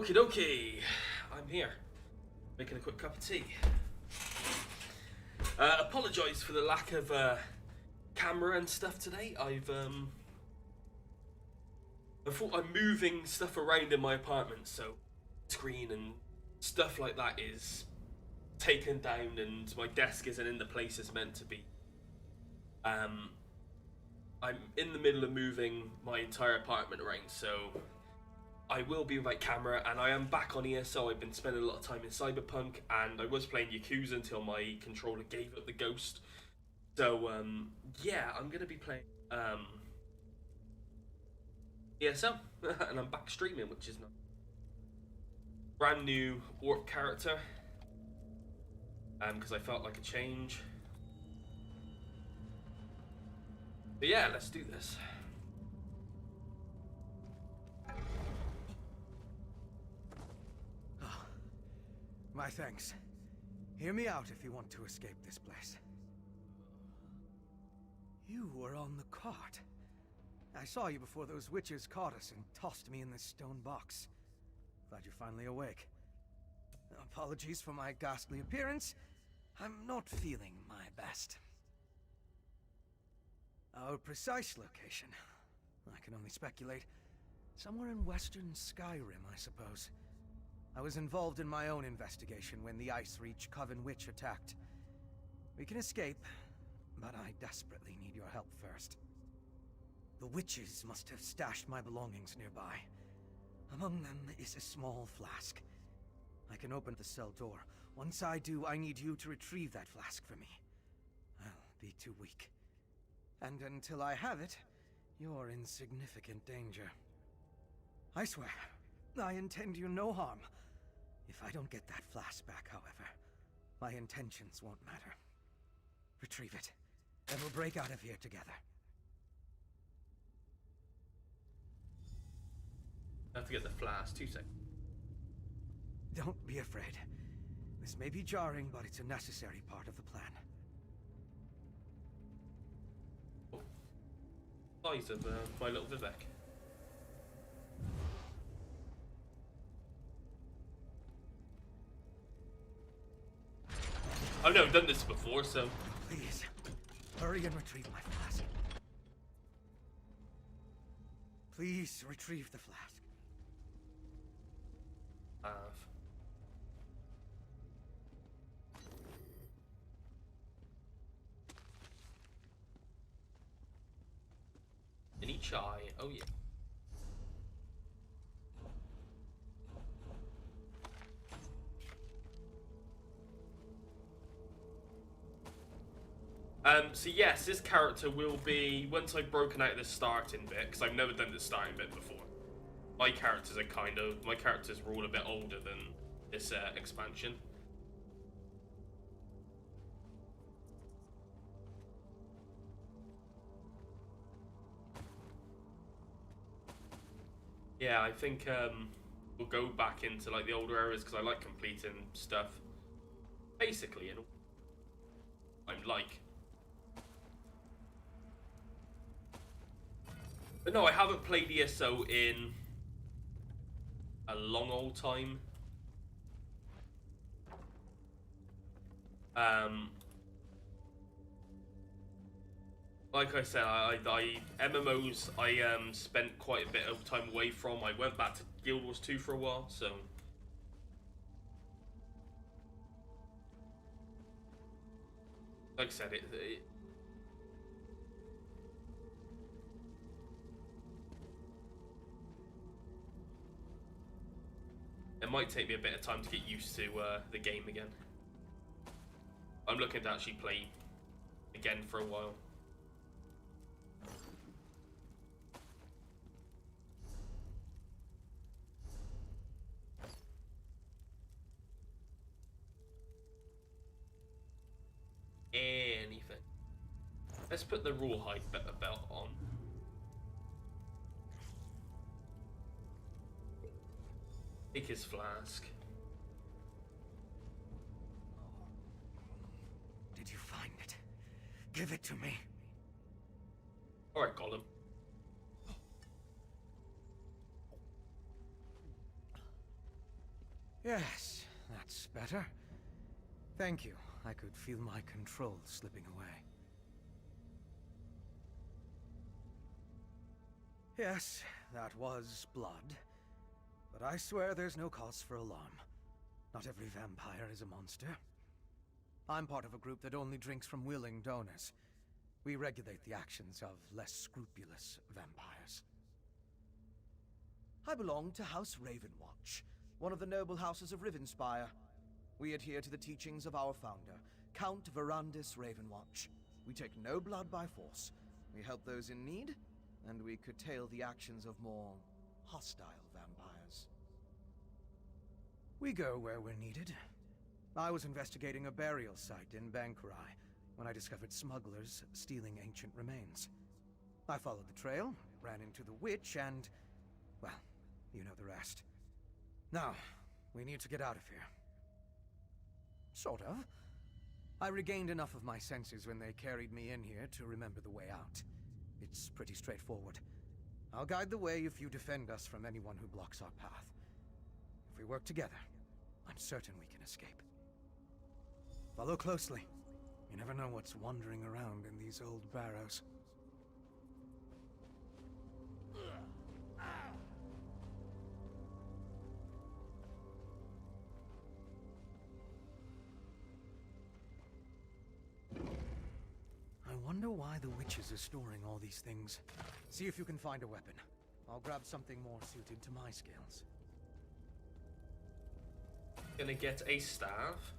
Okie dokie, I'm here, making a quick cup of tea. Apologise for the lack of camera and stuff today. I thought I'm moving stuff around in my apartment, so screen and stuff like that is taken down, and my desk isn't in the place it's meant to be. I'm in the middle of moving my entire apartment around, so I will be without camera, and I am back on ESO. I've been spending a lot of time in Cyberpunk, and I was playing Yakuza until my controller gave up the ghost. So, yeah, I'm going to be playing ESO, and I'm back streaming, which is nice. Brand new Orc character, because I felt like a change. But yeah, let's do this. My thanks. Hear me out if you want to escape this place. You were on the cart. I saw you before those witches caught us and tossed me in this stone box. Glad you're finally awake. Apologies for my ghastly appearance. I'm not feeling my best. Our precise location, I can only speculate. Somewhere in western Skyrim, I suppose. I was involved in my own investigation when the Ice Reach Coven Witch attacked. We can escape, but I desperately need your help first. The witches must have stashed my belongings nearby. Among them is a small flask. I can open the cell door. Once I do, I need you to retrieve that flask for me. I'll be too weak. And until I have it, you're in significant danger. I swear, I intend you no harm. If I don't get that flask back, however, my intentions won't matter. Retrieve it, and we'll break out of here together. I have to get the flask. 2 seconds. Don't be afraid. This may be jarring, but it's a necessary part of the plan. Size of my little Vivek. I've never done this before, so... Please, hurry and retrieve my flask. Please, retrieve the flask. In each eye, oh yeah. So yes, this character will be, once I've broken out this starting bit, because I've never done this starting bit before. My characters were all a bit older than this expansion. Yeah, I think we'll go back into like the older areas because I like completing stuff. Basically, you know, I'm like. But no, I haven't played ESO in a long old time. Like I said, I MMOs I spent quite a bit of time away from. I went back to Guild Wars 2 for a while, so like I said, it might take me a bit of time to get used to the game again. I'm looking to actually play again for a while. Anything. Let's put the raw hide belt on. Take his flask. Did you find it? Give it to me. Alright, Gollum. Yes, that's better. Thank you. I could feel my control slipping away. Yes, that was blood. But I swear there's no cause for alarm. Not every vampire is a monster. I'm part of a group that only drinks from willing donors. We regulate the actions of less scrupulous vampires. I belong to House Ravenwatch, one of the noble houses of Rivenspire. We adhere to the teachings of our founder, Count Verandis Ravenwatch. We take no blood by force. We help those in need, and we curtail the actions of more hostile vampires. We go where we're needed. I was investigating a burial site in Bankurai when I discovered smugglers stealing ancient remains. I followed the trail, ran into the witch, and... well, you know the rest. Now, we need to get out of here. Sort of. I regained enough of my senses when they carried me in here to remember the way out. It's pretty straightforward. I'll guide the way if you defend us from anyone who blocks our path. If we work together, I'm certain we can escape. Follow closely. You never know what's wandering around in these old barrows. I wonder why the witches are storing all these things. See if you can find a weapon. I'll grab something more suited to my skills. Gonna get a staff.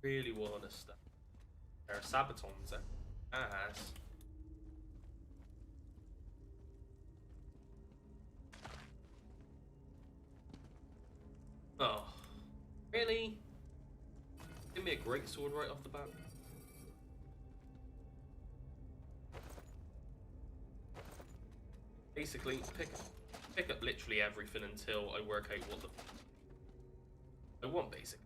Really want a staff. There are sabatons there. Ass. Oh, really? Give me a great sword right off the bat. Basically, pick up literally everything until I work out what I want, basically.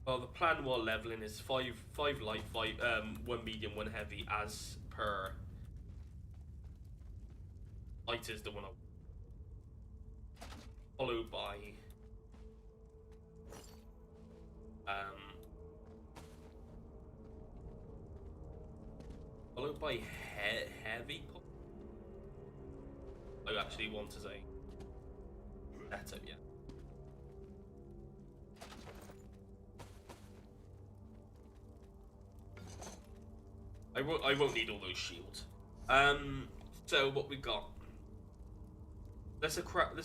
Well, the plan while leveling is five light, one medium, one heavy, as per. Light is the one I followed by heavy. I actually want as a setup, yeah. I won't need all those shields. So what we got? Let's equip.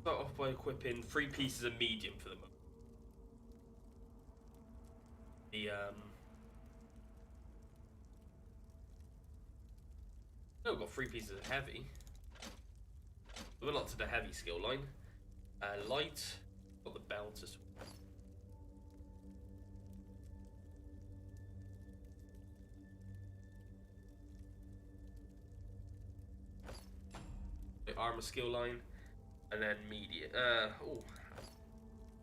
Start off by equipping 3 pieces of medium for the moment. No, we've got 3 pieces of heavy. We're not to the heavy skill line. Light. Got the belt as well. The armor skill line, and then media.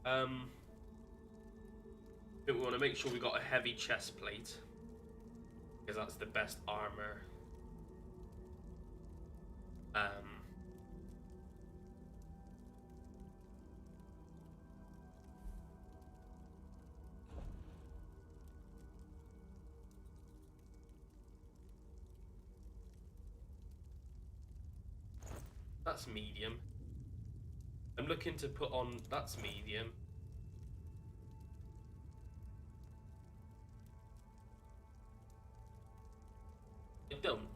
But we want to make sure we got a heavy chest plate because that's the best armor. That's medium. I'm looking to put on, that's medium. I'm done.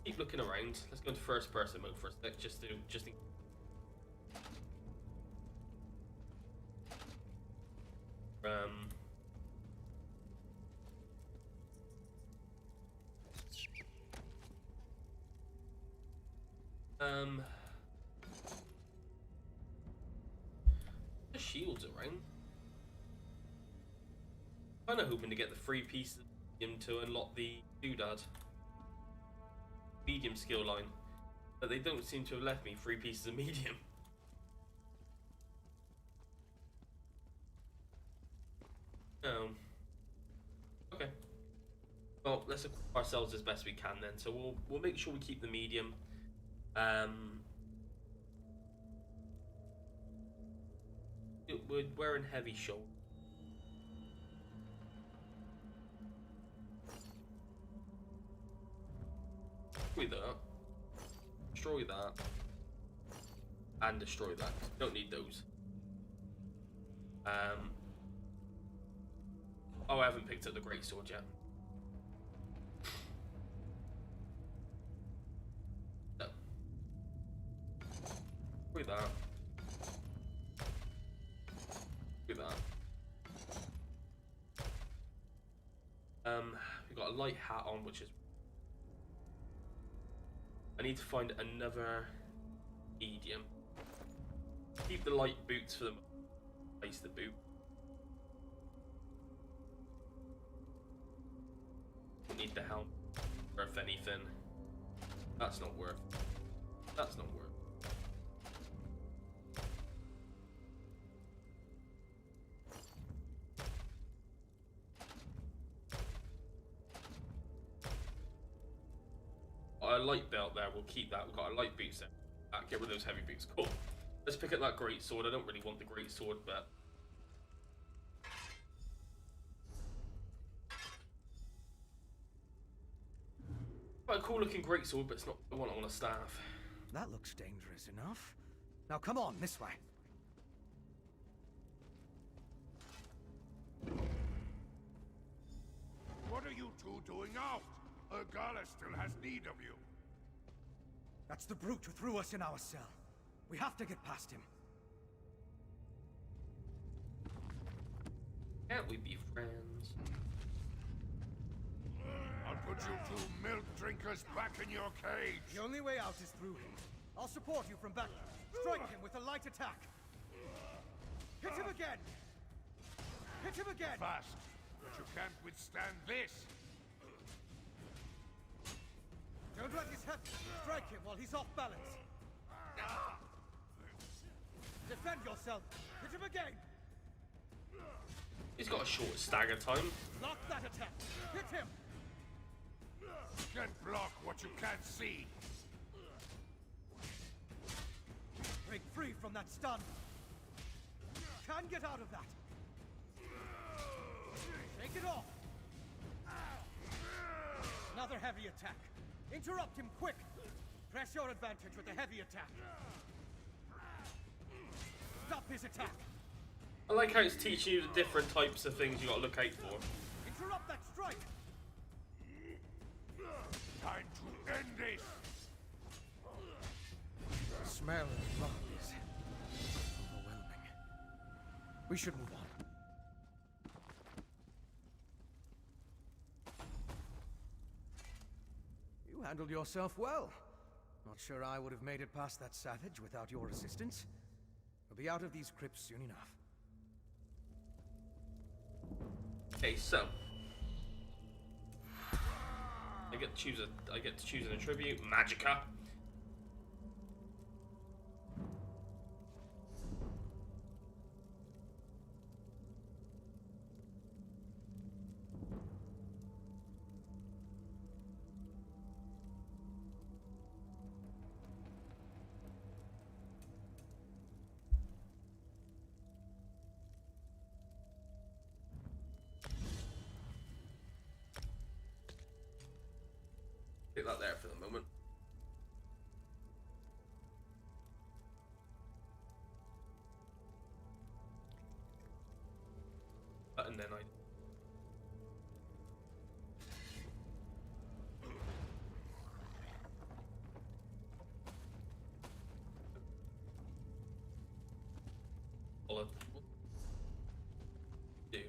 Keep looking around. Let's go into first person mode for a sec, just in the shields around. Kinda hoping to get the 3 pieces of medium to unlock the doodad. Medium skill line. But they don't seem to have left me 3 pieces of medium. Oh. Okay. Well, let's equip ourselves as best we can then. So we'll make sure we keep the medium. We're wearing heavy shoulder. Destroy that. Destroy that. And destroy that. Don't need those. Oh, I haven't picked up the greatsword yet. No. Destroy that. Destroy that. We've got a light hat on, which is. I need to find another medium. Keep the light boots for them. Place the boot. Don't need the helm. Worth anything. That's not worth. That's not worth. A light belt there, we'll keep that. We've got our light boots there. Get rid of those heavy boots. Cool. Let's pick up that great sword. I don't really want the great sword, but quite a cool looking great sword, but it's not the one I want a staff. That looks dangerous enough. Now come on, this way. What are you two doing out? Ergala still has need of you. That's the brute who threw us in our cell. We have to get past him. Can't we be friends? I'll put you two milk drinkers back in your cage. The only way out is through him. I'll support you from back. Strike him with a light attack. Hit him again. Hit him again. Fast, but you can't withstand this. Don't let his head strike him while he's off balance. Defend yourself. Hit him again. He's got a short stagger time. Block that attack. Hit him. You can't block what you can't see. Break free from that stun. Can get out of that. Shake it off. Another heavy attack. Interrupt him quick. Press your advantage with the heavy attack. Stop his attack. I like how it's teaching you the different types of things you gotta look out for. Interrupt that strike. Time to end this. The smell of blood is overwhelming. We should move on. You handled yourself well. Not sure I would have made it past that savage without your assistance. We'll be out of these crypts soon enough. Okay, so I get to choose an attribute, Magicka. Get that there for the moment. And then I do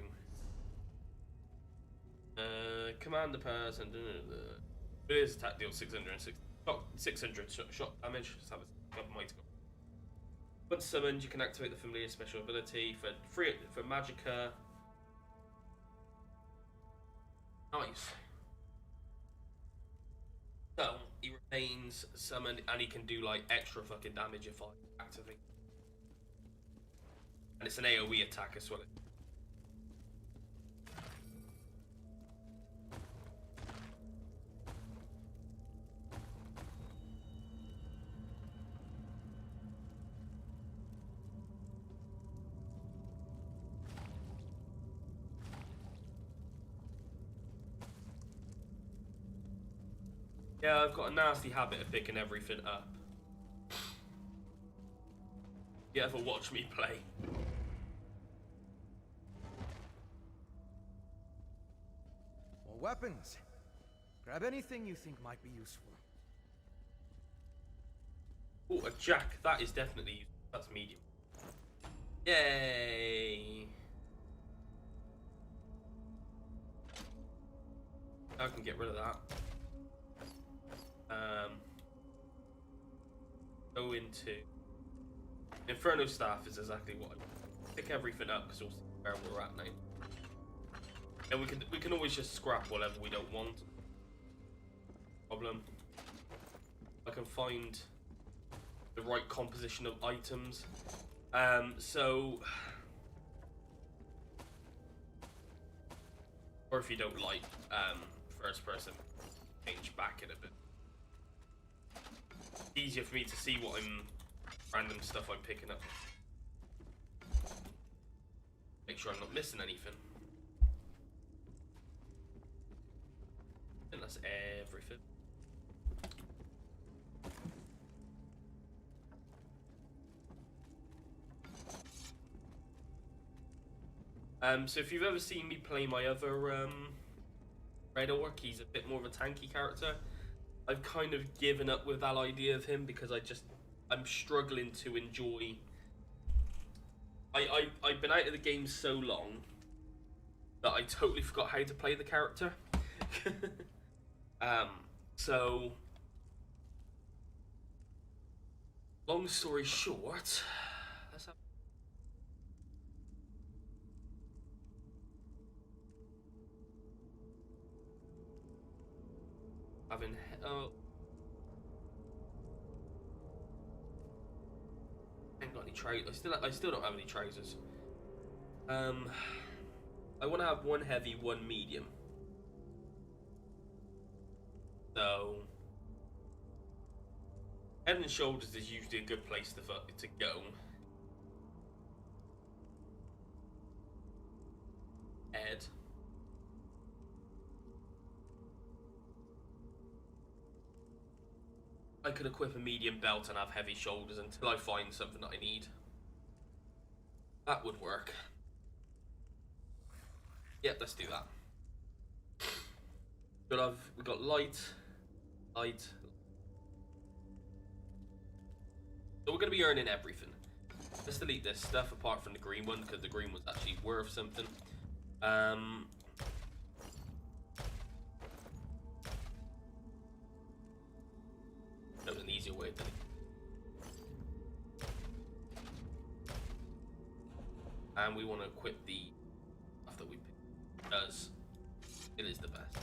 command the person. His attack deals 600 shot damage. Just have a might go. Once summoned, you can activate the familiar special ability for Magicka. Nice. So he remains summoned, and he can do like extra fucking damage if I activate. And it's an AoE attack as well. Yeah, I've got a nasty habit of picking everything up. You ever watch me play? More weapons. Grab anything you think might be useful. Oh, a jack. That is definitely useful. That's medium. Yay! I can get rid of that. Go into Inferno Staff is exactly what I pick everything up because we'll see where we're at now. And we can always just scrap whatever we don't want. Problem. I can find the right composition of items. So or if you don't like first person, change back in a bit. Easier for me to see what random stuff I'm picking up. Make sure I'm not missing anything. And that's everything. So if you've ever seen me play my other Red Orc, he's a bit more of a tanky character. I've kind of given up with that idea of him because I'm struggling to enjoy. I've been out of the game so long that I totally forgot how to play the character. So long story short, let's have having oh. I ain't got any trousers. I still don't have any trousers. I want to have one heavy, one medium. So head and shoulders is usually a good place to go. Head. I could equip a medium belt and have heavy shoulders until I find something that I need. That would work. Yep, let's do that. We got light. So we're going to be earning everything. Let's delete this stuff apart from the green one because the green one's actually worth something. That was an easier way to and we want to equip the stuff that we picked because it is the best.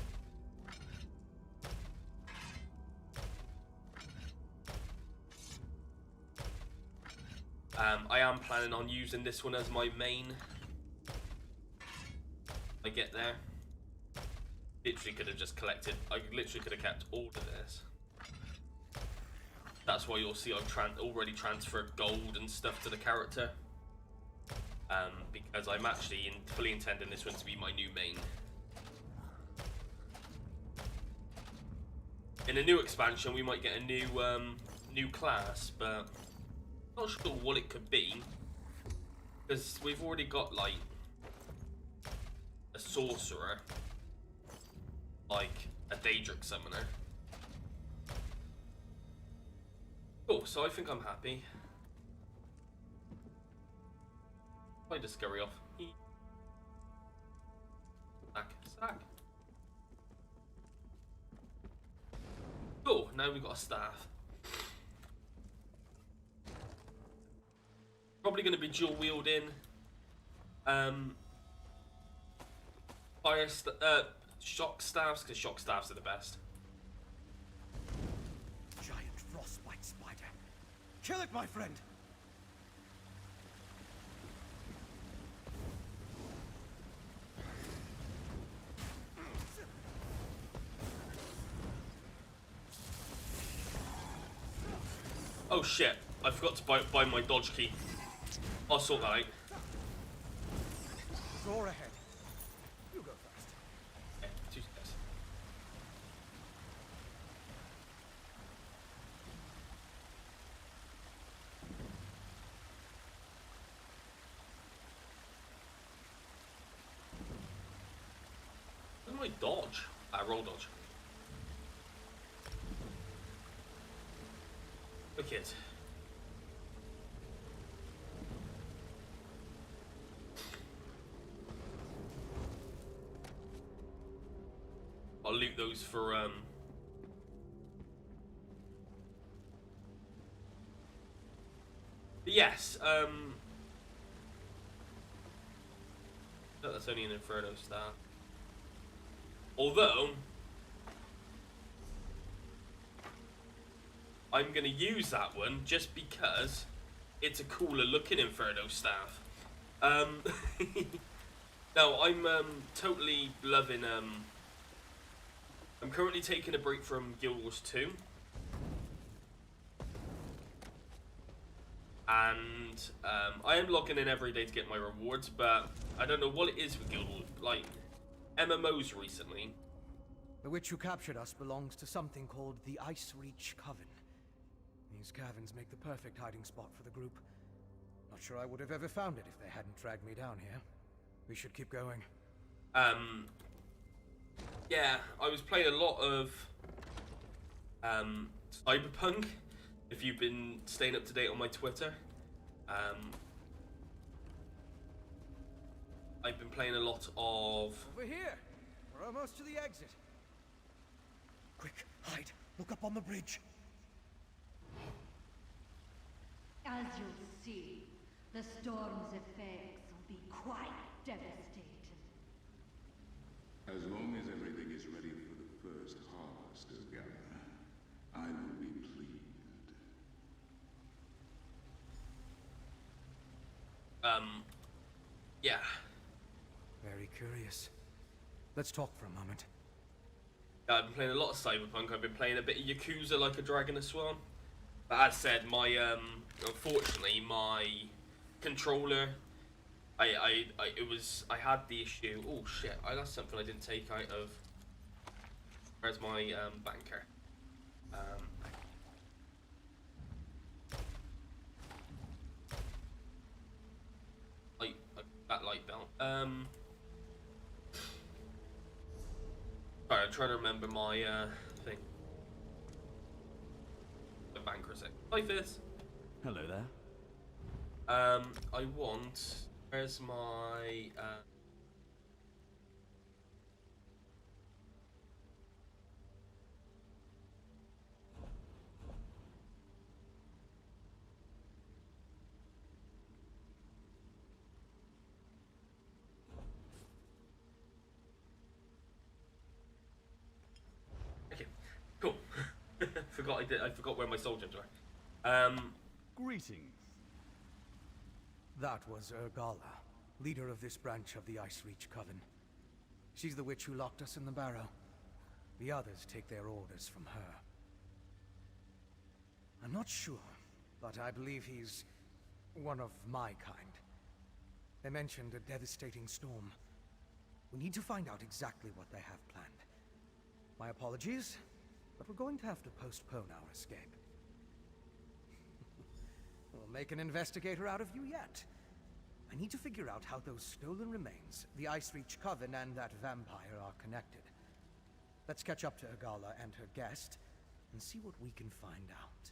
I am planning on using this one as my main. I get there. Literally could have just collected. I literally could have kept all of this. That's why you'll see I've already transferred gold and stuff to the character. Because I'm actually fully intending this one to be my new main. In a new expansion, we might get a new class, but not sure what it could be. Because we've already got like a sorcerer, like a Daedric summoner. Cool, so I think I'm happy. I just scurry off. Sack. Cool, now we've got a staff. Probably going to be dual wielding. Shock staffs, because shock staffs are the best. Kill it, my friend! Oh shit, I forgot to buy my dodge key. I'll sort that out. Door ahead. You go first. Okay, 2 steps. Where's my dodge? Roll dodge. Okay. I'll loot those for yes, no, that's only an Inferno staff. Although I'm gonna use that one just because it's a cooler looking Inferno staff. No, I'm totally loving I'm currently taking a break from Guild Wars 2. And I am logging in every day to get my rewards, but I don't know what it is with Guild Wars, like MMOs recently. The witch who captured us belongs to something called the Ice Reach Coven. These caverns make the perfect hiding spot for the group. Not sure I would have ever found it if they hadn't dragged me down here. We should keep going. Yeah, I was playing a lot of Cyberpunk, if you've been staying up to date on my Twitter. I've been playing a lot of... Over here! We're almost to the exit. Quick, hide. Look up on the bridge. As you'll see, the storm's effects will be quite devastating. As long as everything is ready for the first harvest, Gather, I will be pleased. Yeah. Very curious. Let's talk for a moment. I've been playing a lot of Cyberpunk. I've been playing a bit of Yakuza like a dragon as well. But as said, my unfortunately my controller, I had the issue. Oh shit! That's something I didn't take out of. Where's my banker? That light belt. Sorry, I'm trying to remember my thing. The banker sec. Hi, Fizz. Hello there. I want. Where's my? Okay, cool. I forgot where my soul gems were. Greetings. That was Urgala, leader of this branch of the Ice Reach Coven. She's the witch who locked us in the barrow. The others take their orders from her. I'm not sure, but I believe he's one of my kind. They mentioned a devastating storm. We need to find out exactly what they have planned. My apologies, but we're going to have to postpone our escape. We'll make an investigator out of you yet. I need to figure out how those stolen remains, the Ice Reach Coven, and that vampire are connected. Let's catch up to Urgala and her guest, and see what we can find out.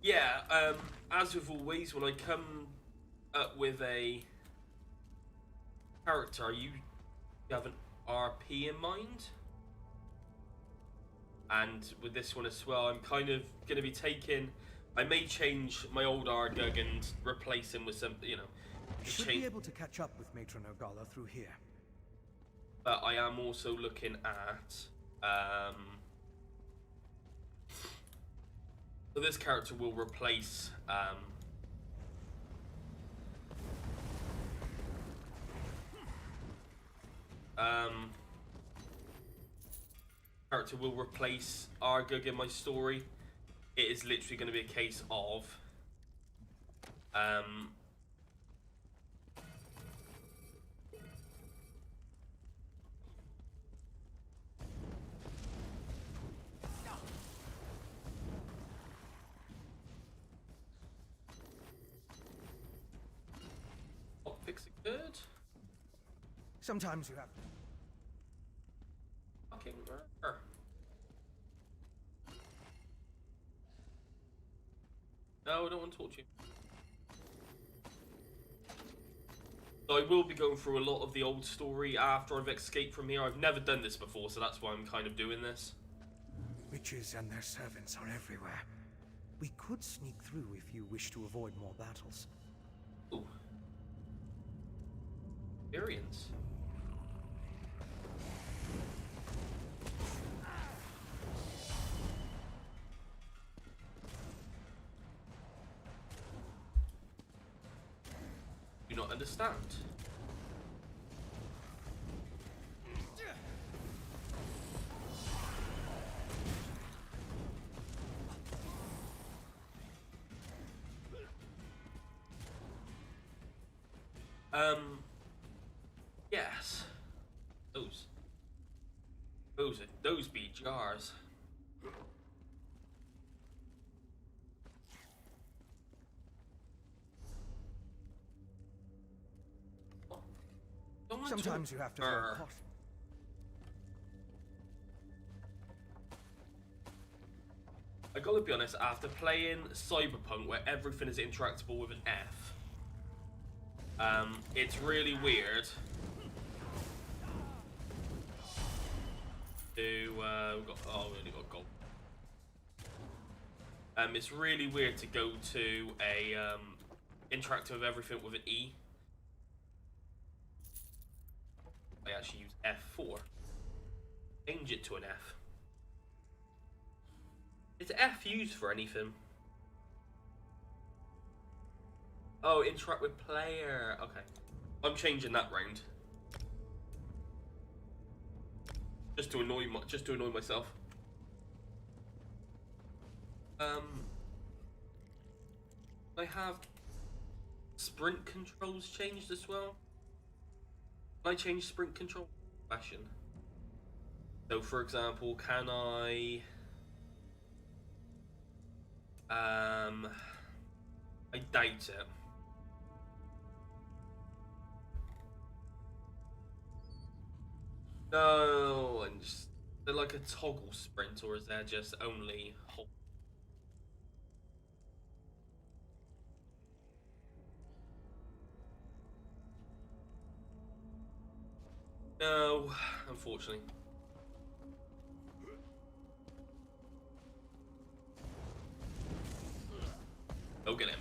Yeah, as with always, when I come up with a character, you have an RP in mind? And with this one as well, I'm kind of going to be taking... I may change my old Ardug and replace him with some, you know... Should be able to catch up with Matron Urgala through here. but I am also looking at so this character will replace character will replace Argug in my story. It is literally going to be a case of fix it good. Sometimes you have. Fucking murder. No, I don't want to talk to you. So I will be going through a lot of the old story after I've escaped from here. I've never done this before, so that's why I'm kind of doing this. Witches and their servants are everywhere. We could sneak through if you wish to avoid more battles. Ooh. Experience. Do not understand. Yes. Those be jars. Sometimes you have to throw caution. I gotta be honest, after playing Cyberpunk where everything is interactable with an F, it's really weird to, we only got gold. It's really weird to go to a, interact with everything with an E. I actually use F4. Change it to an F. Is F used for anything? Oh, interact with player. Okay. I'm changing that round. Just to annoy myself. I have sprint controls changed as well. Can I change sprint control fashion? So for example, can I doubt it. No, and just they're like a toggle sprint, or is there just only hold? No, unfortunately. Go get him.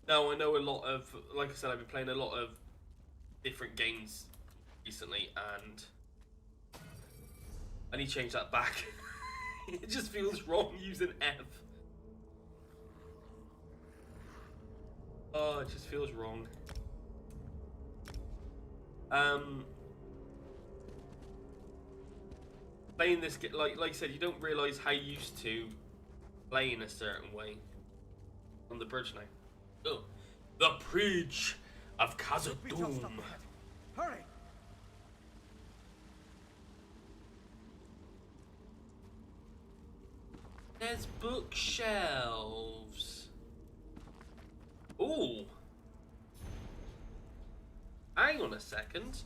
No, I know a lot of, like I said, I've been playing a lot of different games recently, and I need to change that back. It just feels wrong using F. Oh, it just feels wrong. Playing this, like I said, you don't realise how used to playing a certain way on the bridge now. Oh, the bridge of Khazad-dûm. Hurry! There's bookshelves. Ooh. Hang on a second.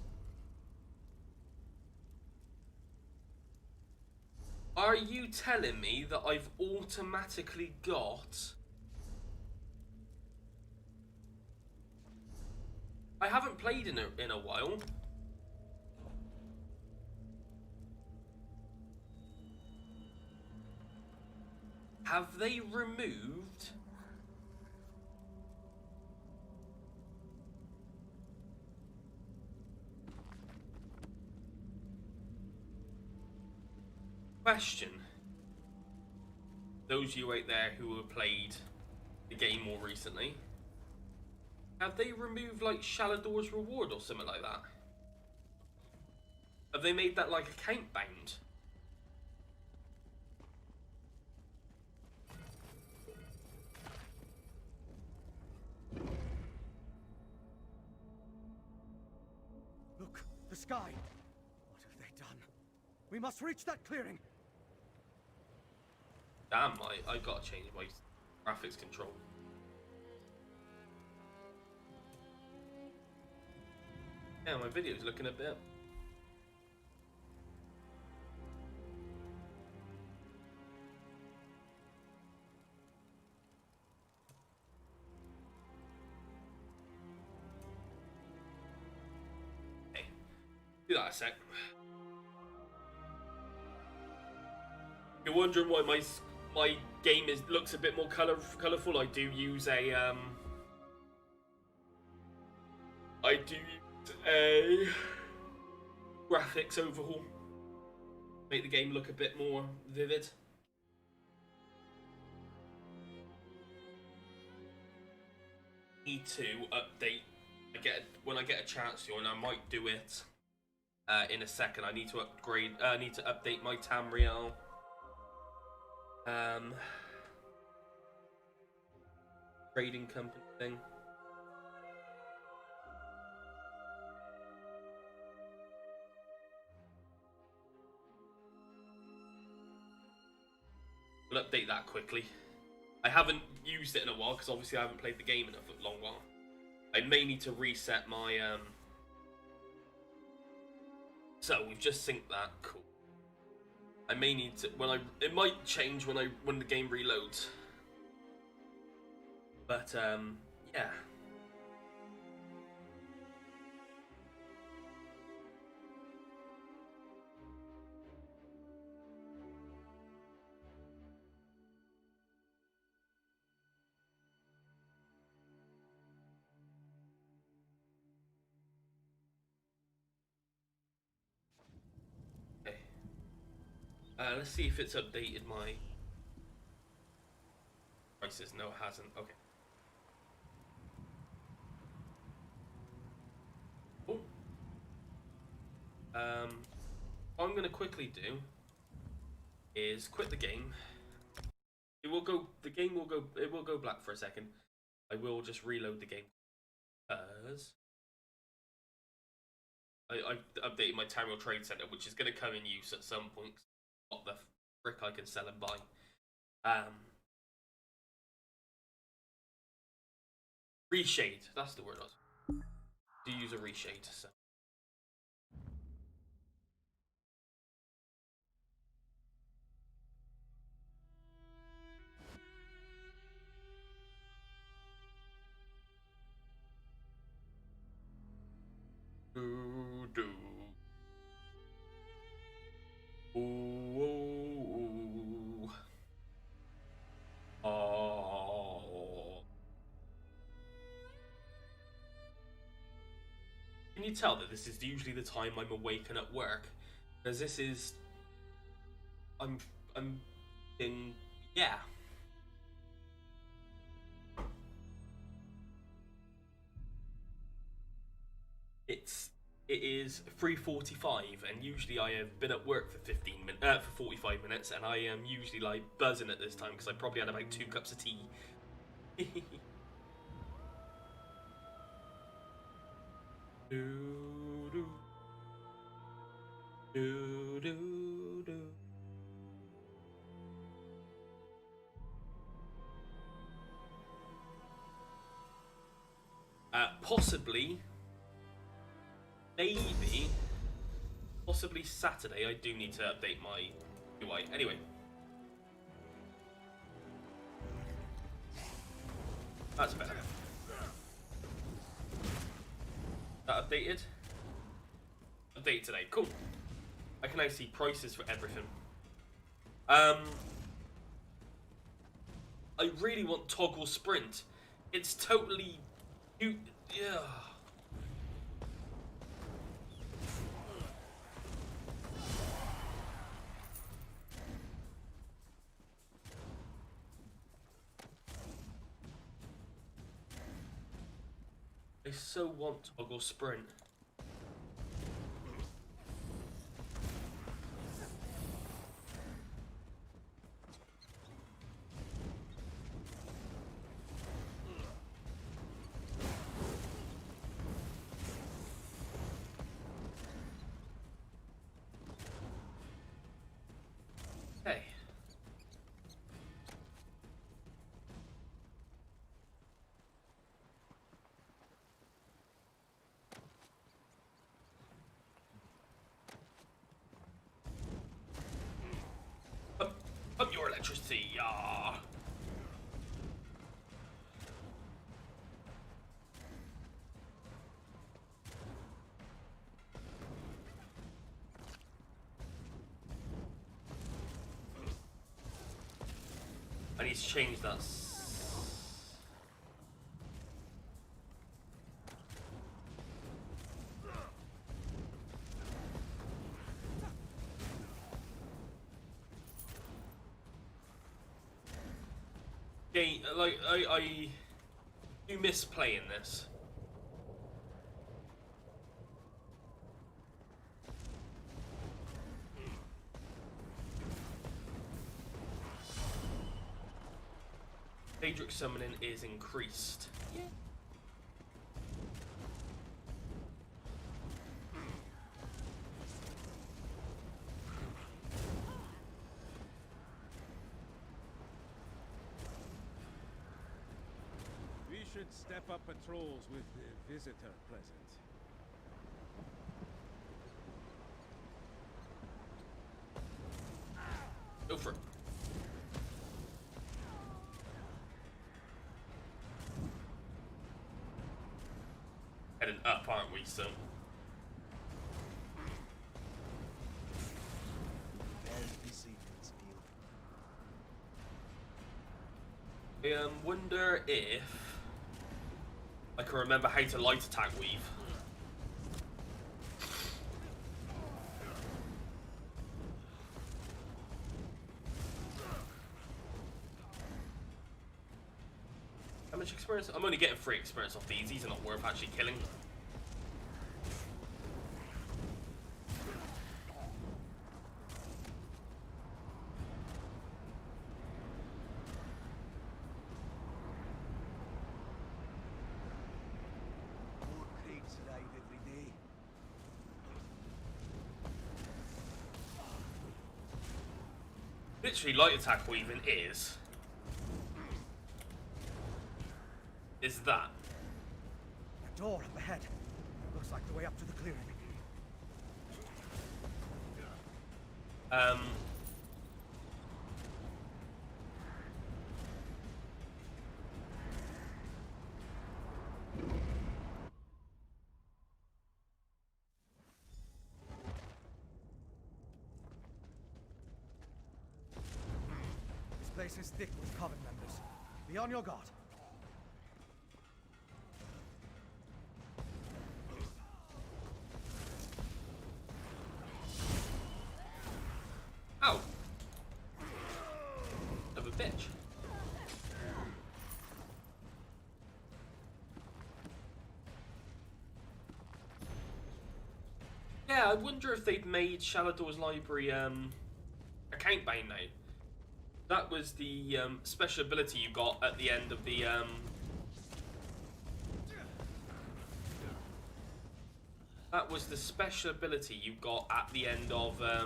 Are you telling me that I've automatically got... I haven't played in a while. Have they removed... Question. Those of you out there who have played the game more recently, have they removed like Shalador's reward or something like that? Have they made that like account bound? Look, the sky. What have they done? We must reach that clearing. Damn, I gotta change my graphics control. Yeah, my video's looking a bit. Okay, do that a sec. You're wondering why my game looks a bit more colourful. I do use a graphics overhaul. Make the game look a bit more vivid. Need to update. When I get a chance to, and I might do it in a second. I need to upgrade. Need to update my Tamriel. Trading company thing. We'll update that quickly. I haven't used it in a while because obviously I haven't played the game in a long while. I may need to reset my So we've just synced that. Cool. I may need to it might change when the game reloads. But yeah. Okay. Let's see if it's updated my prices. No, it hasn't. Okay. Cool. What I'm gonna quickly do is quit the game. It will go black for a second. I will just reload the game because I updated my Tamriel Trade Center, which is going to come in use at some point. What the frick I can sell and buy. Reshade, that's the word I was. Do use a reshade. So. Ooh. Oh. Can you tell that this is usually the time I'm awake and at work? Because this is... I'm in... Yeah. It is 3:45, and usually I have been at work for 45 minutes, and I am usually like buzzing at this time because I probably had about 2 cups of tea. Possibly. Maybe, possibly Saturday, I do need to update my UI. Anyway. That's better. That updated? Updated today. Cool. I can now see prices for everything. I really want toggle sprint. It's totally... Yeah. I so want toggle sprint. Hey. Up your electricity, yeah. I need to change that. Okay, like I do miss playing this. Daedric summoning is increased. Yeah. We should step up patrols with the visitor present. Go for it. Heading up, aren't we, so? I wonder if I can remember how to light attack weave. How much experience? I'm only getting 3 experience off these. These are not worth actually killing. More crates arrive every day. Literally, light attack weaving is that. A door up ahead. Looks like the way up to the clearing. This place is thick with Coven members. Be on your guard. Ow! Of a bitch. Yeah, I wonder if they'd made Shalador's library account bound now. That was the special ability you got at the end of the that was the special ability you got at the end of the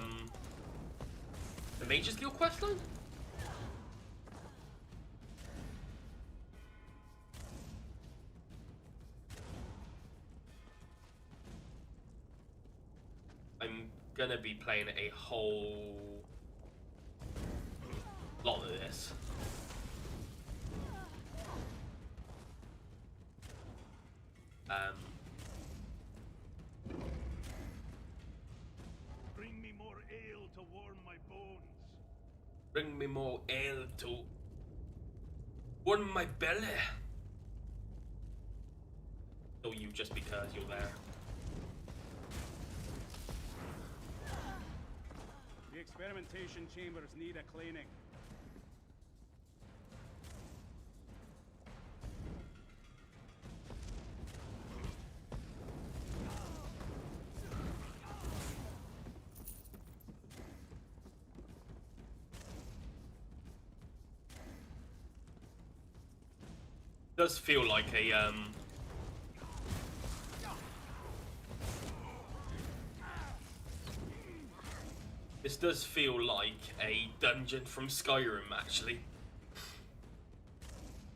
Mage's Guild questline? I'm gonna be playing a whole lot of this. Bring me more ale to warm my bones. Bring me more ale to Warm my belly. Oh, you just because you're there. The experimentation chambers need a cleaning. Does feel like a this does feel like a dungeon from Skyrim, actually.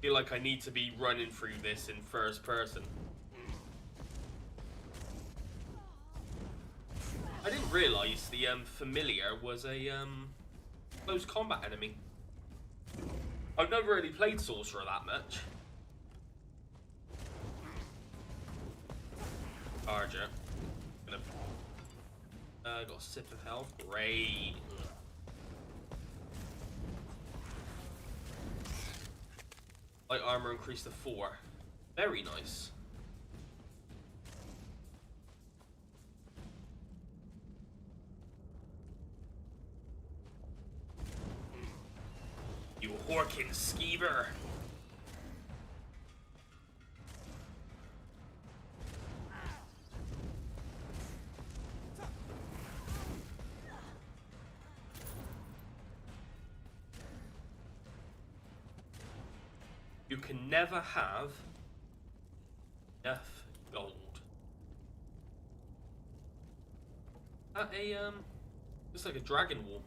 Feel like I need to be running through this in first person. I didn't realise the familiar was a close combat enemy. I've never really played Sorcerer that much. Charger. Got a sip of health. Great. Light armor increased to 4. Very nice. You Horkin skeever. You can never have enough gold. It's like a dragon wall.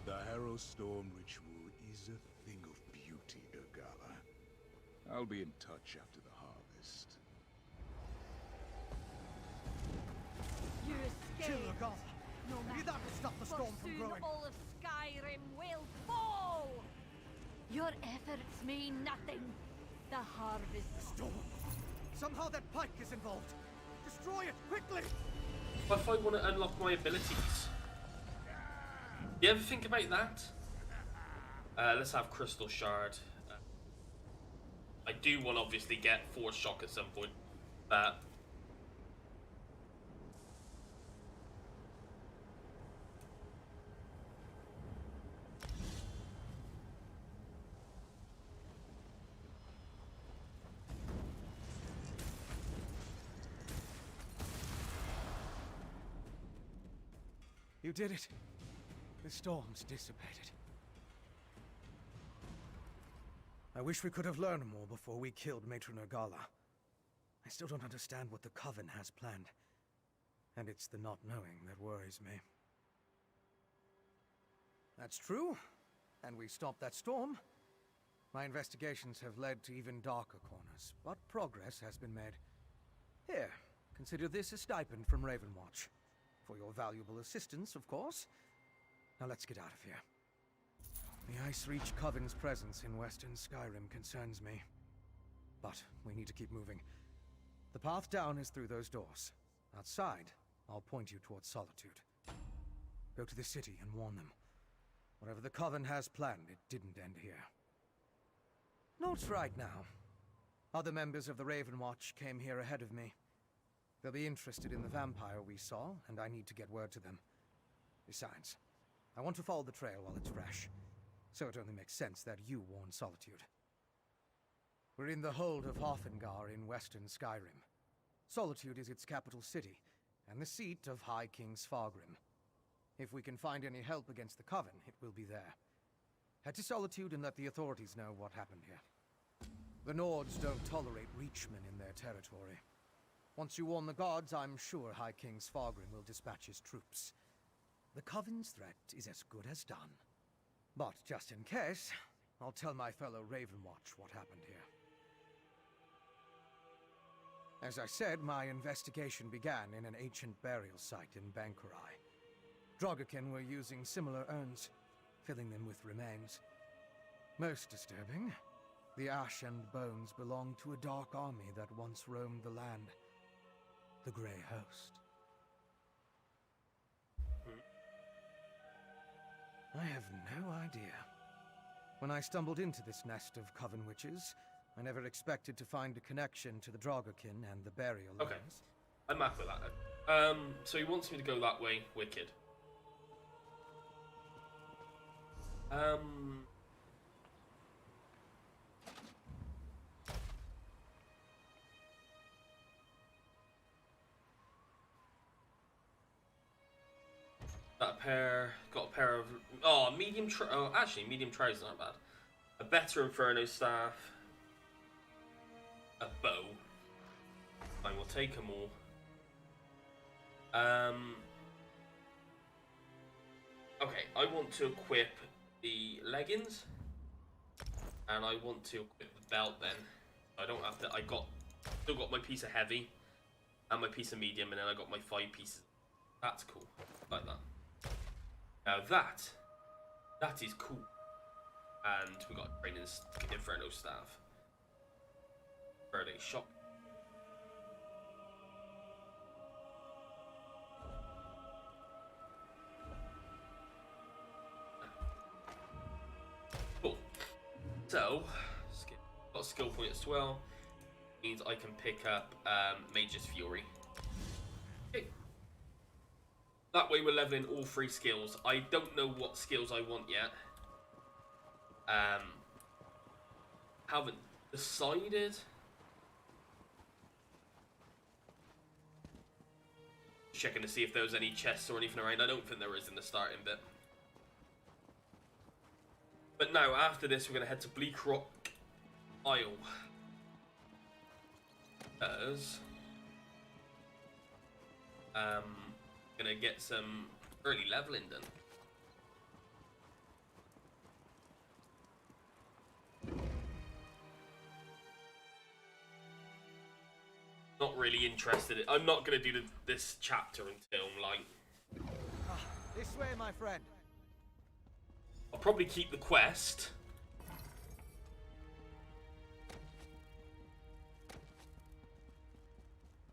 The Harrow Storm ritual is a thing of beauty, Urgala. I'll be in touch after the harvest. You escaped. Kill Regala. No Maybe matter. that will stop the For storm from soon growing. all of Skyrim will fall. Your efforts mean nothing. The harvest. Storm. Somehow that pike is involved. Destroy it quickly. What if I want to unlock my abilities? You ever think about that? Let's have Crystal Shard. I do want to obviously get Force Shock at some point. You did it. The storm's dissipated. I wish we could have learned more before we killed Matron Urgala. I still don't understand what the Coven has planned. And it's the not knowing that worries me. That's true. And we stopped that storm. My investigations have led to even darker corners, but progress has been made. Here, consider this a stipend from Ravenwatch. For your valuable assistance, of course. Now let's get out of here. The Ice Reach Coven's presence in Western Skyrim concerns me. But we need to keep moving. The path down is through those doors. Outside, I'll point you towards Solitude. Go to the city and warn them. Whatever the Coven has planned, it didn't end here. Note right now. Other members of the Ravenwatch came here ahead of me. They'll be interested in the vampire we saw, and I need to get word to them. Besides, I want to follow the trail while it's fresh, so it only makes sense that you warn Solitude. We're in the hold of Hofengar in western Skyrim. Solitude is its capital city, and the seat of High King Svargrim. If we can find any help against the Coven, it will be there. Head to Solitude and let the authorities know what happened here. The Nords don't tolerate Reachmen in their territory. Once you warn the gods, I'm sure High King Svargrim will dispatch his troops. The Coven's threat is as good as done. But just in case, I'll tell my fellow Ravenwatch what happened here. As I said, my investigation began in an ancient burial site in Bankurai. Drogokin were using similar urns, filling them with remains. Most disturbing, the ash and bones belonged to a dark army that once roamed the land. The Grey Host. I have no idea. When I stumbled into this nest of coven witches, I never expected to find a connection to the Draugr-kin and the burial Okay. lands. I'm happy with that. So he wants me to go that way. Wicked. Got a pair of medium. Actually, medium trousers aren't bad. A better Inferno staff. A bow. Fine, we'll take them all. Okay, I want to equip the leggings, and I want to equip the belt. Then I don't have to. Still got my piece of heavy, and my piece of medium, and then I got my 5 pieces. That's cool, like that. Now that is cool, and we got training Inferno staff. Friday shop. Cool. So, got a skill point as well. Means I can pick up Mage's Fury. Okay. That way we're leveling all 3 skills. I don't know what skills I want yet. Haven't decided. Checking to see if there was any chests or anything around. I don't think there is in the starting bit. But now, after this, we're going to head to Bleak Rock Isle. Because gonna get some early leveling done. Not really interested. I'm not gonna do this chapter until like. This way, my friend. I'll probably keep the quest.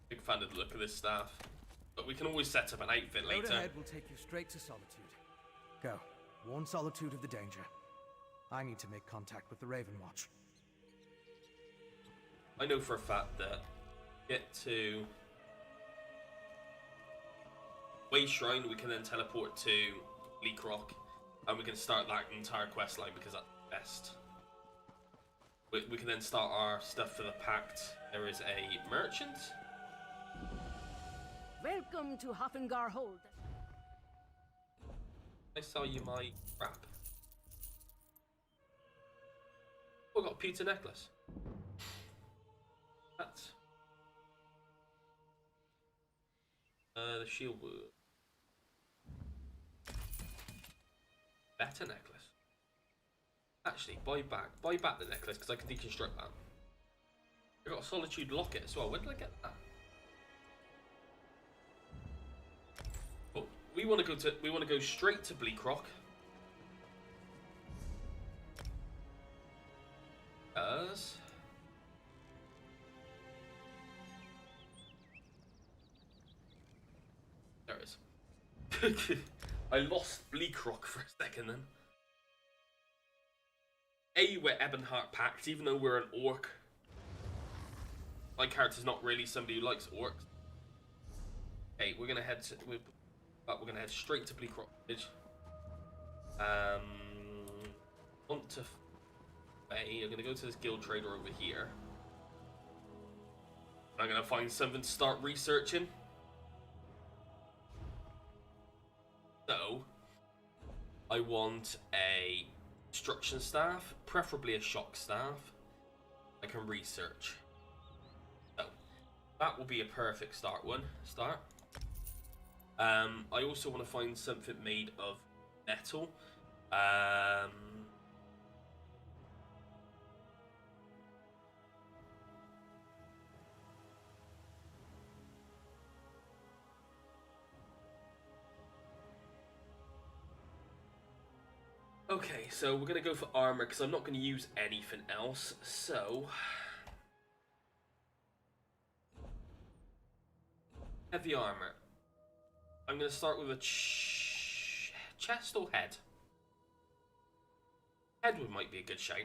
Big fan of the look of this staff. But we can always set up an outfit later. Road ahead will take you straight to Solitude. Go. Warn Solitude of the danger. I need to make contact with the Raven Watch. I know for a fact that get to Way Shrine, we can then teleport to Bleak Rock, and we can start that entire quest line because that's the best. We can then start our stuff for the Pact. There is a merchant. Welcome to Hafengar Hold. I sell you my crap. Oh, I got a pewter necklace. That's the shield wood. Better necklace. Actually, buy back the necklace because I can deconstruct that. I got a Solitude locket as well. Where did I get that? Oh, we want to go straight to Bleak Rock. Because there it is. I lost Bleak Rock for a second then. We're Ebonheart Pact, even though we're an orc. My character's not really somebody who likes orcs. Okay, we're gonna head straight to Bleak Rock Village. Want to I'm gonna go to this guild trader over here. I'm gonna find something to start researching. So, I want a destruction staff, preferably a shock staff. I can research. So, that will be a perfect start. I also want to find something made of metal. Okay, so we're gonna go for armor because I'm not gonna use anything else. So heavy armor. I'm gonna start with a chest or head. Headwood might be a good shout.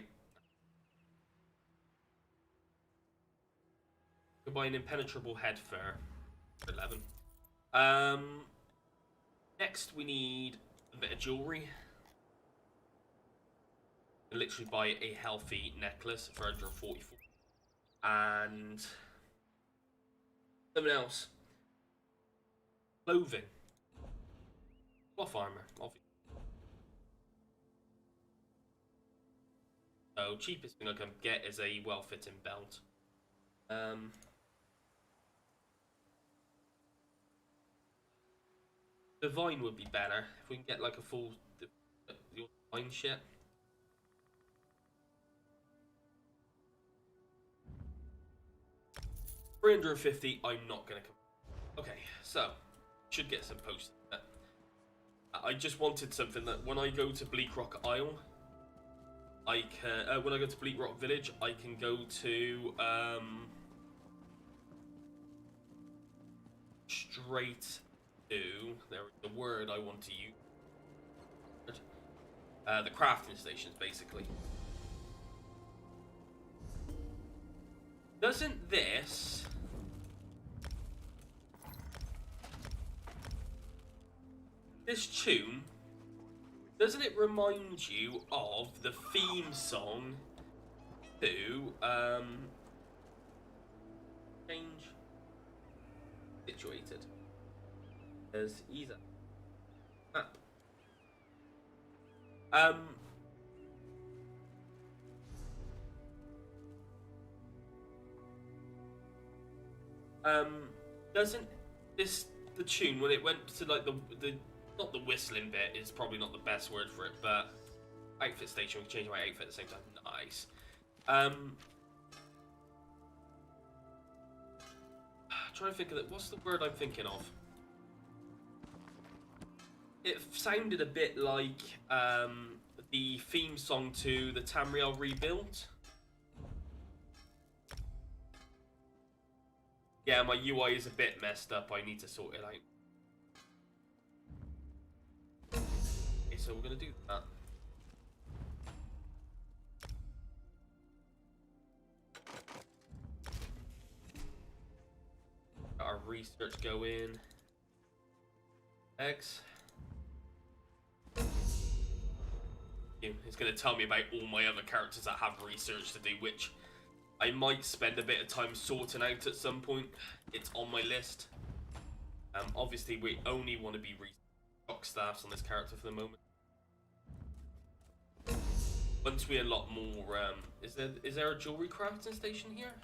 Could buy an impenetrable head for 11. Next we need a bit of jewelry. You literally buy a healthy necklace for 144. And something else. Clothing. Cloth armor, obviously. So cheapest thing I can get is a well-fitting belt. Divine would be better if we can get like a full divine shit. $350. I'm not gonna. Okay, so should get some posts. I just wanted something that when I go to Bleak Rock Isle, I can. When I go to Bleak Rock Village, I can go to straight to. There is the word I want to use. The crafting stations, basically. Doesn't this? This tune, doesn't it remind you of the theme song to Change Situated? There's easy map. Doesn't this the tune when it went to like the not the whistling bit is probably not the best word for it, but outfit station, we can change my outfit at the same time. Nice. Trying to think of it. What's the word I'm thinking of? It sounded a bit like the theme song to the Tamriel Rebuild. Yeah, my UI is a bit messed up. I need to sort it out. Okay, so we're gonna do that. Got our research go in. X. It's gonna tell me about all my other characters that have research to do, which I might spend a bit of time sorting out at some point. It's on my list. Obviously, we only want to be stock staffs on this character for the moment. Once we unlock more, is there a jewelry crafting station here?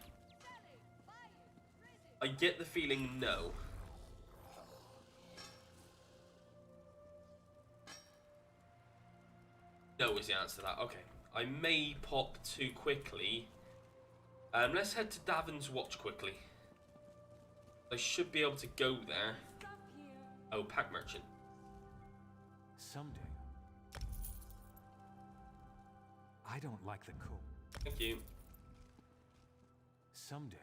I get the feeling no. No is the answer to that. Okay, I may pop too quickly. Let's head to Davin's Watch quickly. I should be able to go there. Oh, pack merchant. Someday. I don't like the cool. Thank you. Someday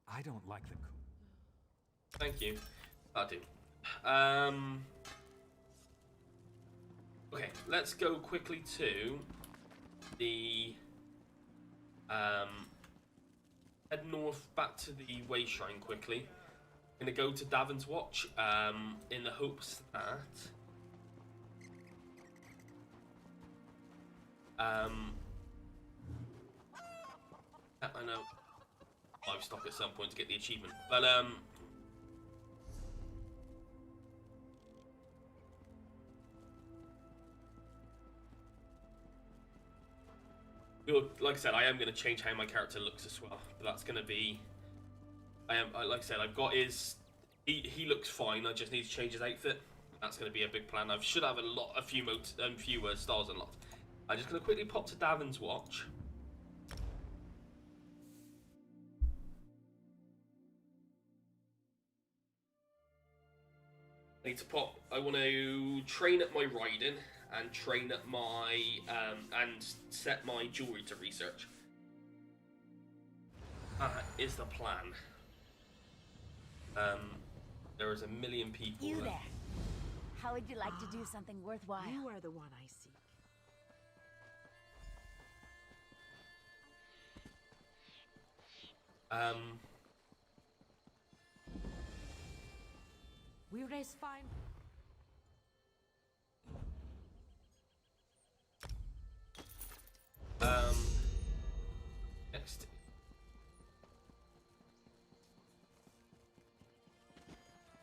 I don't like the cool. Thank you. That'll do. Okay, let's go quickly to the head north back to the Way Shrine quickly. I'm gonna go to Davin's Watch in the hopes that I know livestock at some point to get the achievement, but like I said, I am going to change how my character looks as well. But that's going to be, like I said, I've got his. He looks fine. I just need to change his outfit. That's going to be a big plan. I should have a few stars unlocked. I'm just going to quickly pop to Davin's Watch. I need to pop. I want to train at my riding and train at my and set my jewelry to research. That is the plan. There is a million people. You there? How would you like to do something worthwhile? You are the one I seek. We raise fine. Next.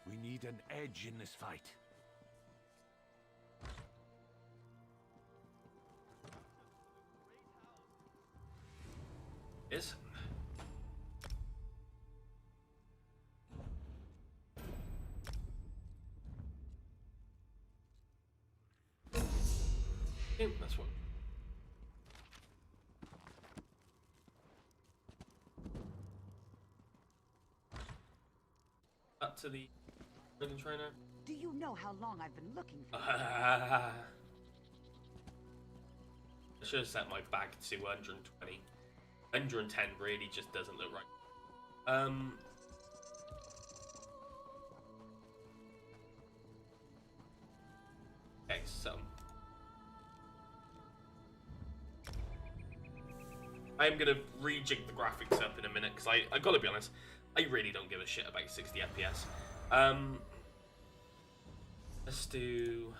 We need an edge in this fight. Is. Okay, that's one. Up to the Dragon Trainer. Do you know how long I've been looking for you? I should have set my bag to 120. 110 really just doesn't look right. Okay, so I am gonna rejig the graphics up in a minute because I gotta be honest, I really don't give a shit about 60 FPS. Let's do.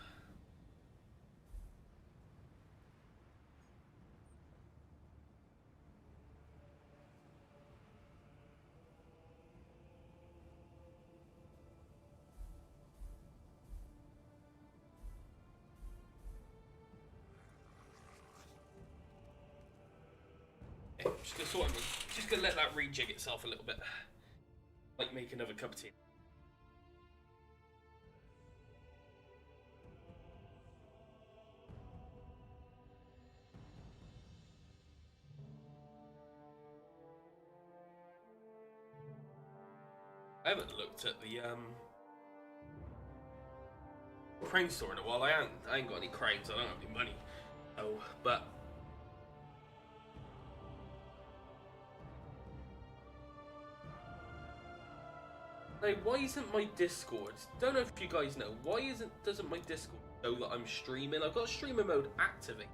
Just gonna sort of, just gonna let that rejig itself a little bit, like make another cup of tea. I haven't looked at the crane store in a while. I ain't got any cranes. I don't have any money. Oh, but. Hey, why isn't my Discord? Don't know if you guys know. Why doesn't my Discord show that I'm streaming? I've got streamer mode activated.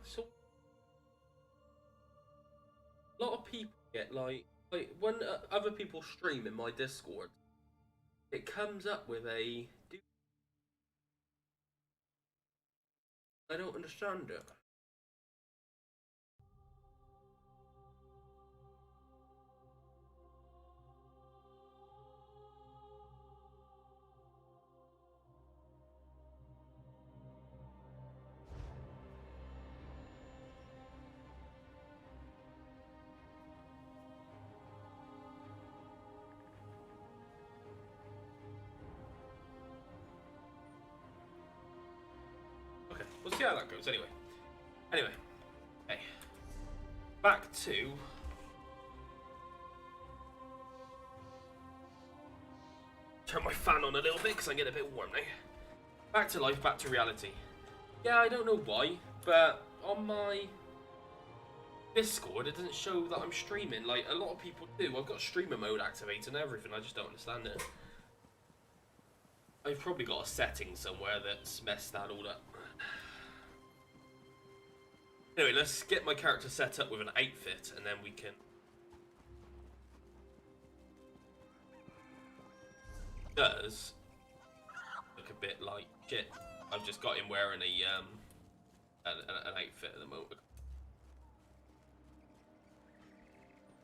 So a lot of people get like when other people stream in my Discord, it comes up with a. I don't understand it. We'll see how that goes anyway. Okay. Back to turn my fan on a little bit because I get a bit warm now. Back to life, back to reality. Yeah, I don't know why, but on my Discord it doesn't show that I'm streaming like a lot of people do. I've got streamer mode activated and everything, I just don't understand it. I've probably got a setting somewhere that's messed that all up. Anyway, let's get my character set up with an outfit, and then we can. Does look a bit like shit. I've just got him wearing an outfit at the moment.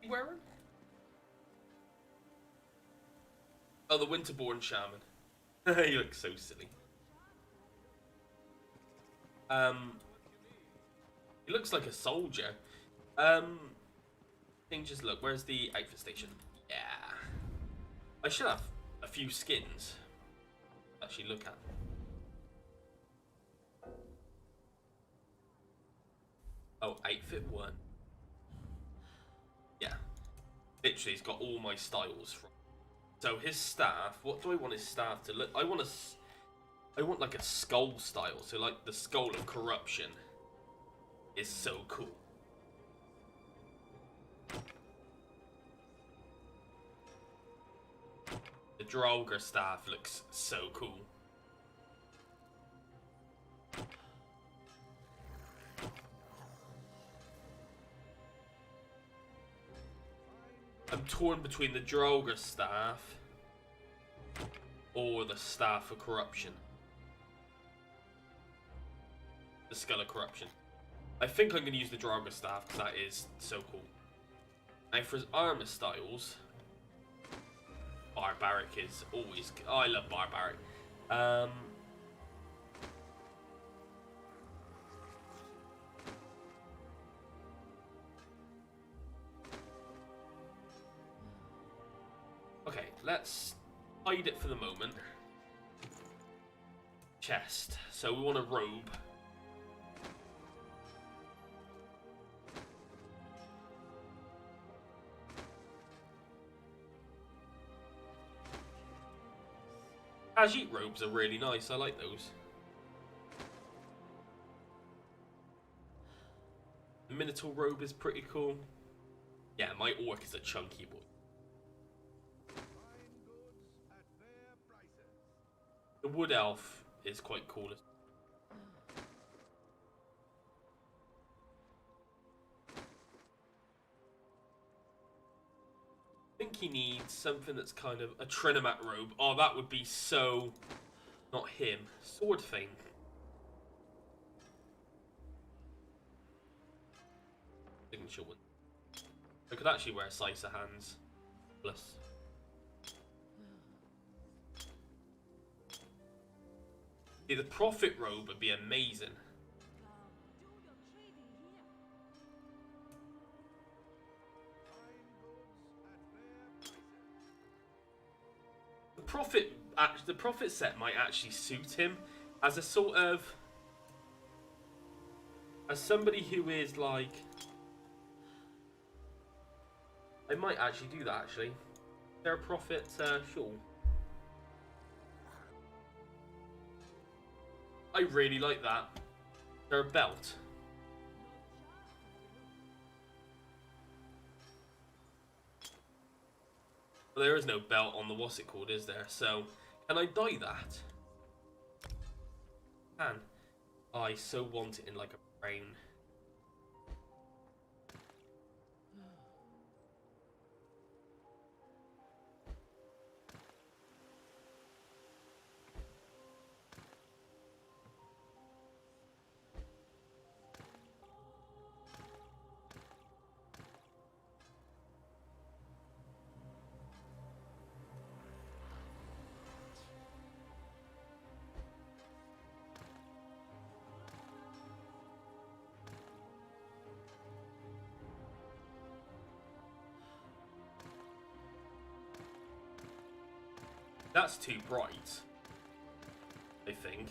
You wearing? Oh, the Winterborn Shaman. He looks so silly. He looks like a soldier. Thing just look. Where's the outfit station? Yeah. I should have a few skins. To actually look at. Oh, outfit 1. Yeah. Literally, he's got all my styles from So his staff, what do I want his staff to look? I want like a skull style. So like the skull of corruption is so cool. The Draugr staff looks so cool. I'm torn between the Draugr staff or the staff of corruption. The skull of corruption. I think I'm going to use the Draugr staff because that is so cool. Now for his armor styles, barbaric is always. Oh, I love barbaric. Okay, let's hide it for the moment. Chest. So we want a robe. Ajit robes are really nice. I like those. The Minotaur robe is pretty cool. Yeah, my orc is a chunky boy. The wood elf is quite cool. I think he needs something that's kind of a Trinomat robe. Oh, that would be so... Not him. Sword thing. Signature one. I could actually wear Slicer hands. Plus. Yeah, the Prophet robe would be amazing. The Prophet set might actually suit him as a sort of, as somebody who is like, I might actually do that actually. Is there a Prophet shawl? I really like that. Is there a belt? Well, there is no belt on the what's it called, is there? So, can I dye that? Can. Oh, I so want it in like a brain. That's too bright, I think.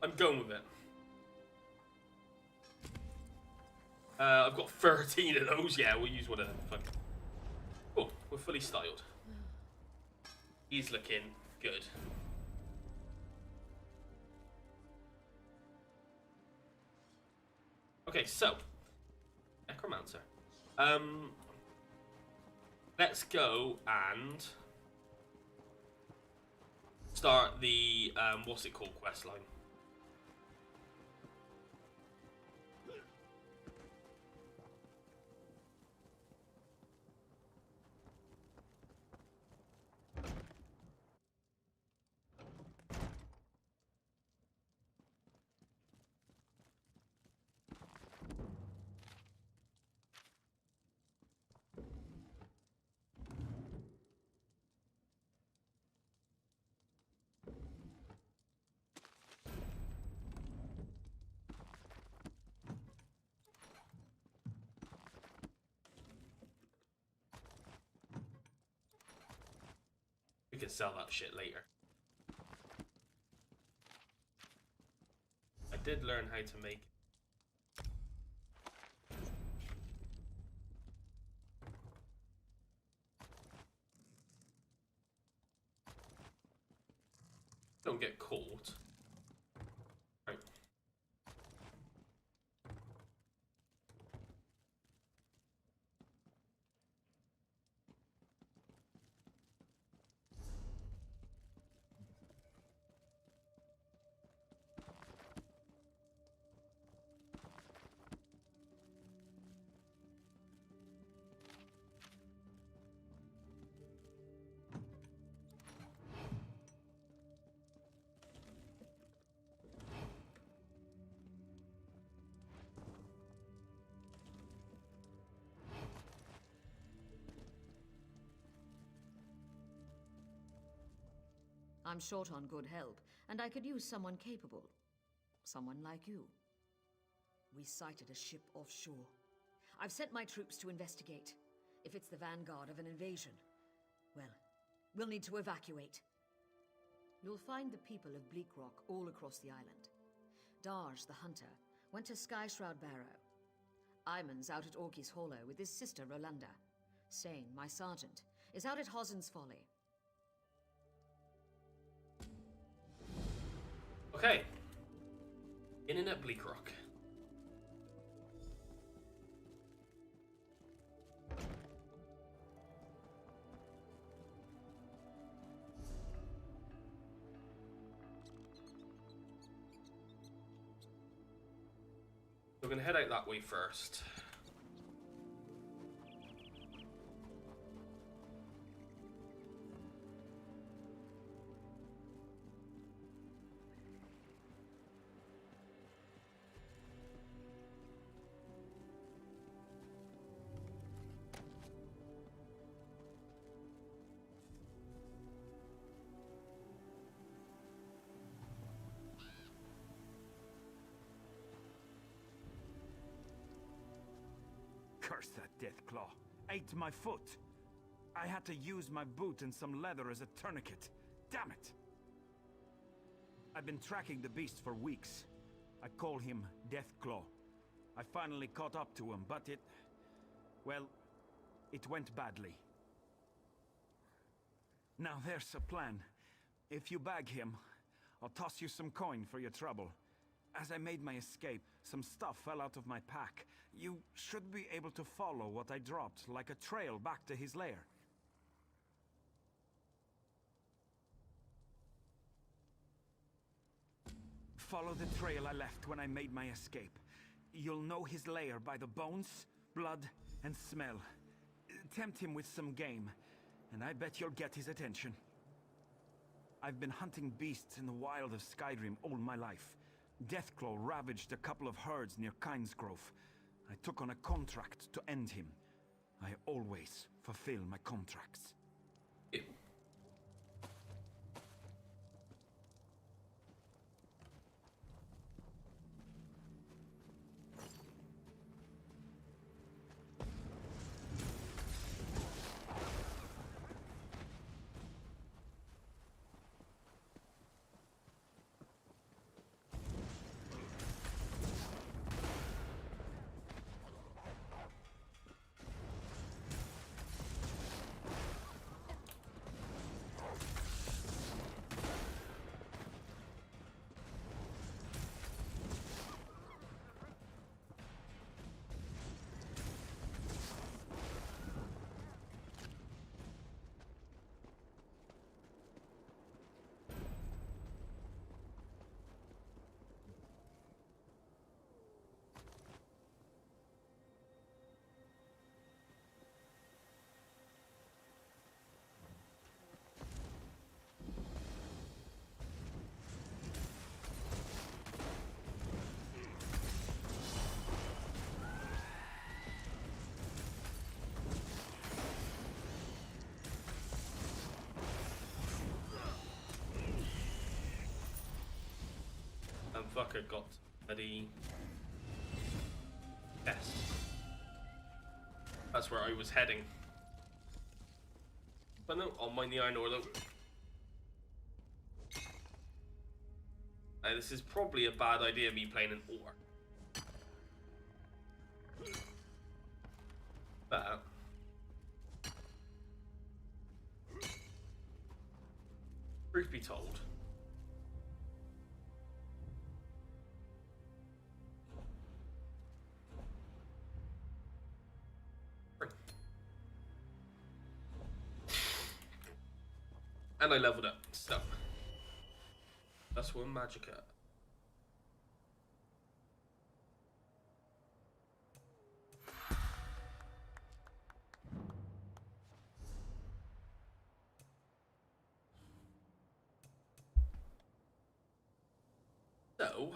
I'm going with it. I've got 13 of those. Yeah, we'll use one of them. Fuck. Oh, we're fully styled. He's looking good. Okay, so Necromancer. Let's go and start the what's it called quest line. We can sell that shit later. I did learn how to make. Don't get caught. Right. I'm short on good help, and I could use someone capable. Someone like you. We sighted a ship offshore. I've sent my troops to investigate. If it's the vanguard of an invasion, well, we'll need to evacuate. You'll find the people of Bleak Rock all across the island. Darj, the hunter, went to Skyshroud Barrow. Iman's out at Orky's Hollow with his sister Rolanda. Sane, my sergeant, is out at Hosen's Folly. Okay. In and at Bleak Rock. We're gonna head out that way first. Curse that Deathclaw. Ate my foot. I had to use my boot and some leather as a tourniquet. Damn it! I've been tracking the beast for weeks. I call him Deathclaw. I finally caught up to him, but well, it went badly. Now there's a plan. If you bag him, I'll toss you some coin for your trouble. As I made my escape, some stuff fell out of my pack. You should be able to follow what I dropped, like a trail back to his lair. Follow the trail I left when I made my escape. You'll know his lair by the bones, blood, and smell. Tempt him with some game, and I bet you'll get his attention. I've been hunting beasts in the wild of Skyrim all my life. Deathclaw ravaged a couple of herds near Kynesgrove. I took on a contract to end him. I always fulfill my contracts. Fucker got bloody yes. That's where I was heading. But no, I'll mine the iron ore though. This is probably a bad idea, me playing an orc. But truth be told, and I leveled up, so that's one Magicka. So,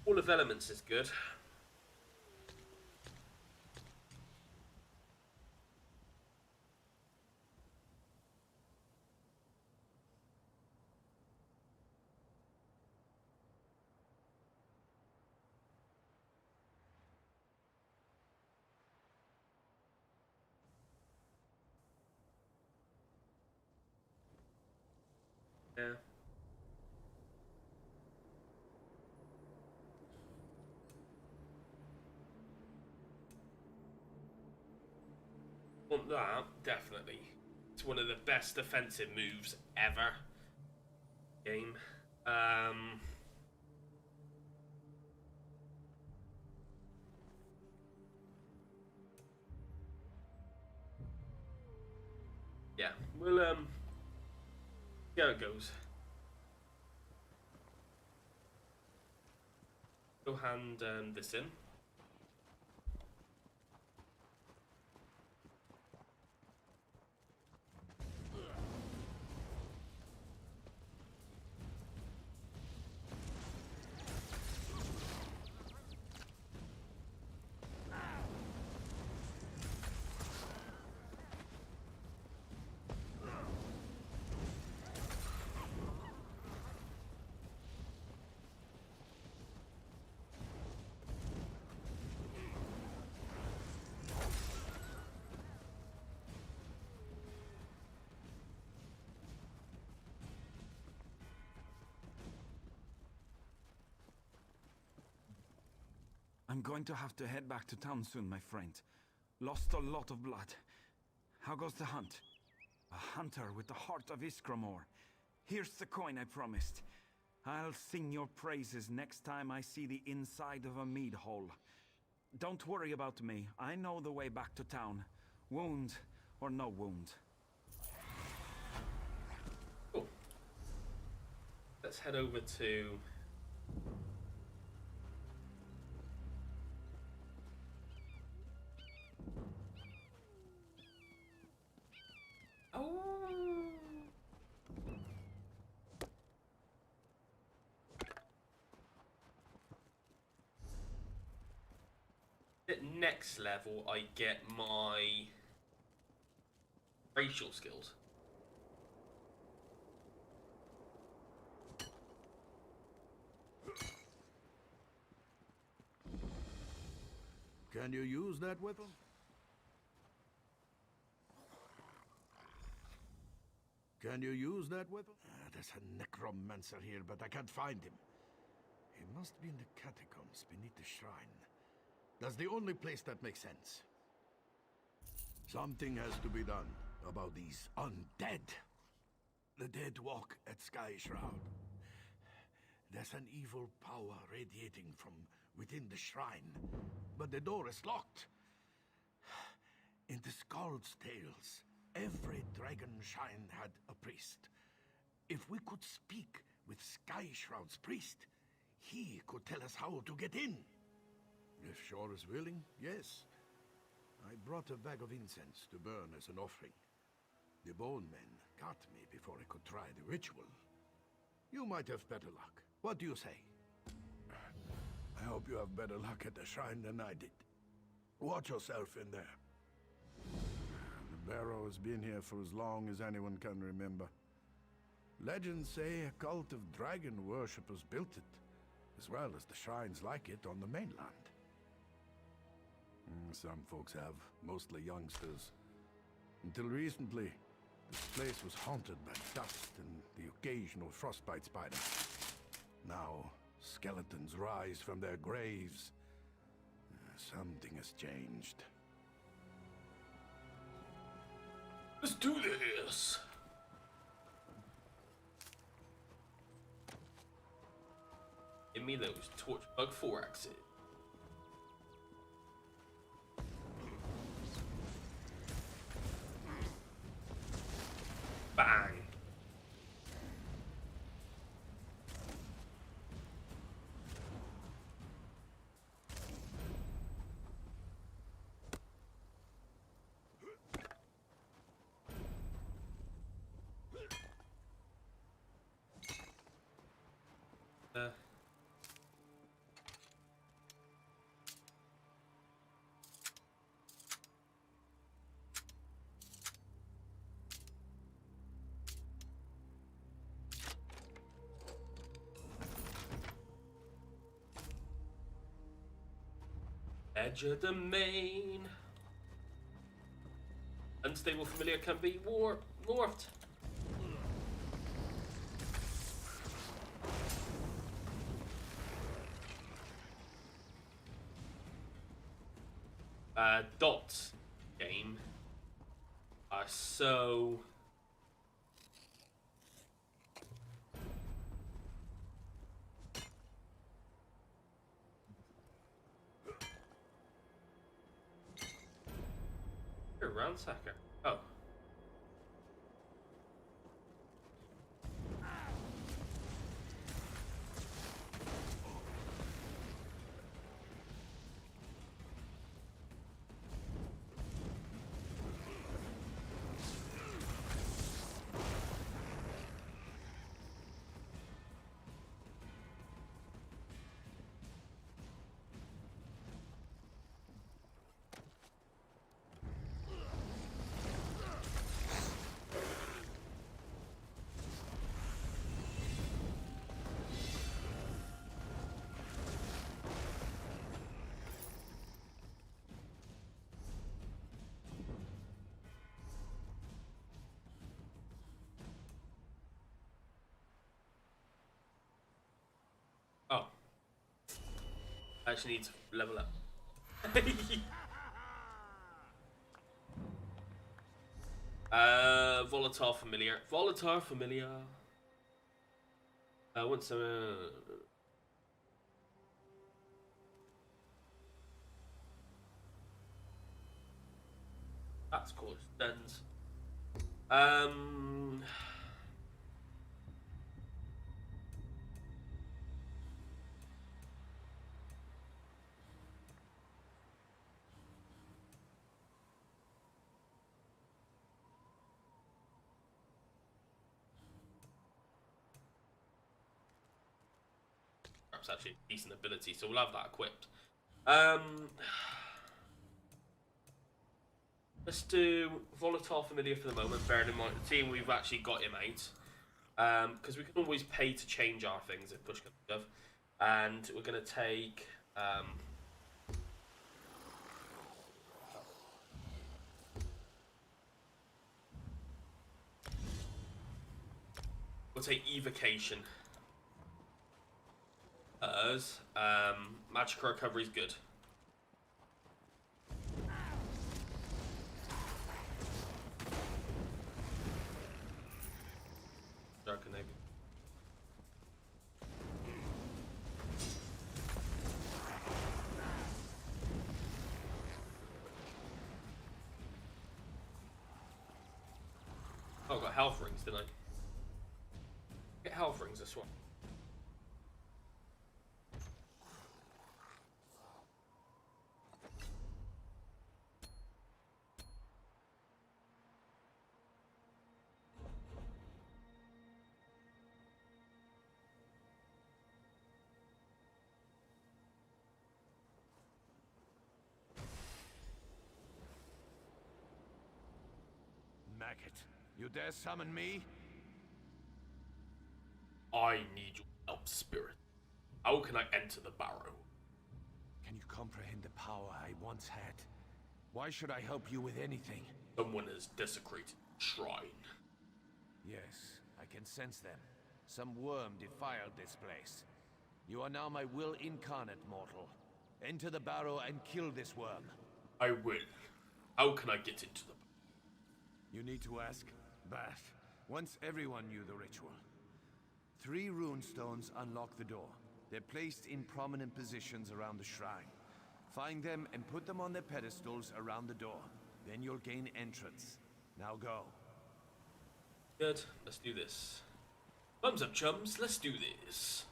all of elements is good. Yeah. Want that, definitely. It's one of the best defensive moves ever. Game. Yeah, we'll see how it goes. Go hand this in. I'm going to have to head back to town soon, my friend. Lost a lot of blood. How goes the hunt? A hunter with the heart of Iskramor. Here's the coin I promised. I'll sing your praises next time I see the inside of a mead hole. Don't worry about me. I know the way back to town. Wound or no wound. Cool. Let's head over to... At next level, I get my racial skills. Can you use that weapon? Can you use that weapon? There's a necromancer here, but I can't find him. He must be in the catacombs beneath the shrine. That's the only place that makes sense. Something has to be done about these undead. The dead walk at Sky Shroud. There's an evil power radiating from within the shrine, but the door is locked. In the Skald's tales, every dragon shrine had a priest. If we could speak with Sky Shroud's priest, he could tell us how to get in. If Shore is willing, yes. I brought a bag of incense to burn as an offering. The bone men got me before I could try the ritual. You might have better luck. What do you say? I hope you have better luck at the shrine than I did. Watch yourself in there. The barrow has been here for as long as anyone can remember. Legends say a cult of dragon worshippers built it, as well as the shrines like it on the mainland. Some folks have, mostly youngsters. Until recently, this place was haunted by dust and the occasional frostbite spider. Now, skeletons rise from their graves. Something has changed. Let's do this! Give me those torch bug 4-axes. Bang! Edge of the main. Unstable familiar can be morphed. Dots game are so you're a ransacker. Oh. Oh. I actually need to level up. Volatile familiar. Volatile familiar. I want some. That's cool. Stuns. Perhaps actually a decent ability, so we'll have that equipped. Let's do Volatile Familiar for the moment, bearing in mind the team we've actually got him out. Because we can always pay to change our things if push comes to shove. And we're going to take... we'll take Evocation. As magical recovery is good. Dark Egg. Oh, I got health rings, didn't I? Get health rings this one. Maggot, you dare summon me? I need your help, Spirit. How can I enter the barrow? Can you comprehend the power I once had? Why should I help you with anything? Someone has desecrated the shrine. Yes, I can sense them. Some worm defiled this place. You are now my will incarnate, mortal. Enter the barrow and kill this worm. I will. How can I get into the... You need to ask Bath. Once everyone knew the ritual. 3 rune stones unlock the door. They're placed in prominent positions around the shrine. Find them and put them on their pedestals around the door. Then you'll gain entrance. Now go. Good. Let's do this. Thumbs up, chums. Let's do this.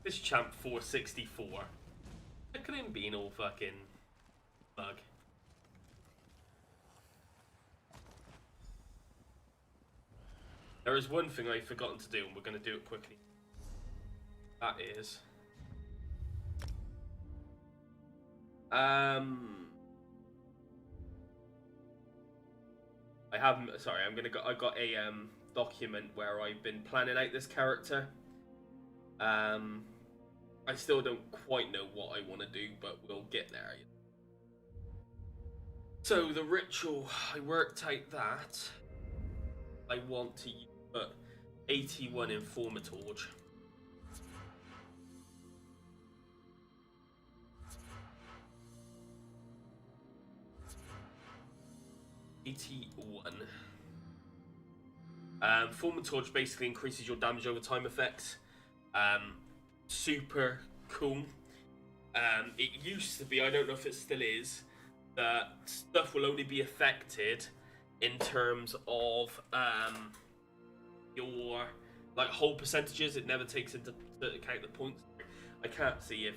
This champ 464. Look at him being all fucking bug. There is one thing I've forgotten to do, and we're going to do it quickly. That is... I haven't... Sorry, I got a document where I've been planning out this character. I still don't quite know what I want to do, but we'll get there. So the ritual, I worked out that I want to put 81 Informatorge. Informatorge basically increases your damage over time effects. Super cool. It used to be, I don't know if it still is, that stuff will only be affected in terms of your like whole percentages. It never takes into account the points. I can't see if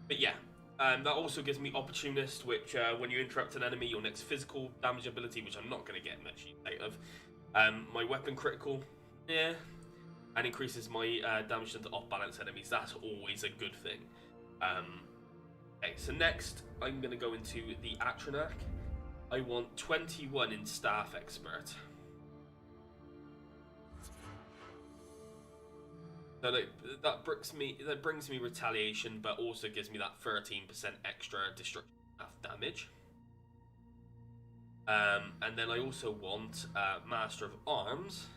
but yeah, that also gives me Opportunist, which when you interrupt an enemy, your next physical damage ability, which I'm not going to get much out of. My weapon critical, yeah, and increases my damage to off-balance enemies. That's always a good thing. Okay, so next I'm going to go into the Atronach. I want 21 in Staff Expert. So that brings me Retaliation, but also gives me that 13% extra destruction damage. And then I also want Master of Arms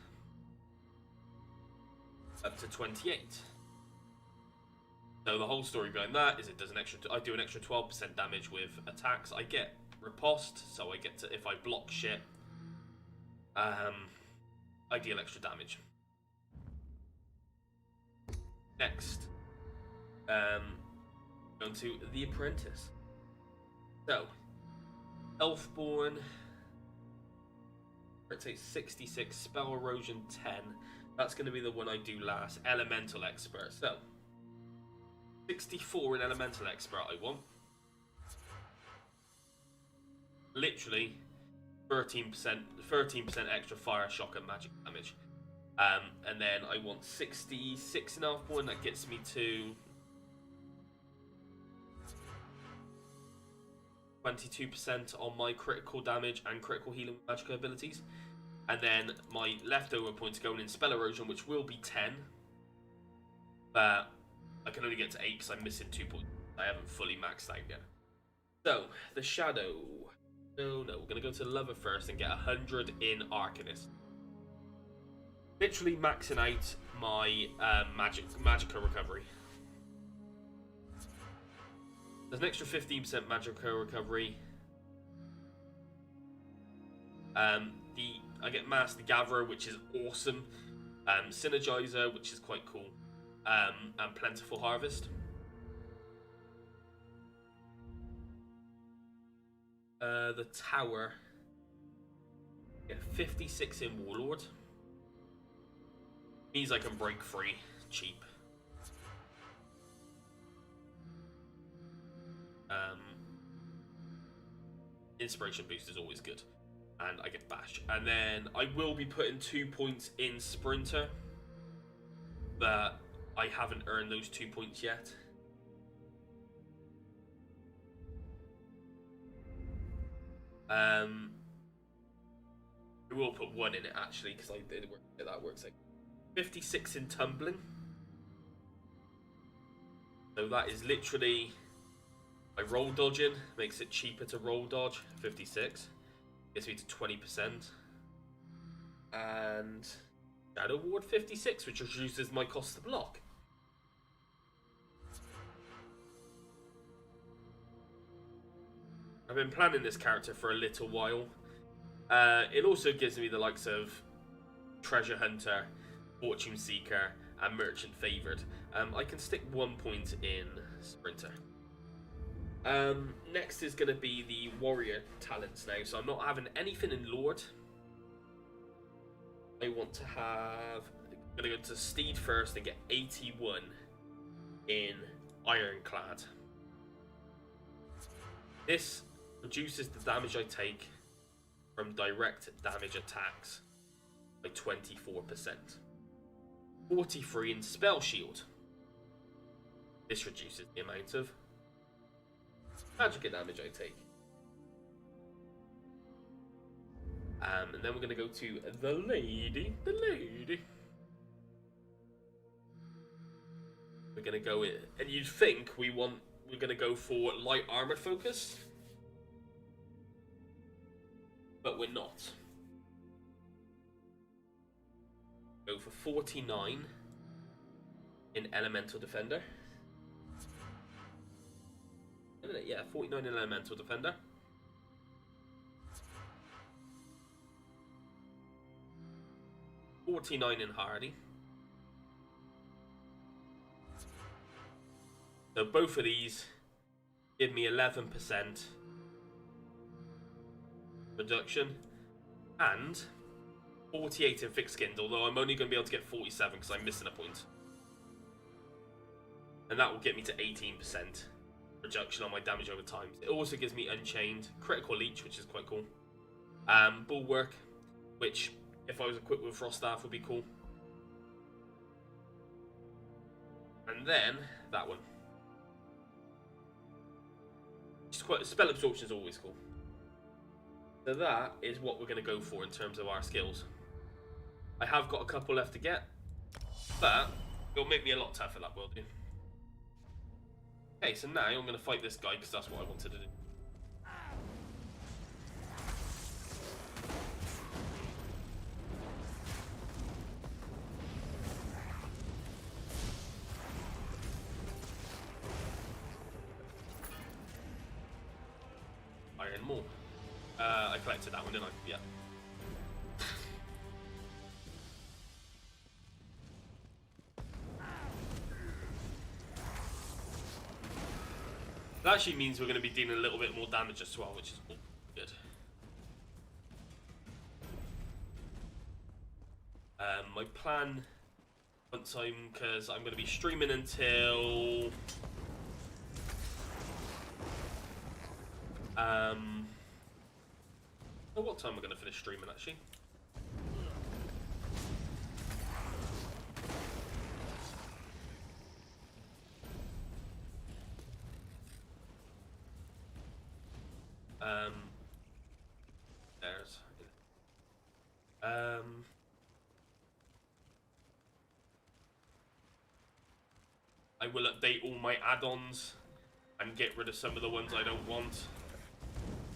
up to 28. So the whole story behind that is it does I do an extra 12% damage with attacks. I get riposte, so I get to, if I block shit, I deal extra damage. Next, going to the Apprentice. So, Elfborn, it takes 66, Spell Erosion 10. That's going to be the one I do last. Elemental Expert. So, 64 in Elemental Expert I want. Literally 13% extra fire, shock, and magic damage. And then I want 66 in Elfborn. That gets me to 22% on my critical damage and critical healing magical abilities. And then my leftover points going in Spell Erosion, which will be 10. But I can only get to 8 because I'm missing 2 points. I haven't fully maxed out yet. So, the Shadow. No, we're going to go to Lover first and get 100 in Arcanist. Literally maxing out my Magicka recovery. There's an extra 15% Magicka recovery. I get Master Gatherer, which is awesome. Synergizer, which is quite cool. And Plentiful Harvest. The tower. Yeah, 56 in Warlord. Means I can break free cheap. Inspiration boost is always good. And I get bash. And then I will be putting 2 points in Sprinter. But I haven't earned those 2 points yet. I will put 1 in it actually, because I did work. That works like 56 in Tumbling. So that is literally my roll dodging, makes it cheaper to roll dodge. 56 gets me to 20%. And Shadow Ward 56, which reduces my cost to block. I've been planning this character for a little while. It also gives me the likes of Treasure Hunter, Fortune Seeker, and Merchant Favored. I can stick 1 point in Sprinter. Next is going to be the Warrior talents now. So I'm not having anything in Lord. I want to have... I'm going to go to Steed first and get 81 in Ironclad. This reduces the damage I take from direct damage attacks by 24%. 43 in Spell Shield. This reduces the amount of magic damage I take. And then we're going to go to the lady. The lady. We're going to go in, and you'd think we're going to go for light armor focus, but we're not. Go for 49 in Elemental Defender. Yeah, 49 in Elemental Defender. $49 in Hardy. So both of these give me 11% reduction and 48 in thick skinned, although I'm only going to be able to get 47 because I'm missing a point. And that will get me to 18% reduction on my damage over time. It also gives me Unchained, Critical Leech, which is quite cool. Bulwark, which if I was equipped with Frost Staff would be cool. And then that one. Just quite, spell absorption is always cool. So that is what we're going to go for in terms of our skills. I have got a couple left to get, but it'll make me a lot tougher, that will do. Okay, so now I'm going to fight this guy because that's what I wanted to do. Iron Maul. I collected that one, didn't I? Yeah. That actually means we're going to be dealing a little bit more damage as well, which is good. My plan, because I'm going to be streaming until... what time am I going to finish streaming, actually? There's... I will update all my add-ons and get rid of some of the ones I don't want.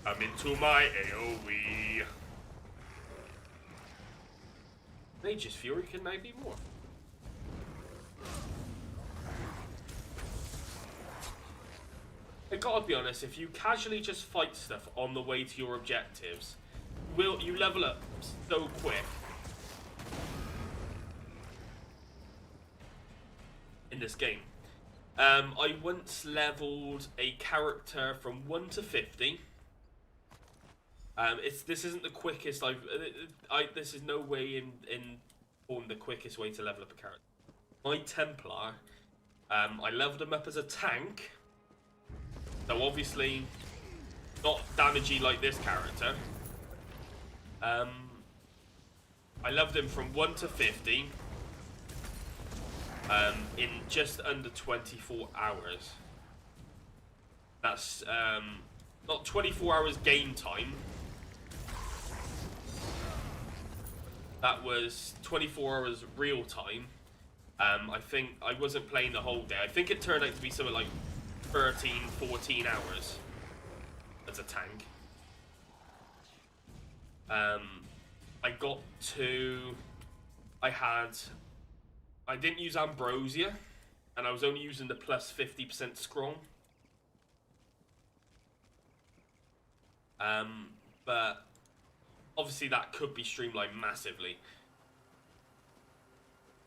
Come into my AoE. Mage's Fury can now be more. I gotta be honest, if you casually just fight stuff on the way to your objectives, you level up so quick. In this game. I once leveled a character from 1 to 50 This isn't the quickest this is no way in form the quickest way to level up a character. My Templar, I leveled him up as a tank, so obviously not damagey like this character. I leveled him from 1 to 50 in just under 24 hours. That's not 24 hours game time. That was 24 hours real time. I think I wasn't playing the whole day. I think it turned out to be something like 13, 14 hours as a tank. I got to... I didn't use Ambrosia, and I was only using the plus 50% scroll. But obviously that could be streamlined massively.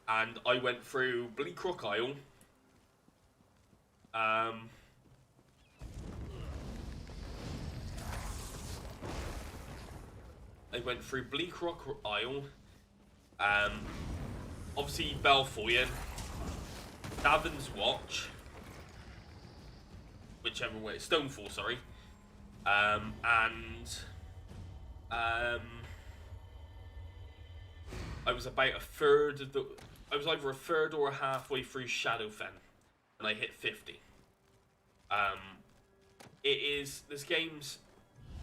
And I went through Bleak Rock Isle. I went through Bleak Rock Isle. Obviously Belfoyen, Davin's Watch, whichever way, Stonefall, sorry. I was about a third of the... I was either a third or halfway through Shadowfen, and I hit 50. It is... This game's...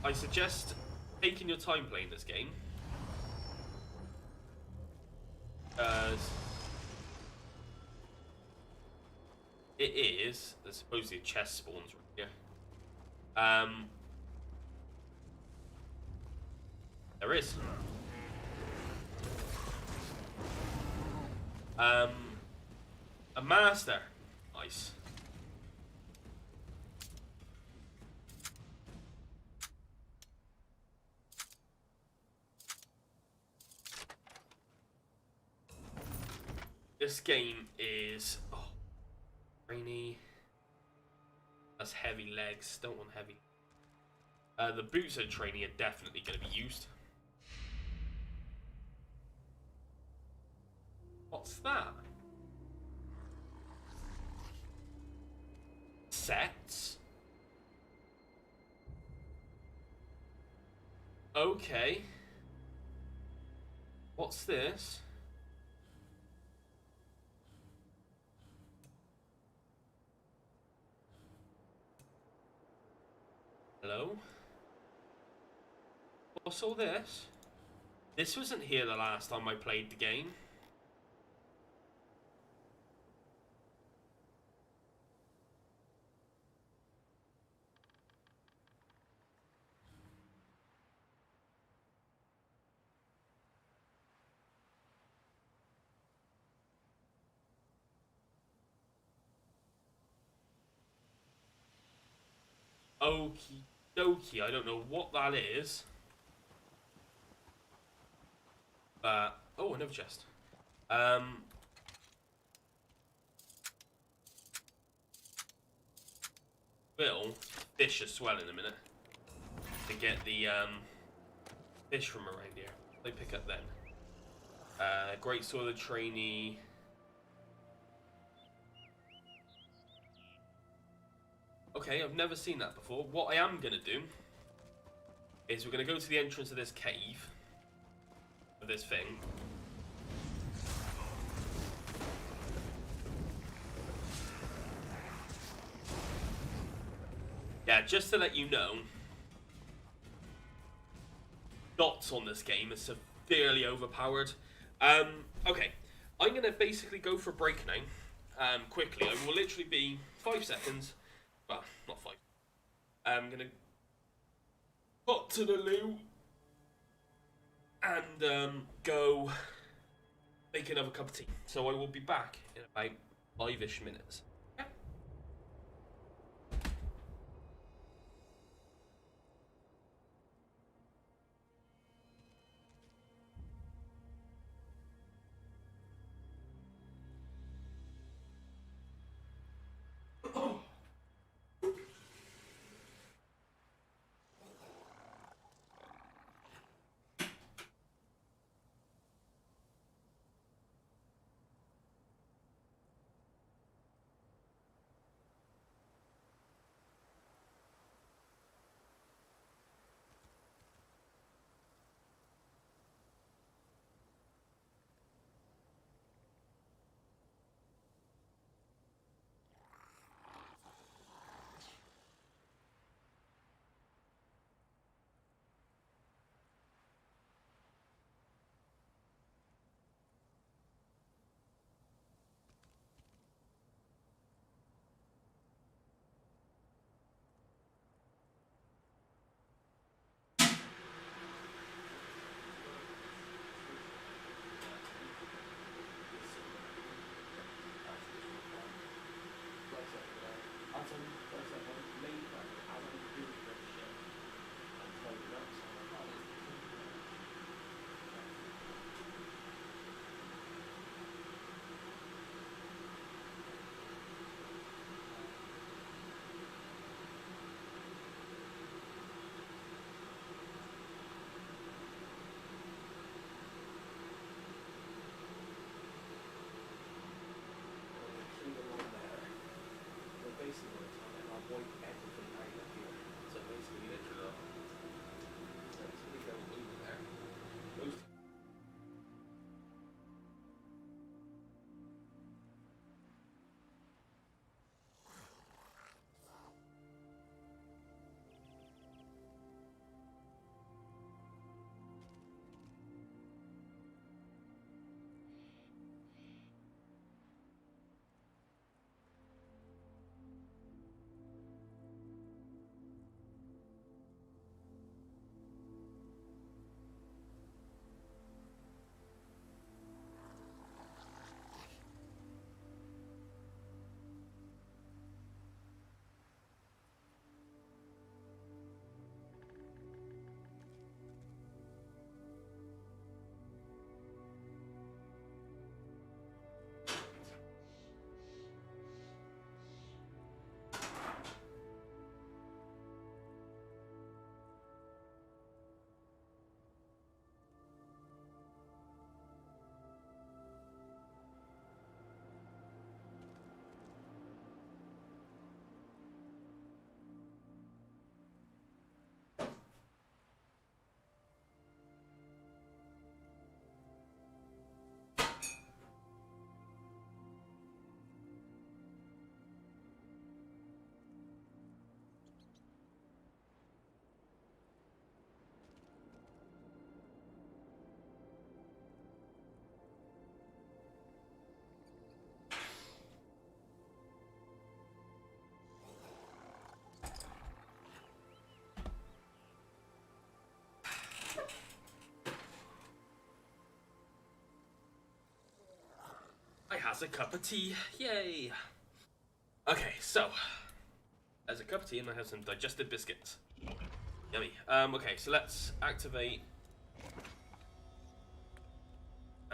I suggest taking your time playing this game. It is... There's supposedly a chest spawns right here. There is. A master. Nice. This game is... Oh, rainy. That's heavy legs. Don't want heavy. The boots at training are definitely going to be used. What's that? Sets? Okay. What's this? Hello? What's all this? This wasn't here the last time I played the game. Okie dokie, I don't know what that is. Oh, another chest. Will fish as well in a minute to get the fish from around here. They pick up then. Great Sword of the Trainee. Okay, I've never seen that before. What I am going to do is we're going to go to the entrance of this cave, of this thing. Yeah, just to let you know, dots on this game are severely overpowered. Okay, I'm going to basically go for a break now, quickly. I will literally be 5 seconds. Well, not 5. I'm going to put to the loo and go make another cup of tea. So I will be back in about 5-ish minutes. that's a cup of tea. Yay. Okay, so there's a cup of tea and I have some digestive biscuits. Yummy. Okay, so let's activate.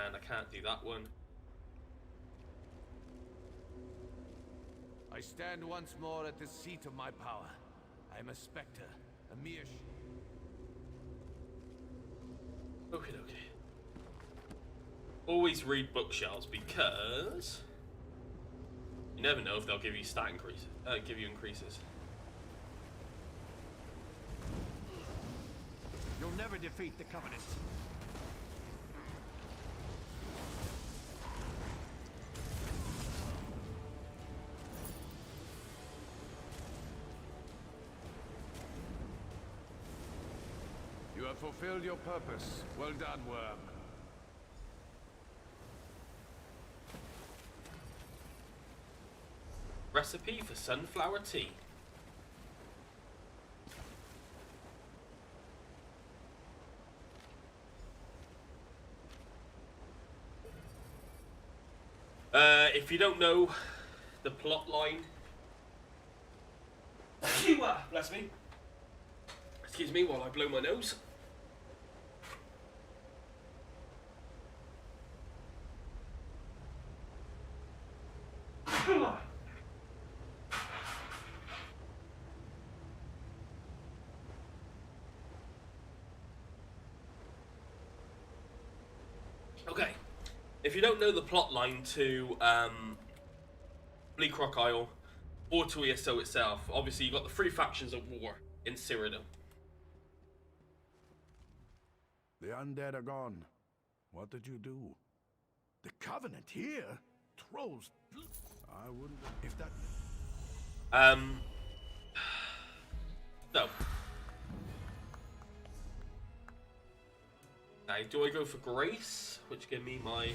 And I can't do that one. I stand once more at the seat of my power. I am a spectre, a mere Okay. Always read bookshelves because you never know if they'll give you stat increase, increases. You'll never defeat the Covenant. You have fulfilled your purpose. Well done, worm. Recipe for sunflower tea. If you don't know the plot line, bless me. Excuse me while I blow my nose. Okay, if you don't know the plot line to Bleak Rock Isle or to ESO itself, obviously you've got the three factions at war in Cyrodiil. The undead are gone. What did you do? The Covenant here? Trolls. I wouldn't... If that... So. Now, do I go for Grace, which give me my...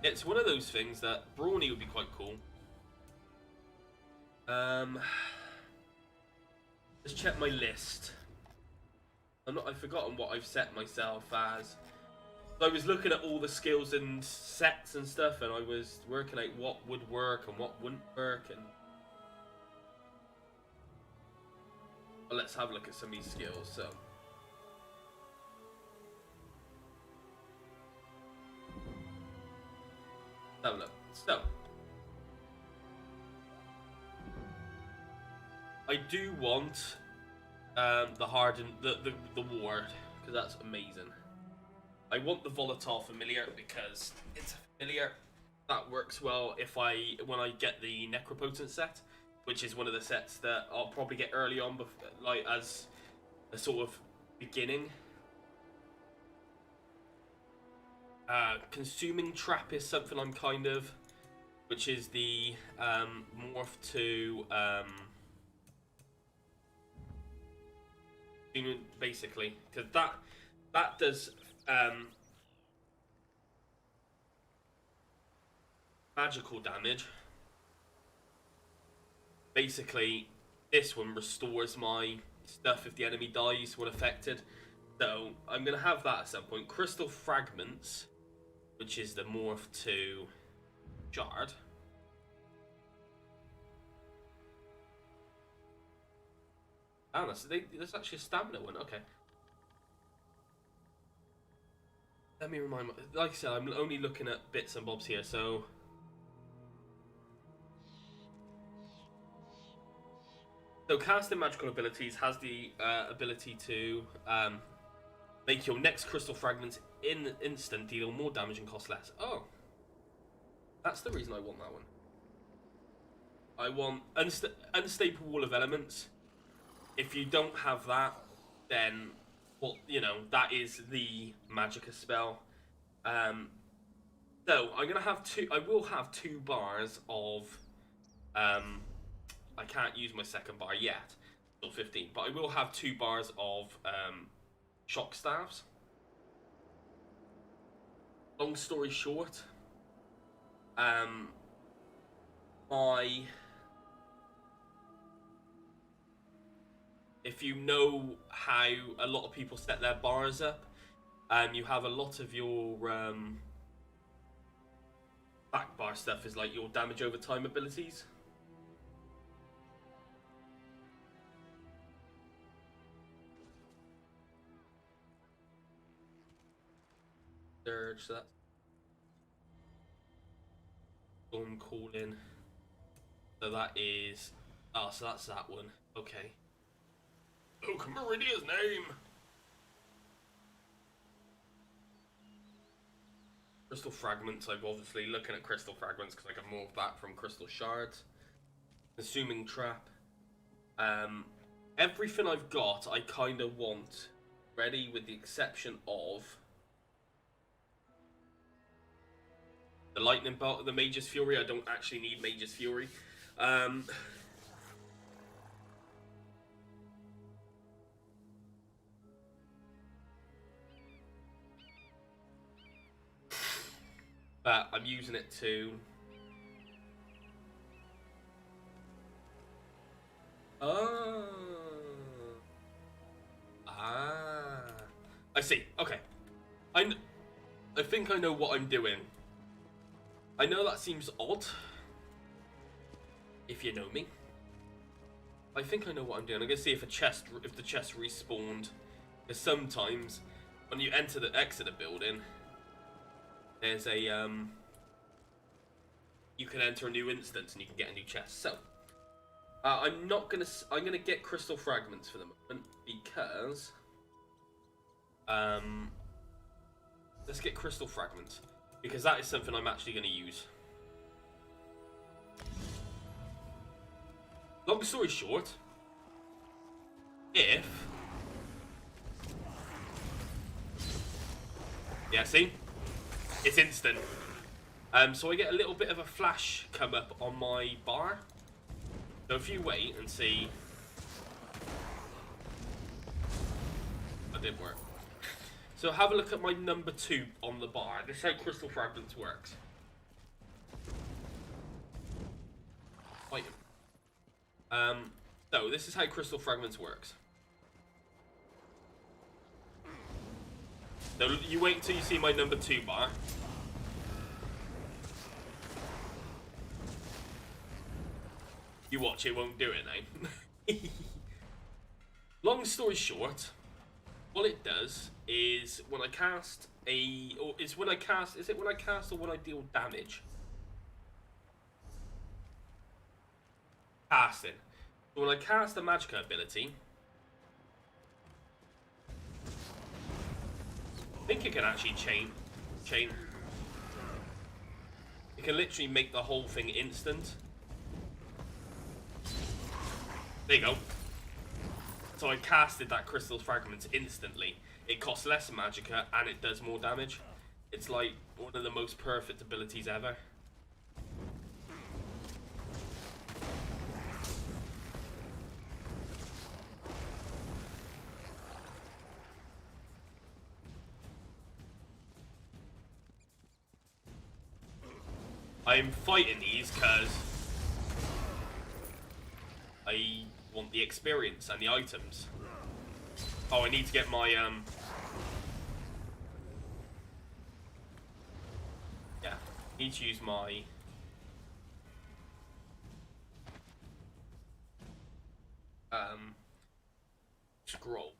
It's one of those things that Brawny would be quite cool. Let's check my list. I've forgotten what I've set myself as. I was looking at all the skills and sets and stuff, and I was working out what would work and what wouldn't work. And well, let's have a look at some of these skills. So, have a look. So, I do want the hardened, the ward, because that's amazing. I want the volatile familiar because it's a familiar that works well when I get the necropotent set, which is one of the sets that I'll probably get early on, like as a sort of beginning. Consuming trap is something I'm kind of, which is the morph to basically, because that does magical damage. Basically, this one restores my stuff if the enemy dies when affected. So I'm gonna have that at some point. Crystal fragments, which is the morph to shard. Ah, that's actually a stamina one. Okay. Let me remind me. Like I said, I'm only looking at bits and bobs here, so. So casting magical abilities has the ability to make your next crystal fragments in an instant deal more damage and cost less. Oh. That's the reason I want that one. I want unstable wall of elements. If you don't have that, then, well, that is the Magicka spell. So I'm gonna have I will have 2 bars of, I can't use my second bar yet, till 15, but I will have 2 bars of shock staves. Long story short, if you know how a lot of people set their bars up, You have a lot of your back bar stuff is like your damage over time abilities. Surge, so that's Storm Calling. So that is... Oh, so that's that one. Okay. Look, Meridia's name! Crystal Fragments, I'm obviously looking at Crystal Fragments because I can move that from Crystal Shards. Consuming Trap. Everything I've got, I kind of want ready with the exception of... The Lightning Bolt, the Mage's Fury. I don't actually need Mage's Fury. But I'm using it to... I see. Okay. I think I know what I'm doing. I know that seems odd, if you know me. I think I know what I'm doing. I'm gonna see if the chest respawned. Because sometimes when you exit the building, there's a you can enter a new instance and you can get a new chest. So I'm gonna get Crystal Fragments for the moment because let's get Crystal Fragments. Because that is something I'm actually going to use. Long story short, if... Yeah, see? It's instant. So I get a little bit of a flash come up on my bar. So if you wait and see... That didn't work. So have a look at my number 2 on the bar. This is how Crystal Fragments works. Fight him. So this is how Crystal Fragments works. So you wait until you see my number 2 bar. You watch, it won't do it now. Long story short, what it does is when I cast a, or is when I cast, is it when I cast or when I deal damage? Casting. So when I cast a Magicka ability, I think it can actually chain. It can literally make the whole thing instant. There you go. So I casted that Crystal Fragment instantly. It costs less Magicka and it does more damage. It's like one of the most perfect abilities ever. I'm fighting these because I want the experience and the items. Oh, I need to get my yeah, need to use my scroll.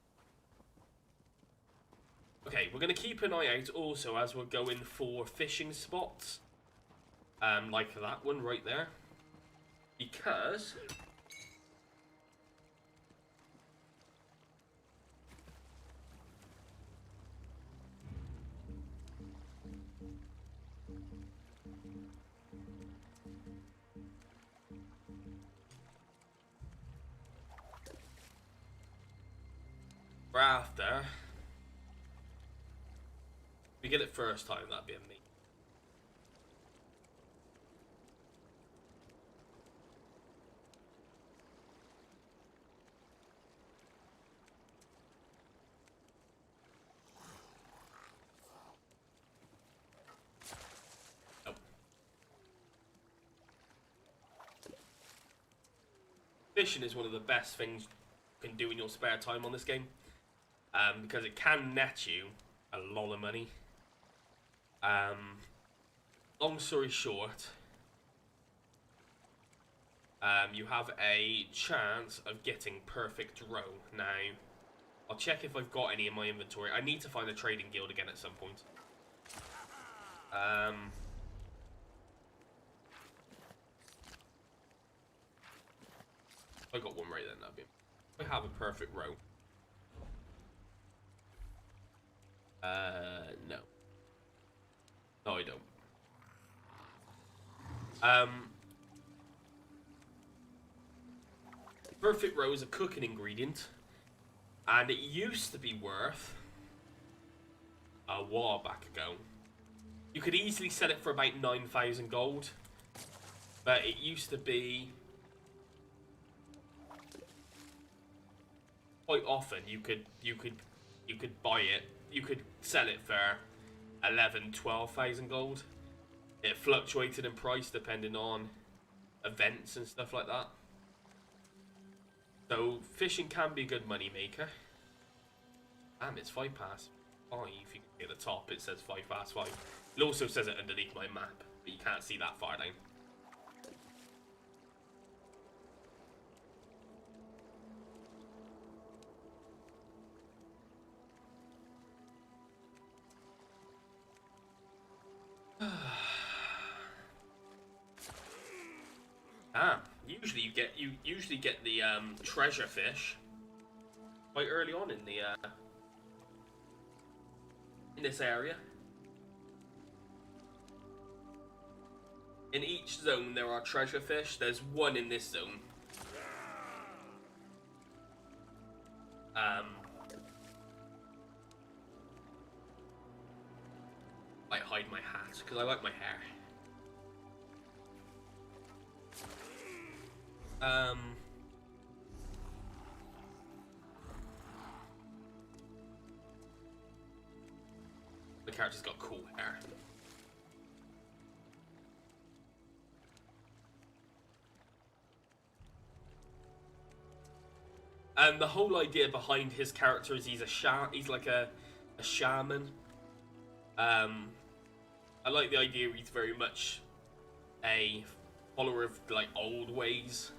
Okay, we're gonna keep an eye out also as we're going for fishing spots. Like that one right there. Because after we get it first time, that'd be amazing. Nope. Fishing is one of the best things you can do in your spare time on this game. Because it can net you a lot of money. Long story short, you have a chance of getting perfect row. Now, I'll check if I've got any in my inventory. I need to find a trading guild again at some point. I got one right then, that'd be... I have a perfect row. No. No, I don't. Perfect row is a cooking ingredient, and it used to be worth a while back ago. You could easily sell it for about 9,000 gold, but it used to be quite often you could buy it. You could sell it for 11,000, 12,000 gold. It fluctuated in price depending on events and stuff like that. So fishing can be a good money maker. Damn, it's 5 past 5. You can see at the top it says 5 past 5. It also says it underneath my map, but you can't see that far down. You usually get the treasure fish quite early on in the in this area. In each zone there are treasure fish. There's one in this zone. I hide my hat because I like my hair. The character's got cool hair. And the whole idea behind his character is he's like a shaman. I like the idea he's very much a follower of like old ways.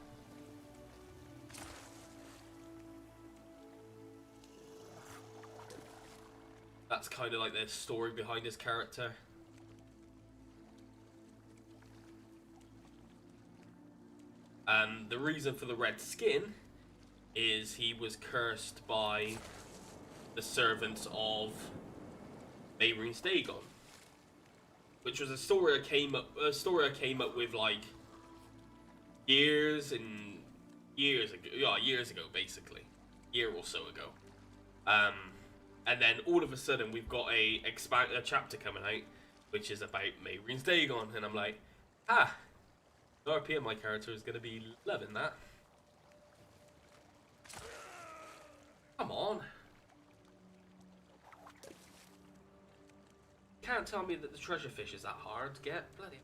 That's kind of like the story behind his character. And the reason for the red skin is he was cursed by the servants of Mayreen's Dagon, which was a story I came up with like years ago, basically, year or so ago. And then all of a sudden we've got a chapter coming out, which is about Mayreen's Dagon, and I'm like, the RP of my character is going to be loving that. Come on. You can't tell me that the treasure fish is that hard to get. Bloody.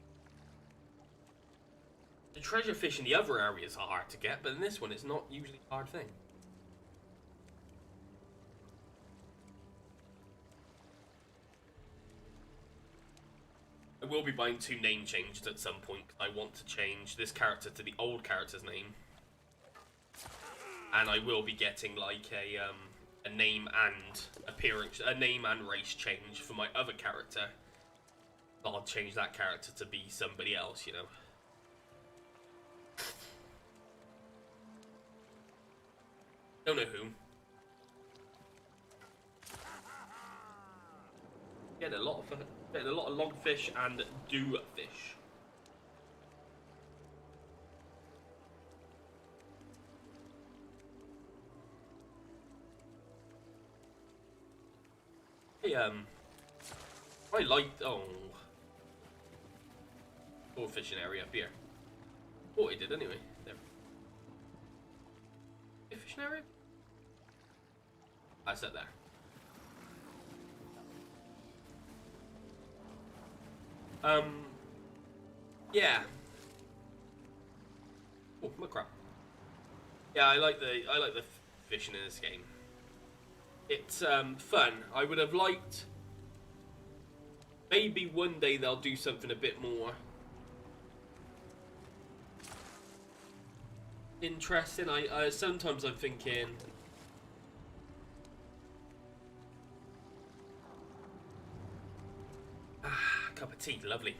The treasure fish in the other areas are hard to get, but in this one it's not usually a hard thing. I will be buying 2 name changes at some point. I want to change this character to the old character's name. And I will be getting like a name and appearance, a name and race change for my other character. I'll change that character to be somebody else, you know. Don't know who. Getting a lot of logfish and dew fish. Hey, I liked fishing area up here. Thought it did anyway. There. Fishing area? I said there. Yeah. Oh, my crap. Yeah, I like the fishing in this game. It's fun. I would have liked maybe one day they'll do something a bit more interesting. I sometimes I'm thinking, cup of tea, lovely.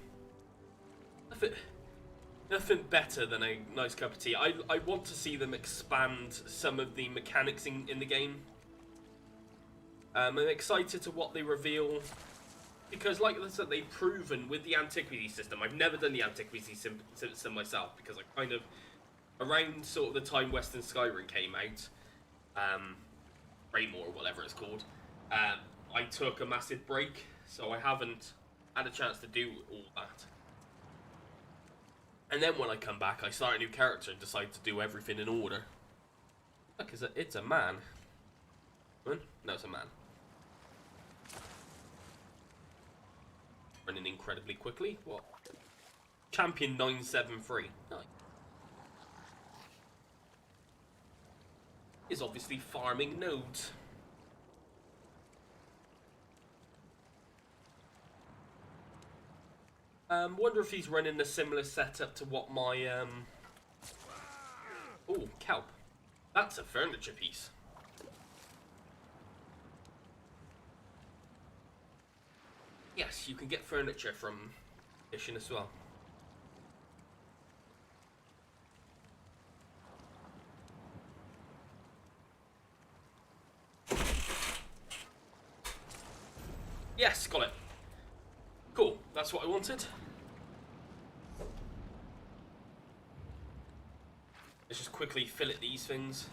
Nothing better than a nice cup of tea. I want to see them expand some of the mechanics in the game. I'm excited to what they reveal, because like I said, they've proven with the antiquity system. I've never done the antiquity system myself, because I kind of, around sort of the time Western Skyrim came out, Raymore or whatever it's called, I took a massive break, so I haven't had a chance to do all that. And then when I come back, I start a new character and decide to do everything in order. Look, it's a man. No, it's a man. Running incredibly quickly. What? Champion 973. Nice. Is obviously farming nodes. Wonder if he's running a similar setup to what my oh, kelp. That's a furniture piece. Yes, you can get furniture from fishing as well. Yes, got it. Cool, that's what I wanted. Let's just quickly fillet these things.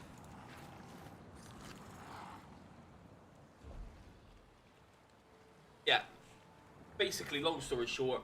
Yeah. Basically, long story short,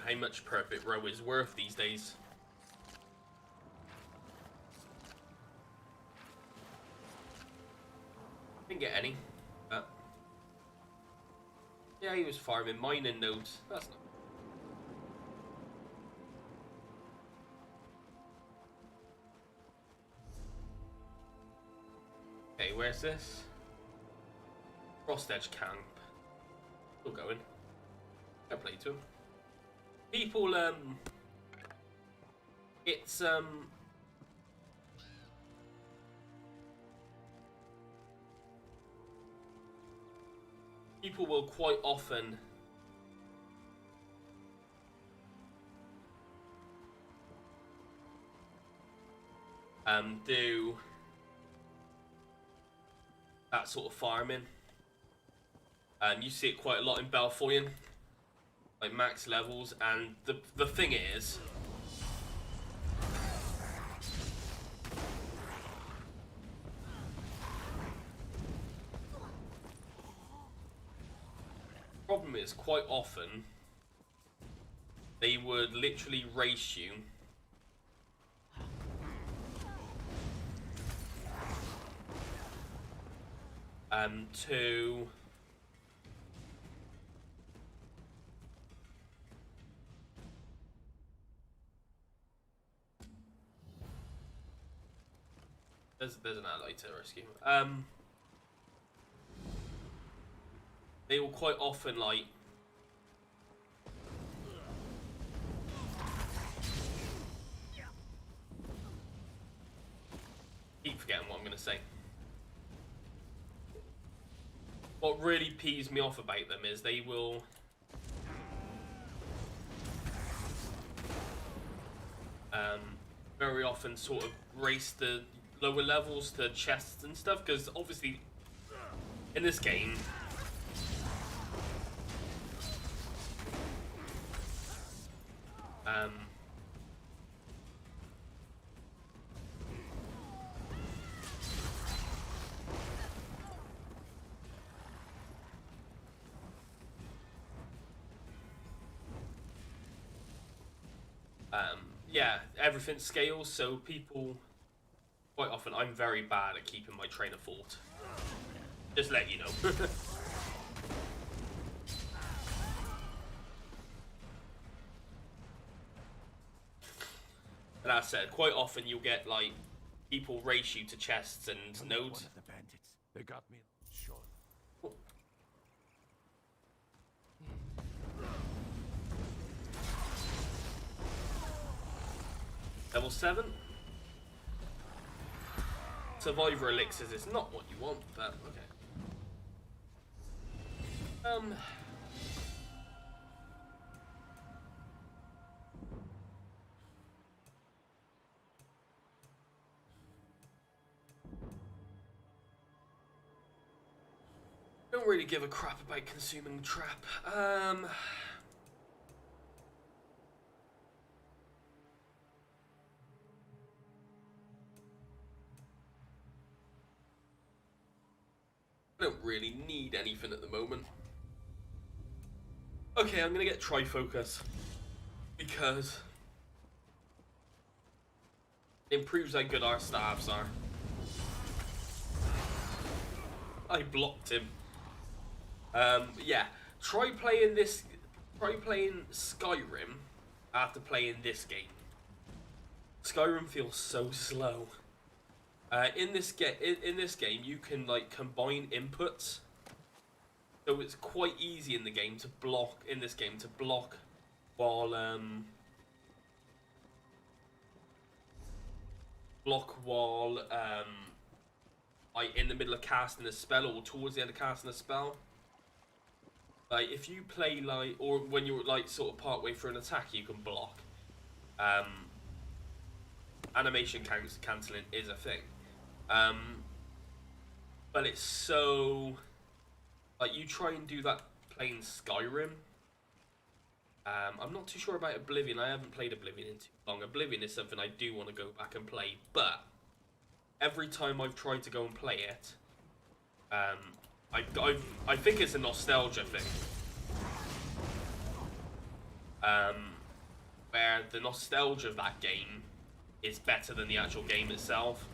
how much Perfect Row is worth these days. Didn't get any. Yeah, he was farming mining nodes. That's not. Okay, where's this? Frost Edge Camp. Still going. I'll play to him. People, it's, people will quite often do that sort of farming. You see it quite a lot in Belfoyen. Like max levels, and the thing is, problem is quite often they would literally race you to There's an ally to rescue. They will quite often like keep forgetting what I'm gonna say. What really pees me off about them is they will very often sort of race the lower levels to chests and stuff, because obviously in this game yeah, everything scales, so people quite often I'm very bad at keeping my train of thought. Just let you know. And as I said, quite often you'll get like people race you to chests and nodes. One of the bandits. They got me. Sure. Level 7. Survivor elixirs is not what you want, but okay. Don't really give a crap about consuming trap. I don't really need anything at the moment. Okay, I'm gonna get Trifocus because it improves how good our staffs are. I blocked him. Yeah, try playing Skyrim after playing this game. Skyrim feels so slow. In this game, you can like combine inputs, so it's quite easy in the game to block. While like in the middle of casting a spell or towards the end of casting a spell. Like if you play like, or when you're like sort of partway through an attack, you can block. Animation cancelling is a thing. But it's so like you try and do that playing Skyrim. I'm not too sure about Oblivion. I haven't played Oblivion in too long. Oblivion is something I do want to go back and play, but every time I've tried to go and play it, I think it's a nostalgia thing. Where the nostalgia of that game is better than the actual game itself.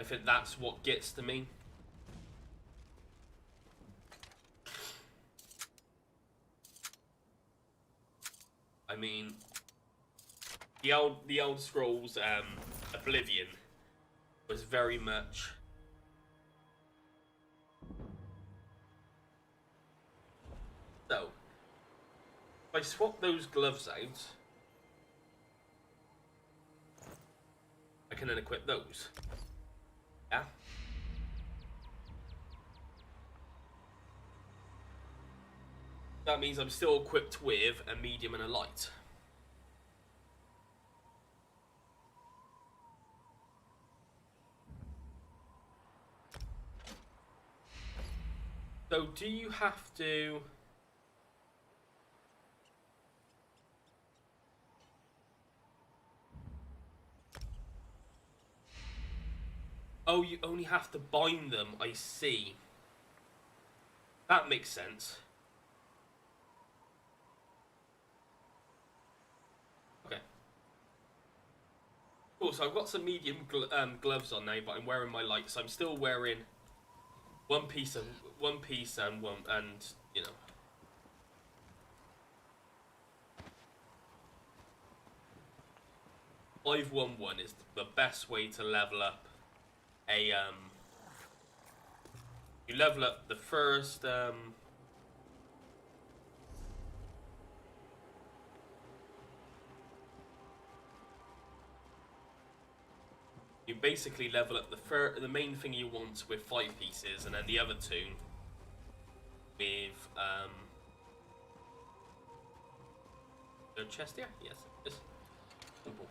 I think that's what gets to me. I mean, the Elder Scrolls Oblivion was very much so. If I swap those gloves out, I can then equip those. Yeah. That means I'm still equipped with a medium and a light. So do you have to... Oh, you only have to bind them, I see. That makes sense. Okay. Cool, so I've got some medium gloves on now, but I'm wearing my light, so I'm still wearing one piece and you know. $511 is the best way to level up a you level up the first you basically level up the main thing you want with 5 pieces, and then the other 2 with the chest here? Yes, it is. Simple.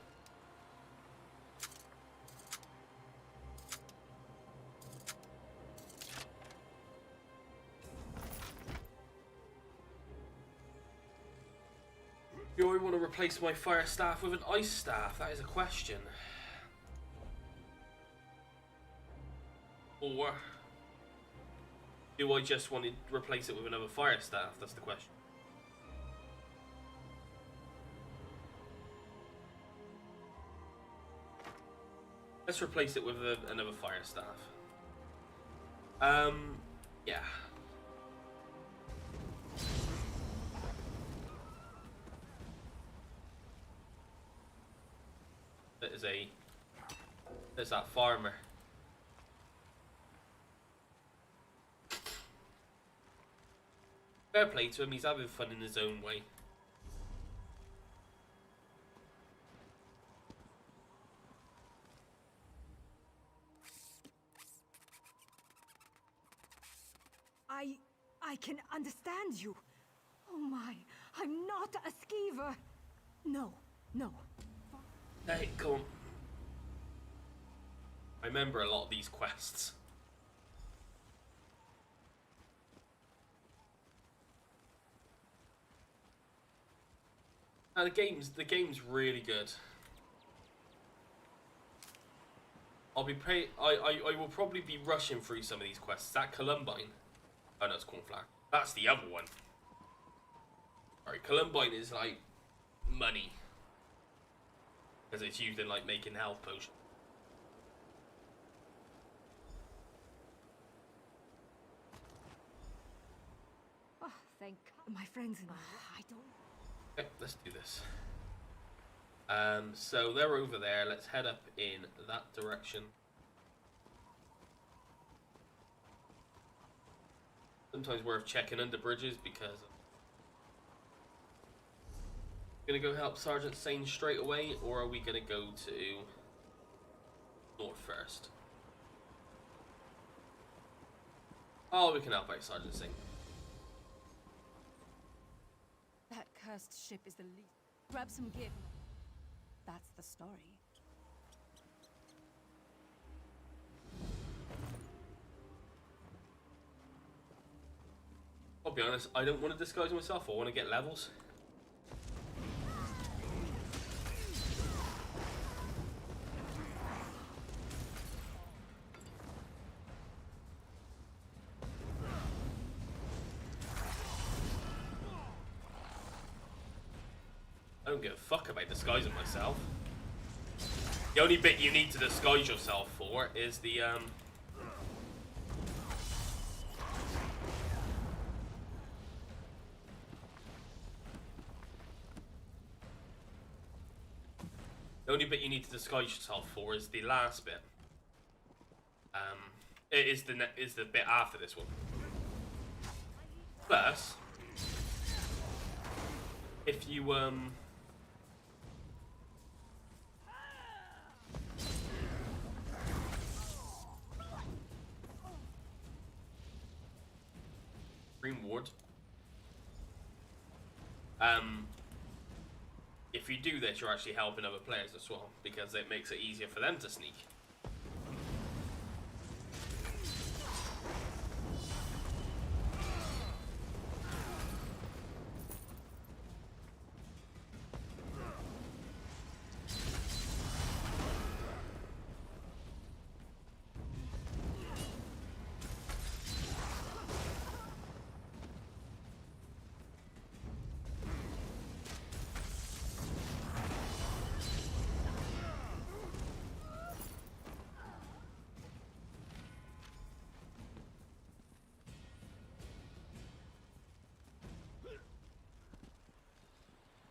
Do I want to replace my fire staff with an ice staff? That is a question. Or do I just want to replace it with another fire staff? That's the question. Let's replace it with another fire staff. Yeah. There's that farmer. Fair play to him, he's having fun in his own way. I can understand you. Oh my, I'm not a skeever. No, no. Hey, come on. I remember a lot of these quests. And the game's really good. I will probably be rushing through some of these quests. Is that Columbine? Oh no, it's Cornflower. That's the other one. Alright, Columbine is like money. Because it's used in like making health potions. Oh, thank God. My friends and I don't... Okay, let's do this. So they're over there. Let's head up in that direction. Sometimes worth checking under bridges because gonna go help Sergeant Sane straight away, or are we gonna go to north first? Oh, we can help out Sergeant Sane. That cursed ship is the least. Grab some gear. That's the story. I'll be honest, I don't want to disguise myself. I want to get levels. I don't give a fuck about disguising myself. The only bit you need to disguise yourself for is the last bit. It is the bit after this one. Plus, if you Green Ward. If you do this, you're actually helping other players as well, because it makes it easier for them to sneak.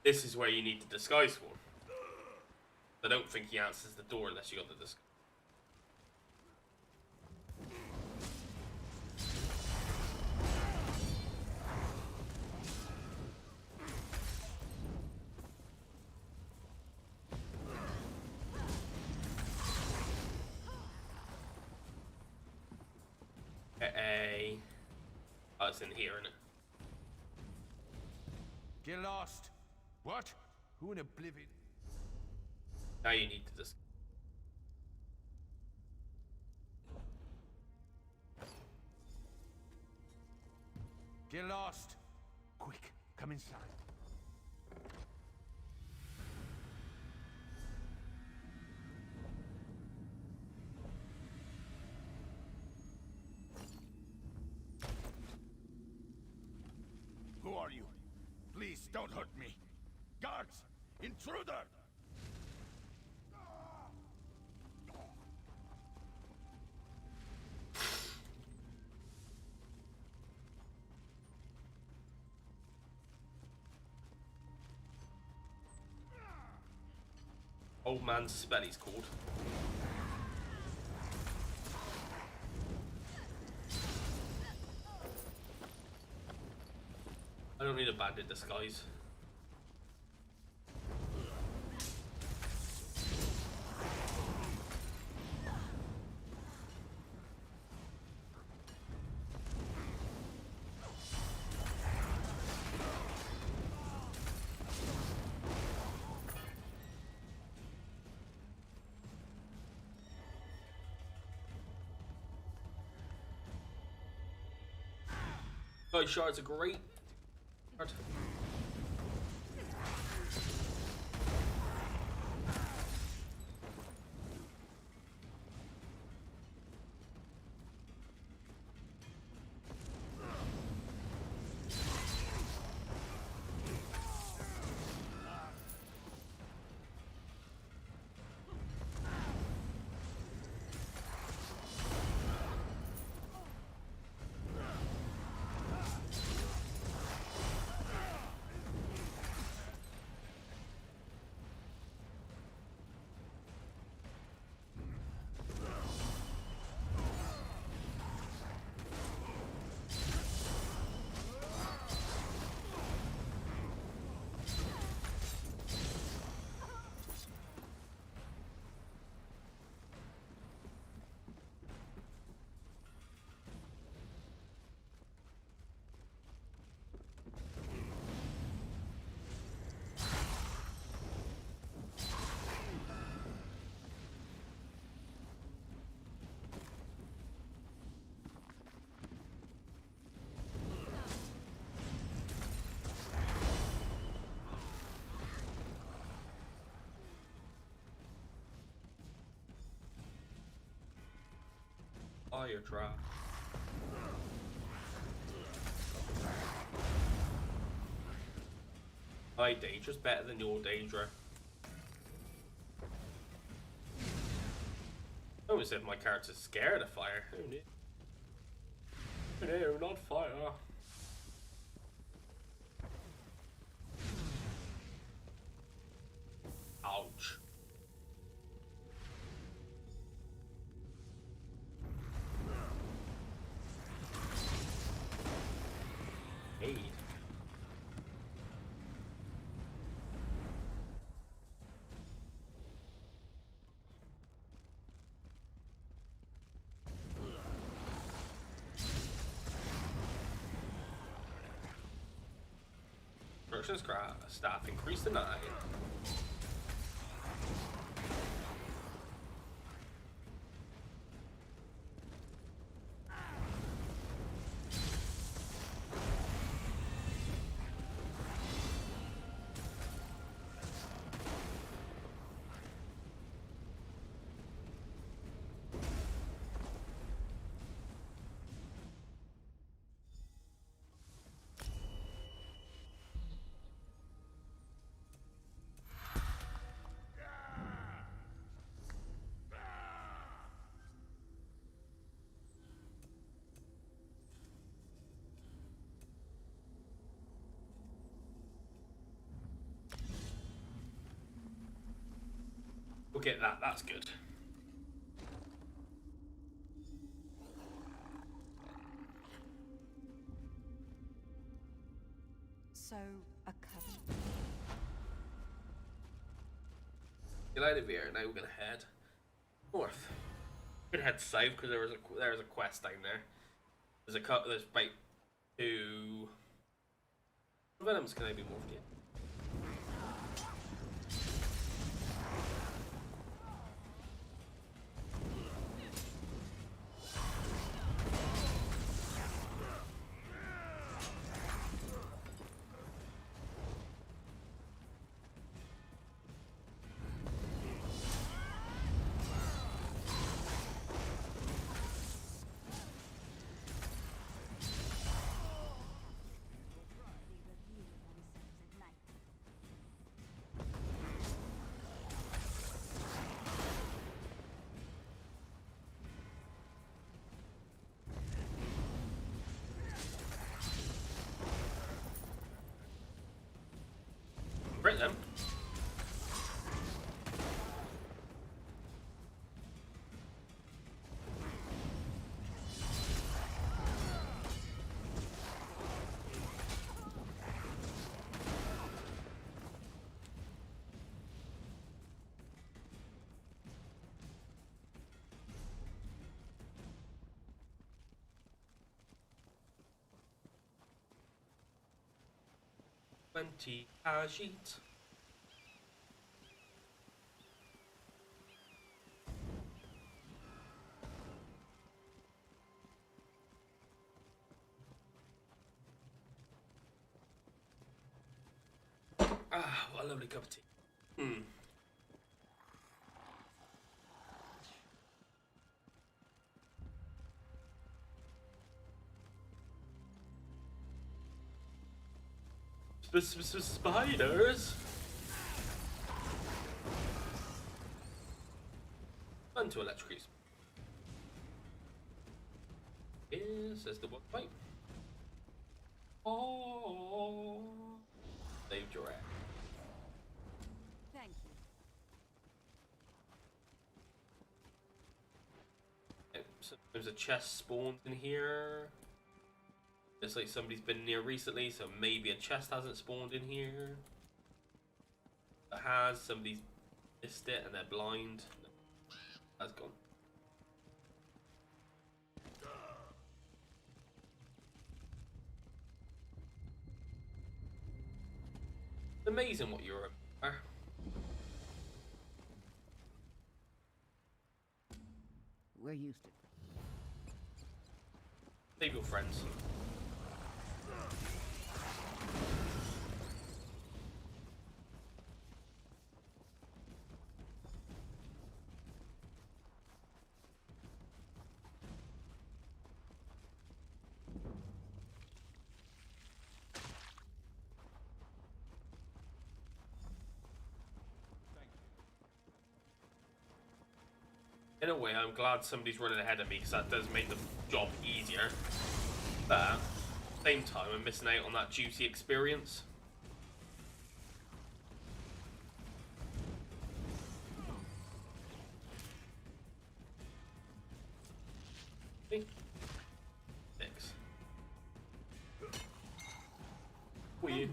This is where you need the disguise for. I don't think he answers the door unless you got the disguise. Oh, it's in here, isn't it? Get lost. What? Who in oblivion? Now you need to just. Get lost. Quick, come inside. Who are you? Please don't hurt me. Guards! Intruder! old man's spell he's called. I don't need a bandit disguise. Guys, shards are great. Shard. Fire drop. My Daedra's better than your Daedra. I always said my character's scared of fire. Who knew? No, not fire. Ouch. Aid. Instructions staff increase to 9. We'll get that, that's good. So, a coven. Get out of here. Now we're gonna head north. We're gonna head south because there was a quest down there. There's about 2 venoms. Can I be morphed yet? Break them. 20 Ajit. Ah, what a lovely cup of tea. Hmm. Spiders? Fun to electrocute. Here says the one pipe. Oh, saved your ass. Thank you. Okay, sometimes a chest spawns in here. It's like somebody's been near recently, so maybe a chest hasn't spawned in here. It has, somebody's missed it and they're blind. No, that's gone. Amazing what you remember. We're used to it. Save your friends. In a way, I'm glad somebody's running ahead of me because that does make the job easier. But at the same time, I'm missing out on that juicy experience. Okay. 6. Weird.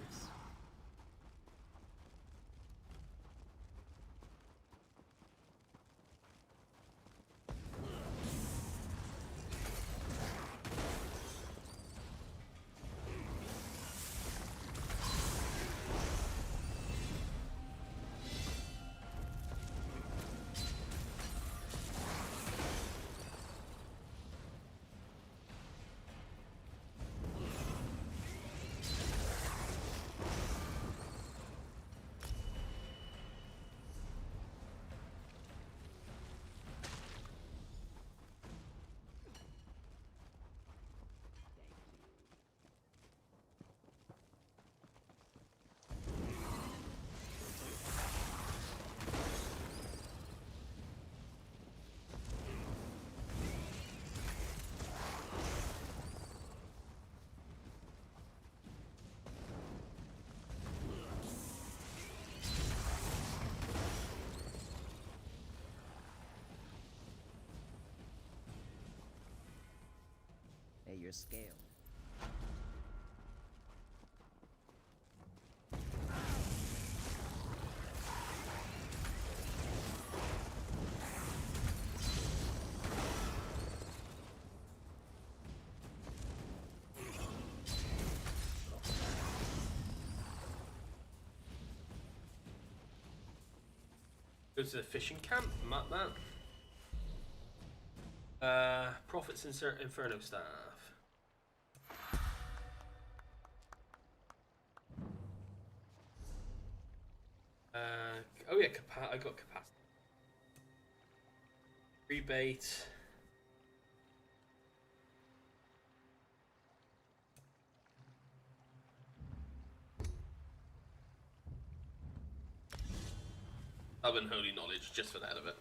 Hey, your scale. Go to the fishing camp, map that. Profits insert Inferno staff. Oh yeah, I got capacity. Rebate. Unholy knowledge, just for the hell of it.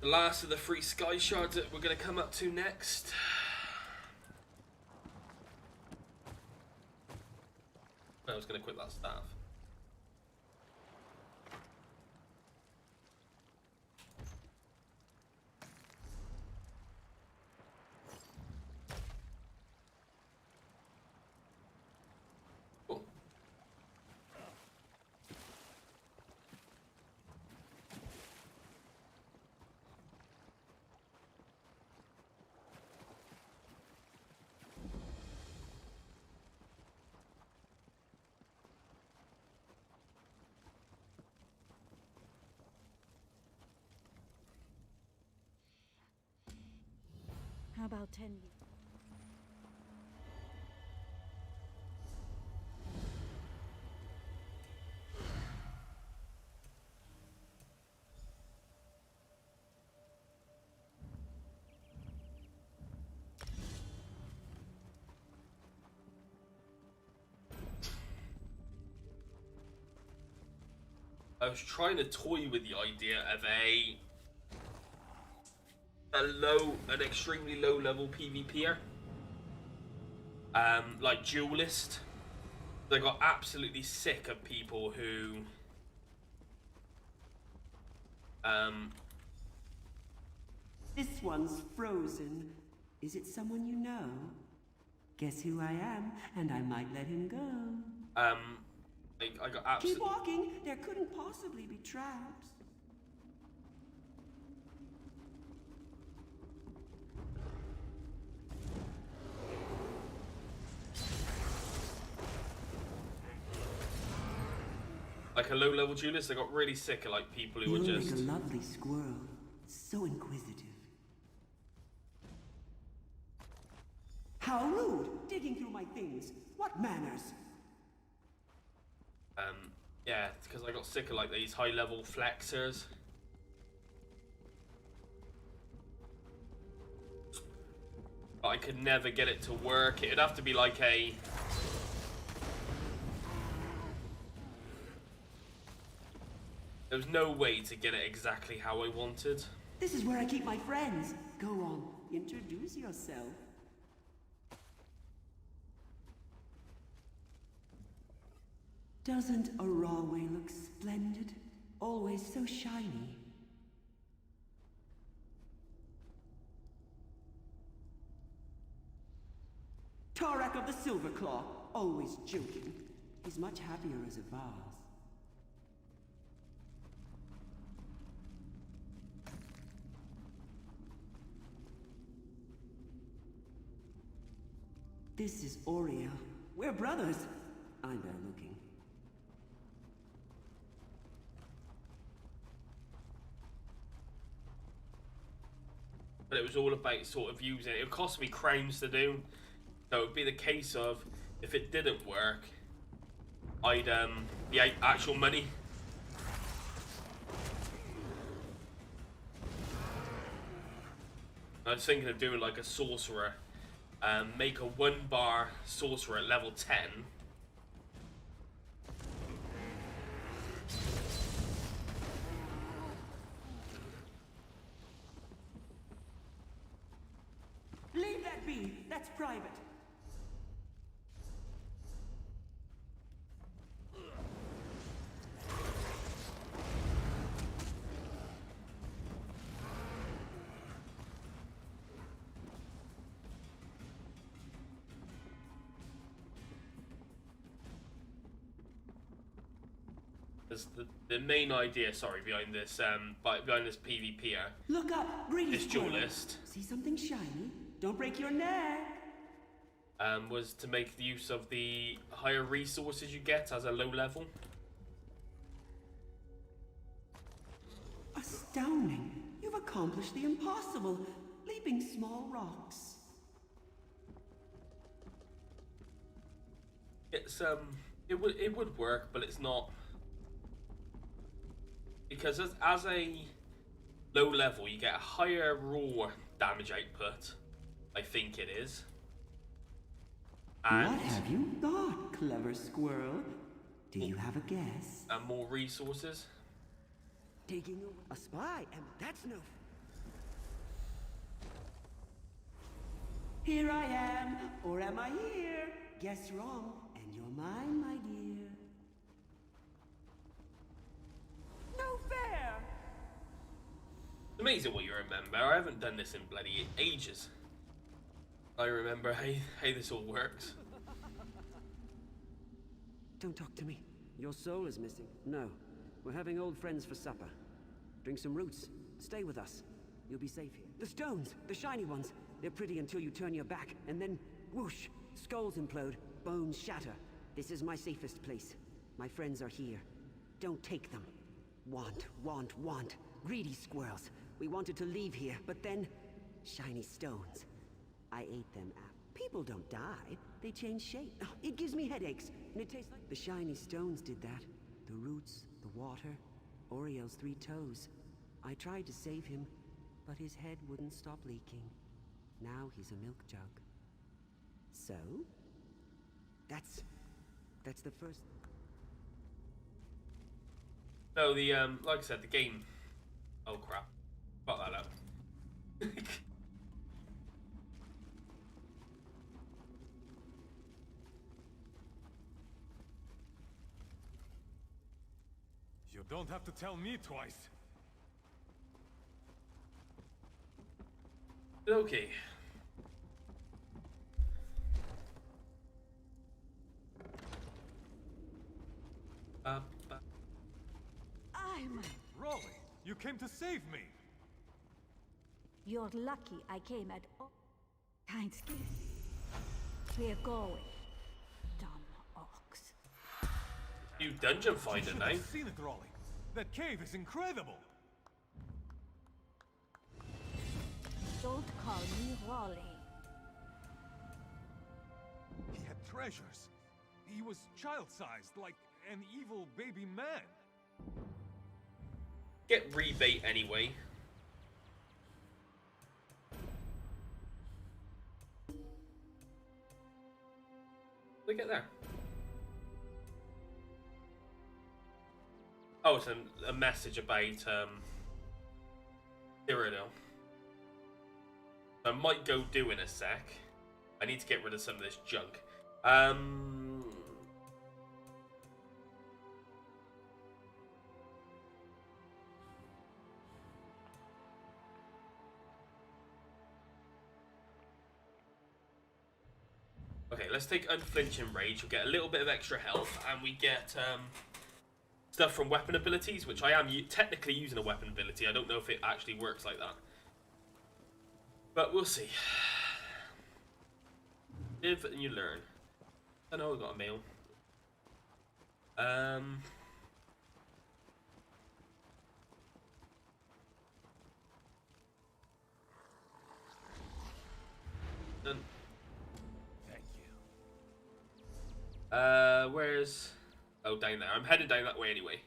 The last of the 3 sky shards that we're going to come up to next. I was going to quit that staff. Cool. About 10 years. I was trying to toy with the idea of an extremely low level PvPer, like duelist. I got absolutely sick of people who, This one's frozen. Is it someone you know? Guess who I am, and I might let him go. like I got Keep absolutely. walking. There couldn't possibly be traps. Like a low level duelist, I got really sick of like people who You'll were just. make a lovely squirrel. So inquisitive. How rude! Digging through my things. What manners? Yeah, it's because I got sick of like these high level flexers. But I could never get it to work. It'd have to be like a. There was no way to get it exactly how I wanted. This is where I keep my friends. Go on, introduce yourself. Doesn't a Rawway look splendid? Always so shiny. Tarak of the Silverclaw, always joking. He's much happier as a vase. This is Oriel. We're brothers. I'm better looking. But it was all about sort of using it. It would cost me crowns to do. So it would be the case of if it didn't work, I'd the actual money. I was thinking of doing like a sorcerer, make a 1-bar sorcerer at level 10. Leave that be. That's private. As the main idea, sorry, behind this PvP here, Look up, greedy this squirrel. duelist, See something shiny? Don't break your neck. was to make the use of the higher resources you get as a low level. Astounding. You've accomplished the impossible, leaping small rocks. It's it would work, but it's not, because as a low level you get a higher raw damage output, I think it is. And What have you thought, clever squirrel? Do you have a guess? and more resources. Taking a spy, and that's no... Here I am, or am I here? Guess wrong, and you're mine, my dear. No fair! It's amazing what you remember. I haven't done this in bloody ages. I remember how this all works. Don't talk to me. Your soul is missing. No. We're having old friends for supper. Drink some roots. Stay with us. You'll be safe here. The stones! The shiny ones! They're pretty until you turn your back, and then whoosh! Skulls implode, bones shatter. This is my safest place. My friends are here. Don't take them. Want. Greedy squirrels. We wanted to leave here, but then... shiny stones. I ate them out. People don't die. They change shape. Oh, it gives me headaches, and it tastes like... The shiny stones did that. The roots, the water, Oriole's 3 toes. I tried to save him, but his head wouldn't stop leaking. Now he's a milk jug. So? That's the first... No, the, like I said, the game... Oh, crap. Fuck that up. You don't have to tell me twice. Okay. I'm... Raleigh, you came to save me. You're lucky I came at all. Kind skill. We're going. Dumb ox. You dungeon finder now. I've seen it, Raleigh. That cave is incredible. Don't call me Raleigh. He had treasures. He was child-sized, like an evil baby man. Get rebate anyway. Look at that. Oh, it's a message about Cyrano. I might go do in a sec. I need to get rid of some of this junk. Okay, let's take Unflinching Rage. We'll get a little bit of extra health, and we get stuff from weapon abilities, which I am technically using a weapon ability. I don't know if it actually works like that. But we'll see. Live and you learn. I know I got a mail. Done. Thank you. Where's... Oh, down there. I'm headed down that way anyway.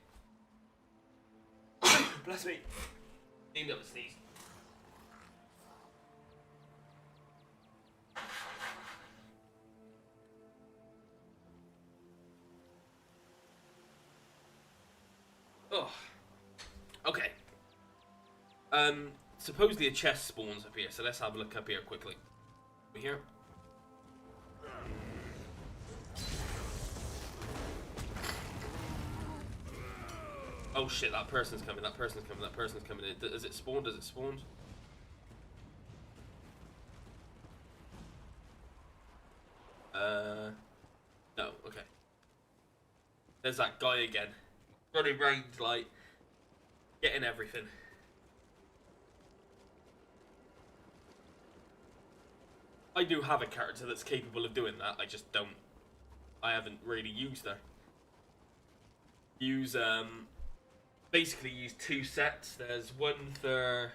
Bless me. Need up a sneeze. Oh. Okay. Supposedly a chest spawns up here, so let's have a look up here quickly. Over here. Oh shit, that person's coming, that person's coming, that person's coming. Does it spawn? Does it spawn? No, okay. There's that guy again. Running around, like, getting everything. I do have a character that's capable of doing that, I just don't. I haven't really used her. Basically use 2 sets. There's one for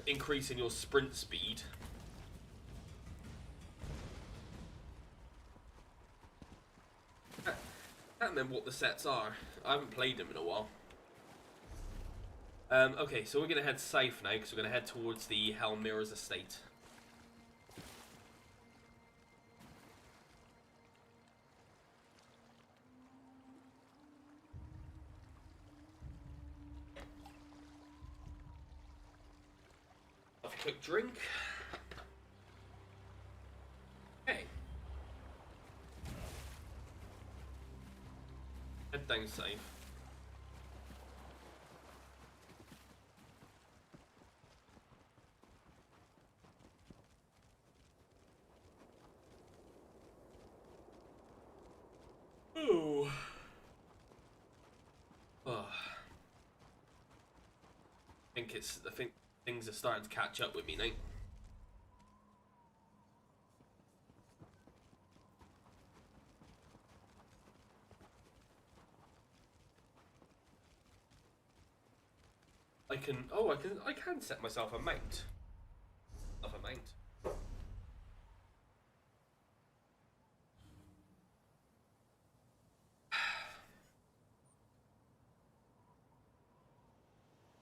increasing your sprint speed. I can't remember what the sets are. I haven't played them in a while. Okay, so we're gonna head south now because we're gonna head towards the Helmira's estate. Have a quick drink. Okay. Head down safe. Ooh. Oh. I think things are starting to catch up with me now. I can. Oh, I can set myself a mount. Of a mount.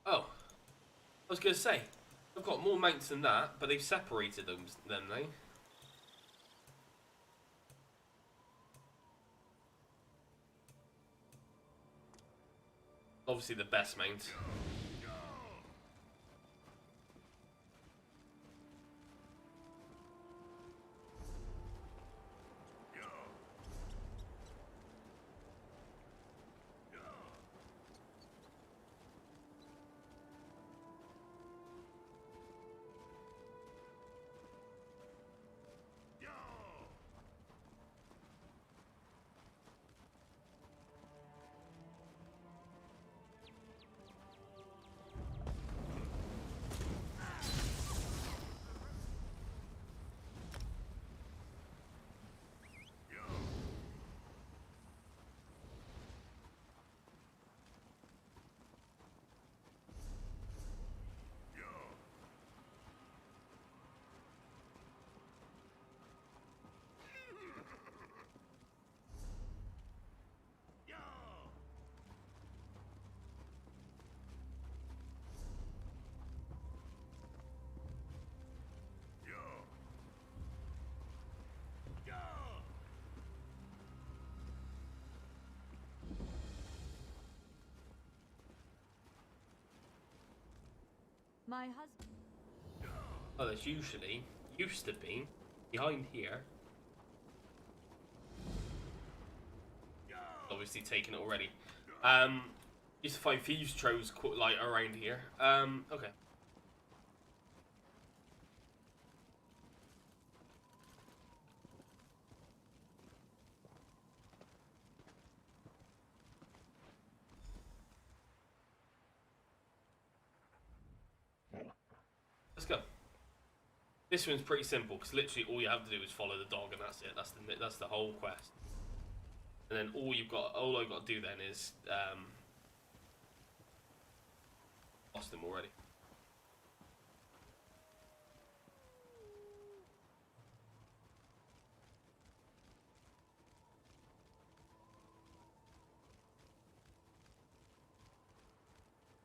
Oh, I was gonna say, I've got more mounts than that, but they've separated them, they? Obviously the best mount. My husband. Oh, there's usually, used to be, behind here. Obviously taken it already. Used to find thieves' troves like around here. Okay. Let's go. This one's pretty simple because literally all you have to do is follow the dog and that's it. That's the whole quest. And then all I got to do then is lost him already.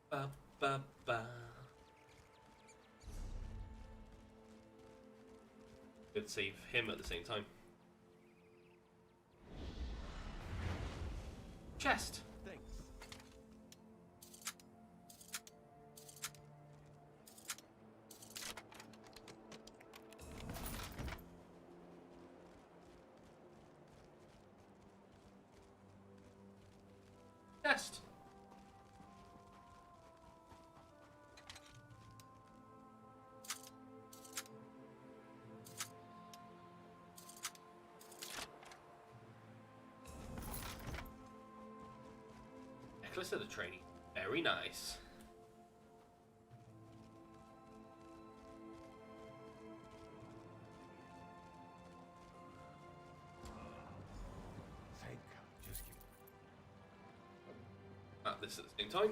Ba ba ba. Could save him at the same time. Chest. Thanks. Chest. Necklace of the trainee. Very nice. Think. Just keep. At this at the same time.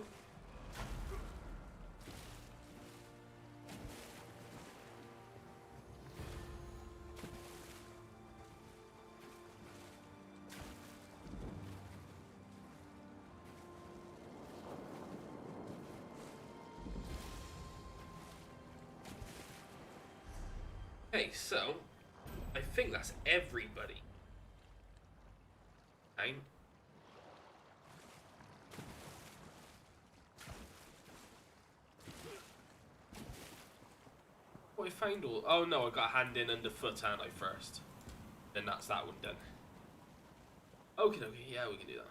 Okay, so I think that's everybody. Okay. What I found all? Oh no, I got a hand in underfoot, haven't I first? Then that's that one done. Okay, yeah, we can do that.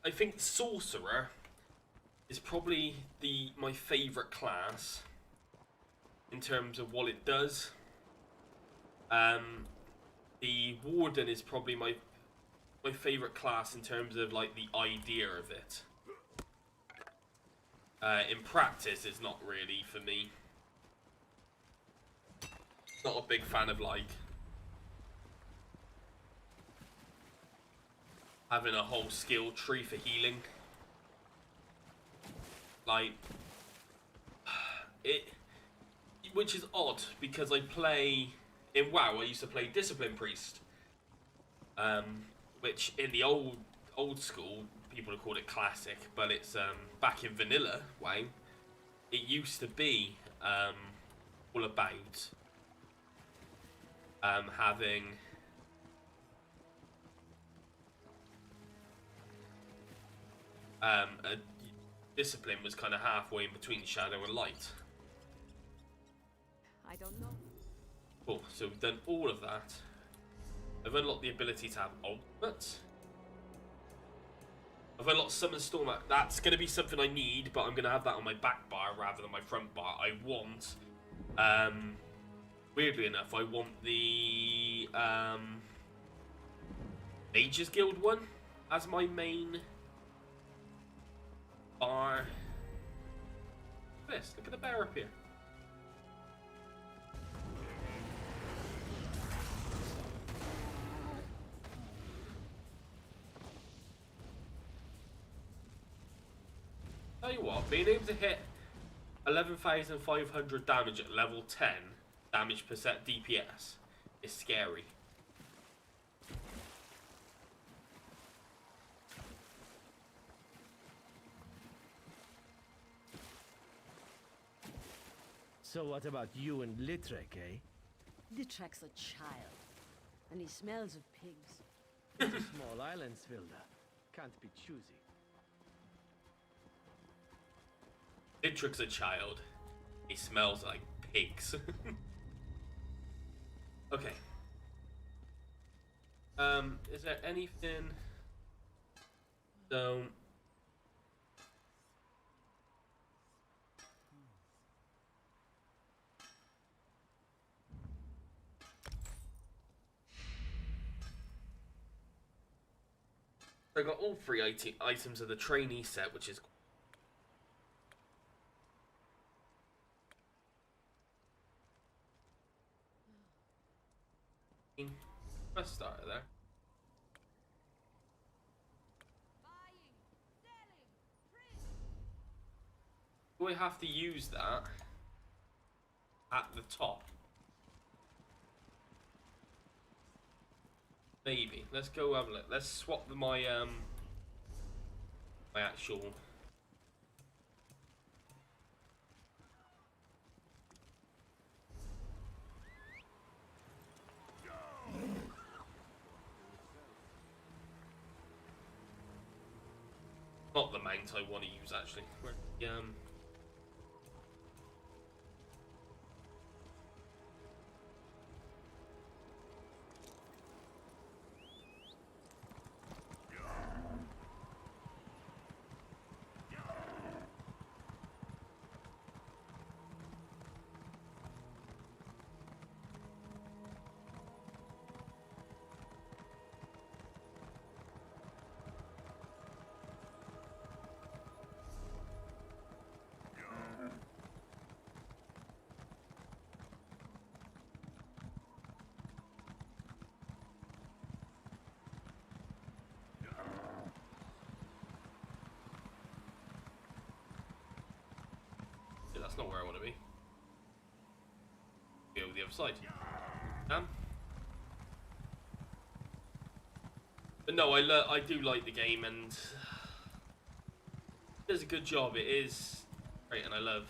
I think sorcerer is probably my favourite class in terms of what it does. The warden is probably my favourite class in terms of like the idea of it. In practice, it's not really for me. Not a big fan of like having a whole skill tree for healing. Like it, which is odd because I play in WoW. I used to play Discipline Priest, which in the old school people have called it classic, but it's back in vanilla WoW. It used to be all about having a discipline was kind of halfway in between shadow and light. I don't know. Cool, so we've done all of that. I've unlocked the ability to have ultimate. I've unlocked Summon Storm. That's going to be something I need, but I'm going to have that on my back bar rather than my front bar. I want, weirdly enough, I want the Mages Guild one as my main bar. Look at this, look at the bear up here. Tell you what, being able to hit 11,500 damage at level 10 damage per set DPS is scary. So what about you and Litrek, eh? Litrek's a child, and he smells of pigs. It's a small island, Svilda. Can't be choosy. Litrik's a child. He smells like pigs. Okay. Is there anything? So. I got all three items of the trainee set, which is first starter there. Do I have to use that at the top? Maybe. Let's go have a look. Let's swap my my actual. Not the mount I want to use actually. Where, that's not where I want to be. Go the other side. Damn. But no, I do like the game and it does a good job. It is great and I love.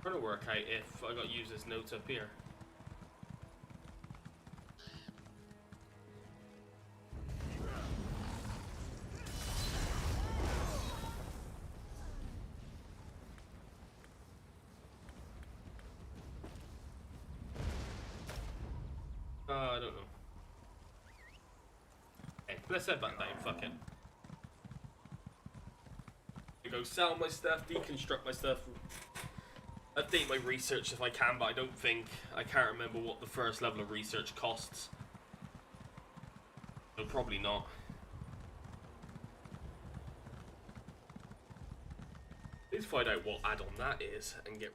trying to work out if I got users notes up here. I don't know. Hey, let's head back down, fuck it. I go sell my stuff, deconstruct my stuff, update my research if I can, but I can't remember what the first level of research costs. So probably not. Let's find out what add-on that is and get...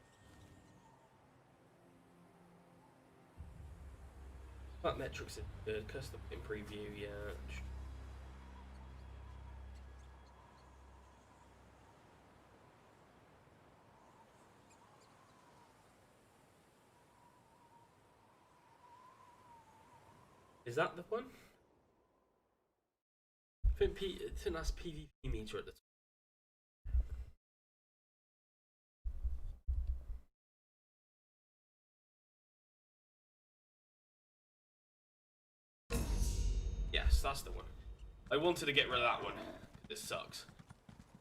That metrics in the custom in preview, yeah. Is that the one? I think that's PvP meter at the top. Yes, that's the one. I wanted to get rid of that one. This sucks.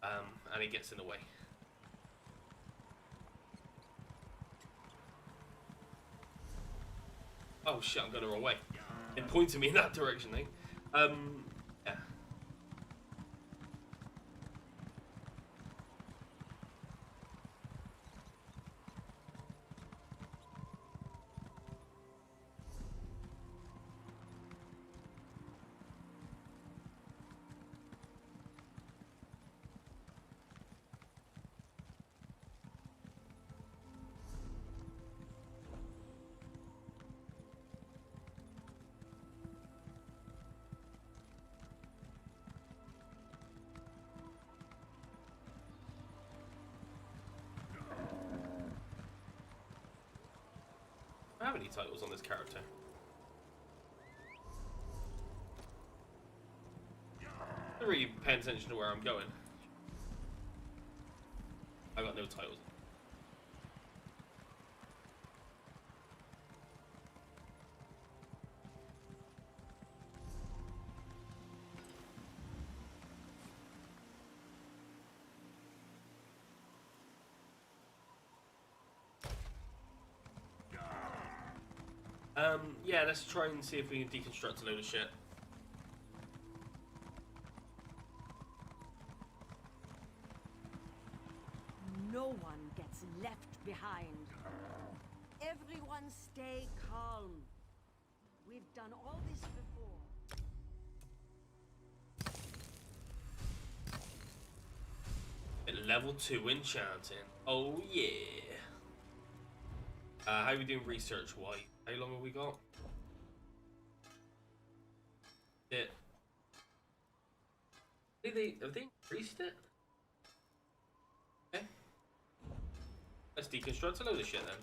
And it gets in the way. Oh shit, I'm going the wrong way. It pointed me in that direction, eh? Yeah. I don't have any titles on this character. I'm not really paying attention to where I'm going. I got no titles. Yeah, let's try and see if we can deconstruct a load of shit. No one gets left behind. Everyone stay calm. We've done all this before. Level 2 enchanting. Oh yeah. How are we doing research wise? How long have we got? It. Have they increased it? Okay. Let's deconstruct a load of shit then.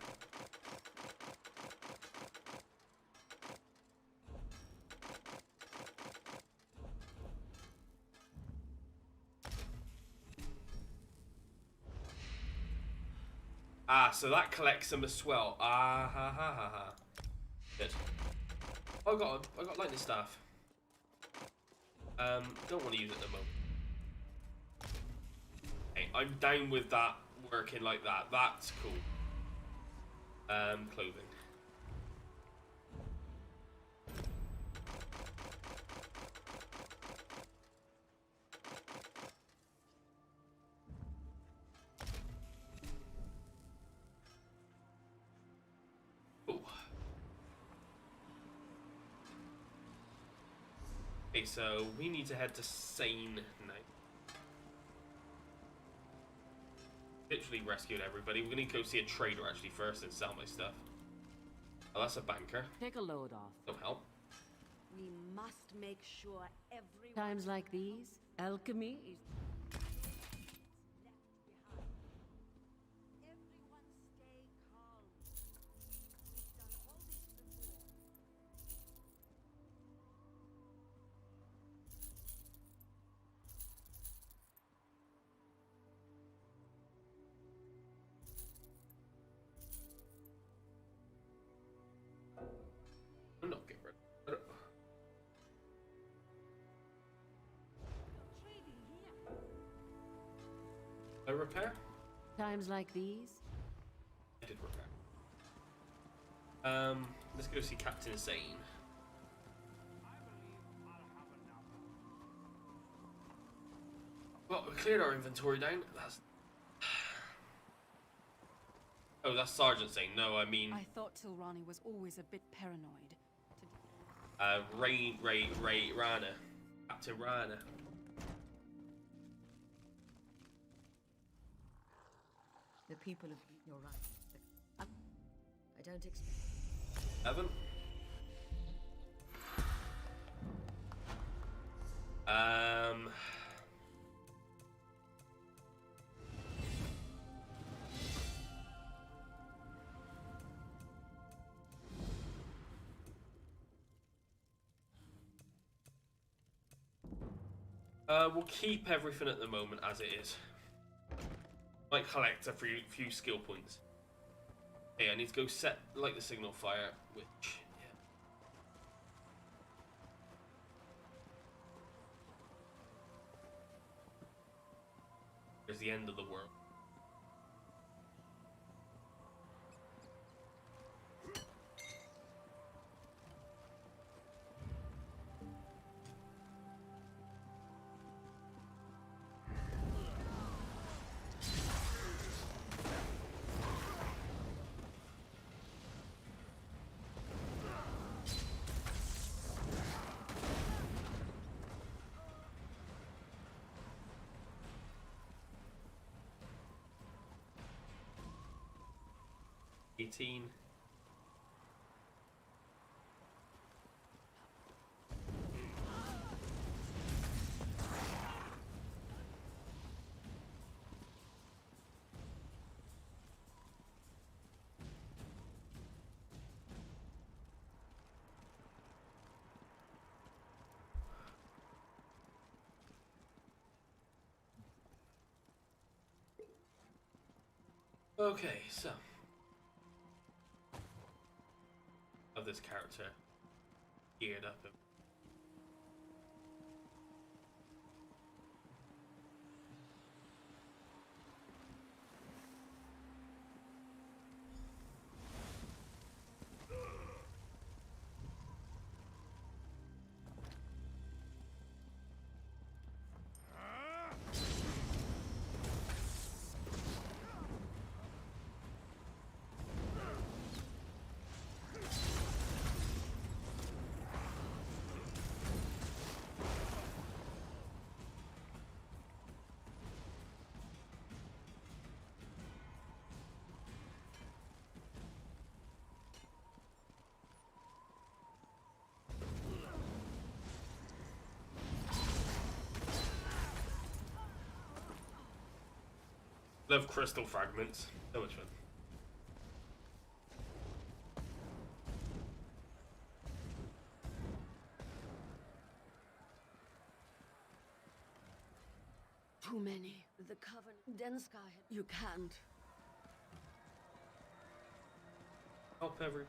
Ah, so that collects them as well. Ah ha ha ha ha. Good. Oh, I got lightning staff. Don't want to use it at the moment. Hey, I'm down with that working like that. That's cool. Clothing. Okay, so we need to head to Sane now. Literally rescued everybody. We're gonna go see a trader actually first and sell my stuff. Oh, that's a banker. Take a load off. Don't help. We must make sure every Times like these, alchemy is... Everyone stay calm. We've done all this before. A repair? Times like these? I did repair. Let's go see Captain Zane. Well, we cleared our inventory down. That's... Oh, that's Sergeant Zane. No, I mean... I thought Tilrani was always a bit paranoid. Rana. Captain Rana. The people of... You're right. I don't expect... Evan? We'll keep everything at the moment as it is. Might collect a few skill points. Okay, I need to go set light the signal fire, which yeah. There's the end of the world. Okay, so of this character geared up. Love crystal fragments. So much fun. Too many. The Covenant. Denskar. You can't. Help every.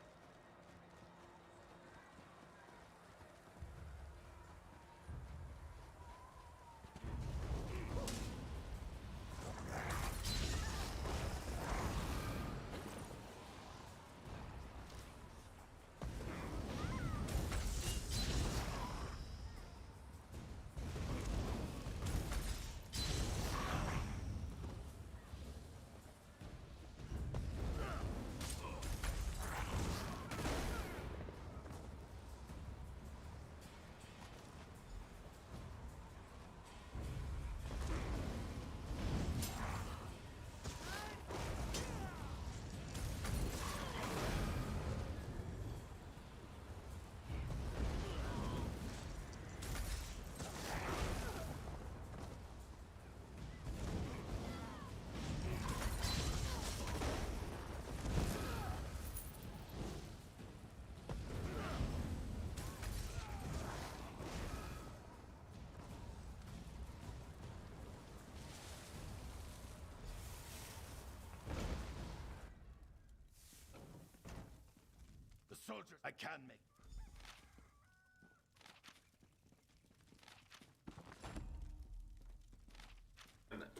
Soldiers, I can make.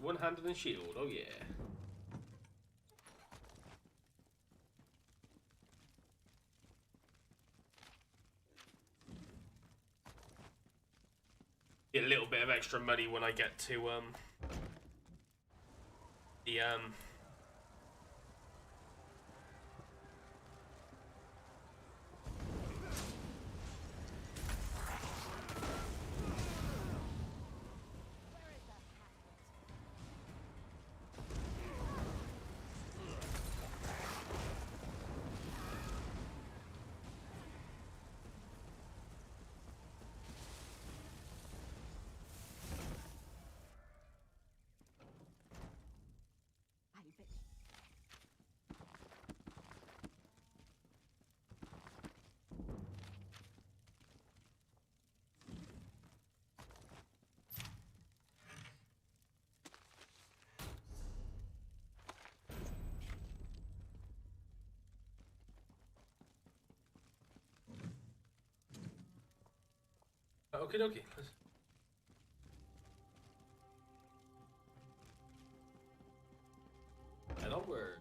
one-handed and shield. Oh yeah. Get a little bit of extra money when I get to the okie dokie. Head onward.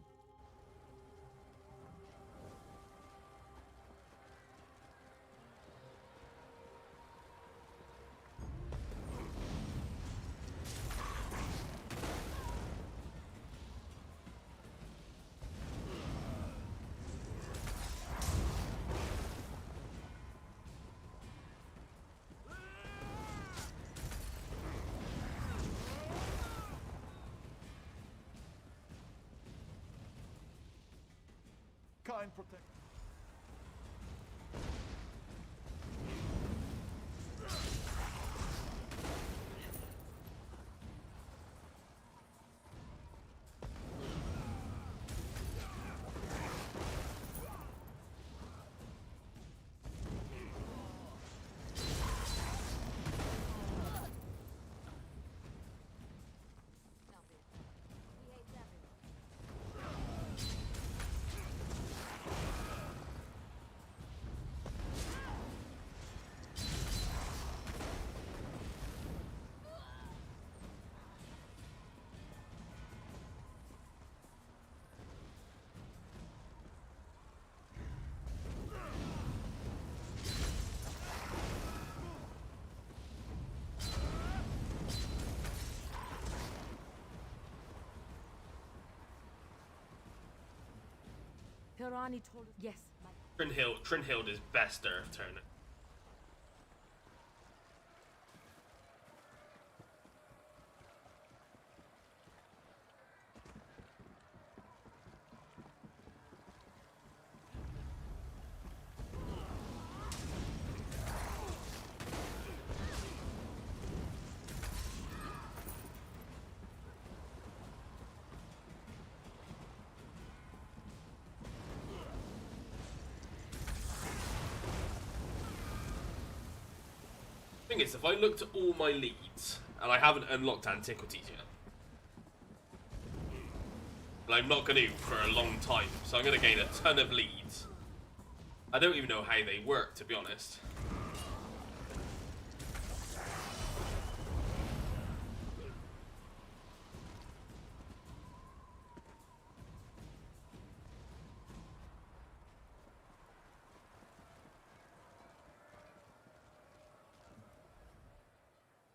Kind protect. Pirani told us. Yes. Trinhild is best Earth turner. Thing is, if I looked at all my leads, and I haven't unlocked antiquities yet, and I'm not going to for a long time, so I'm going to gain a ton of leads. I don't even know how they work, to be honest.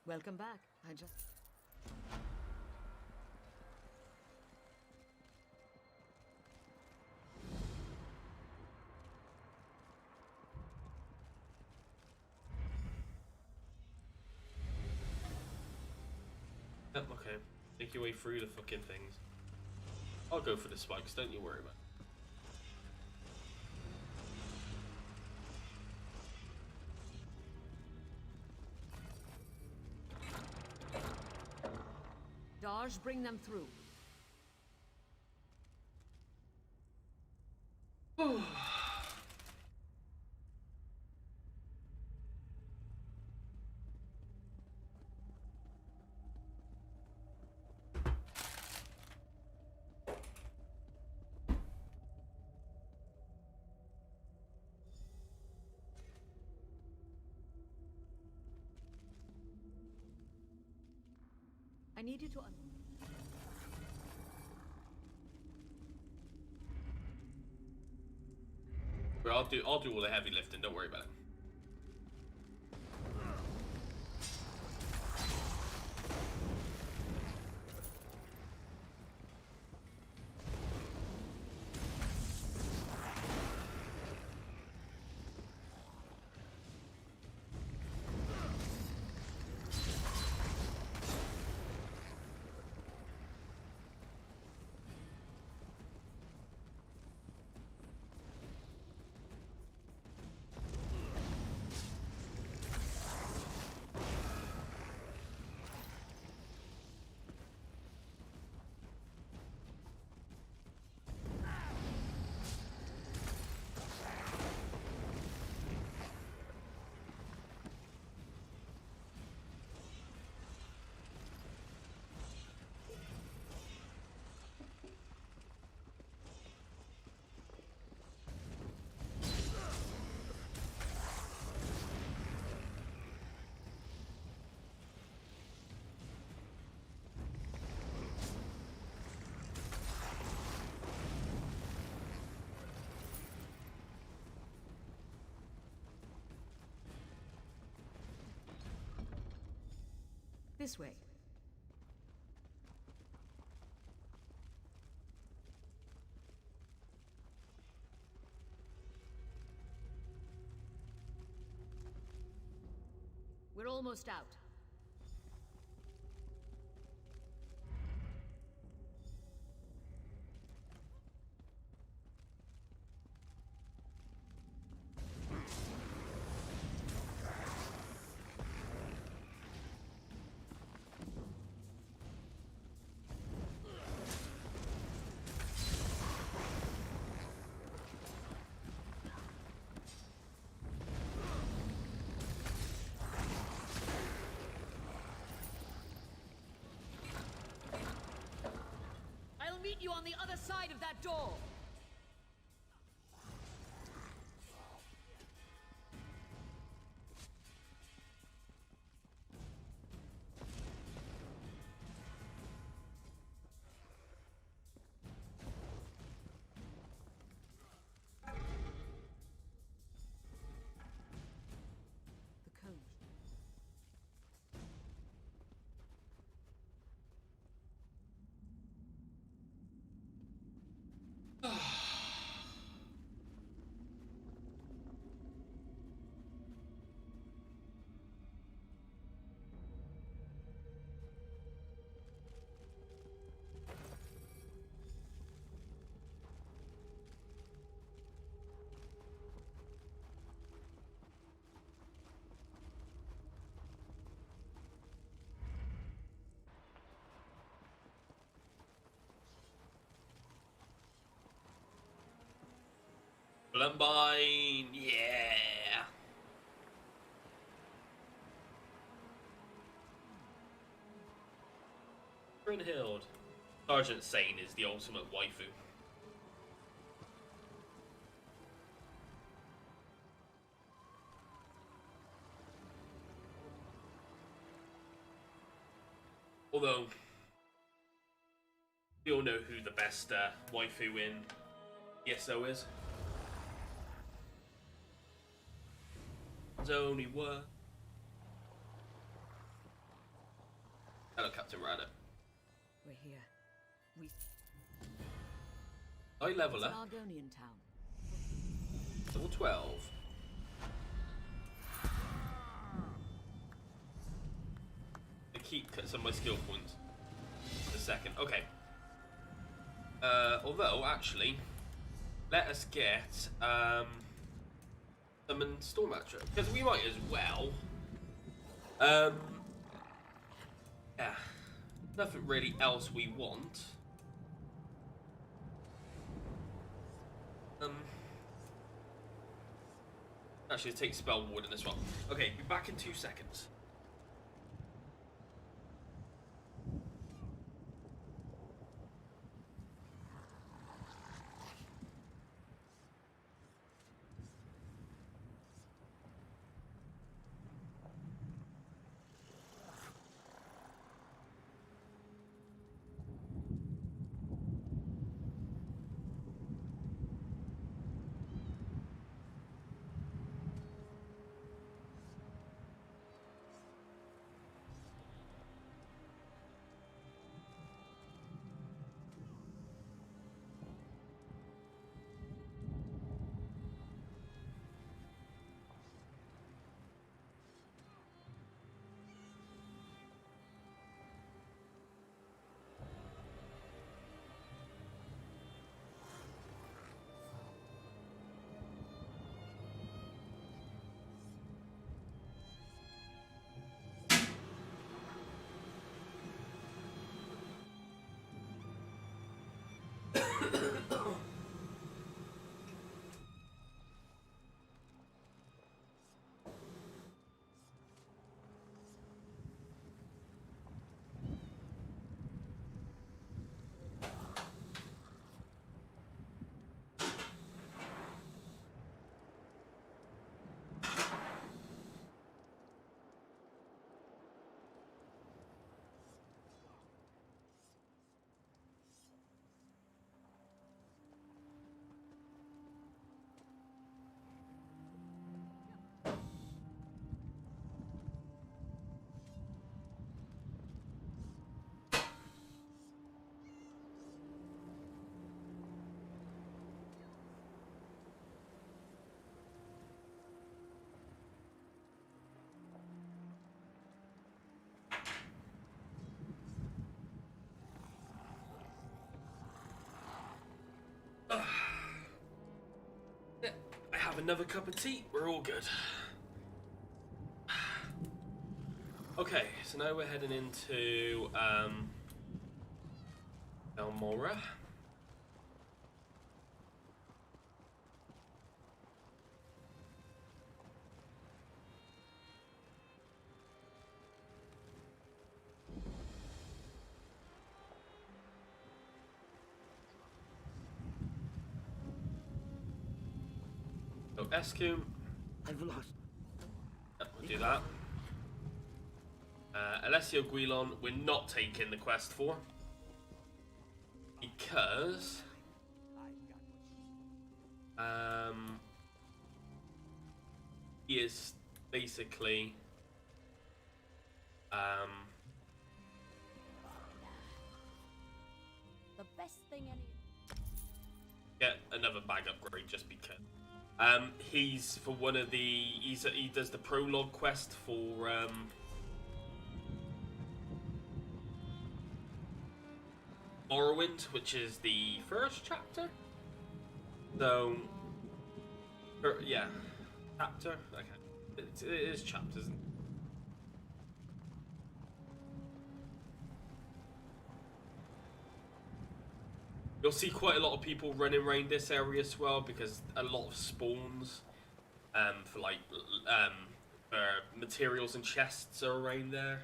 Welcome back. I just... Yep, okay. Take your way through the fucking things. I'll go for the spikes, don't you worry about it. Dodge, bring them through. I need you to... But I'll do all the heavy lifting. Don't worry about it. This way. We're almost out. Meet you on the other side of that door! The code. Columbine, yeah. Brynhild. Sergeant Sane is the ultimate waifu. Although, we all know who the best waifu in ESO is. There's only one. Hello, Captain Rada. We're here. High leveler. It's an Argonian town. Level 12. I keep some of my skill points. A second. Okay. Although, actually, let us get summon Stormatcher, because we might as well. Yeah. Nothing really else we want. Actually, take Spell Warden as well. Okay, be back in 2 seconds. Yeah, I have another cup of tea. We're all good. Okay, so now we're heading into Elmora. So Escum. I've lost. Yep, we'll do that. Alessio Guilon, we're not taking the quest for. Because... he is basically... The best thing any... get another bag upgrade just because. He's for one of the... he does the prologue quest for... Morrowind, which is the first chapter. So, yeah, chapter. Okay, it is chapters. You'll see quite a lot of people running around this area as well because a lot of spawns, for like materials and chests are around there.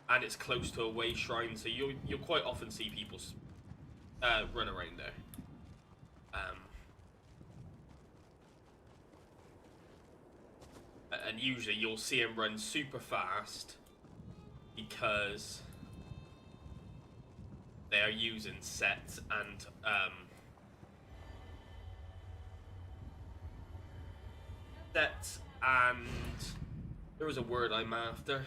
And it's close to a way shrine, so you'll quite often see people run around there. And usually you'll see them run super fast because they are using sets and there was a word I'm after.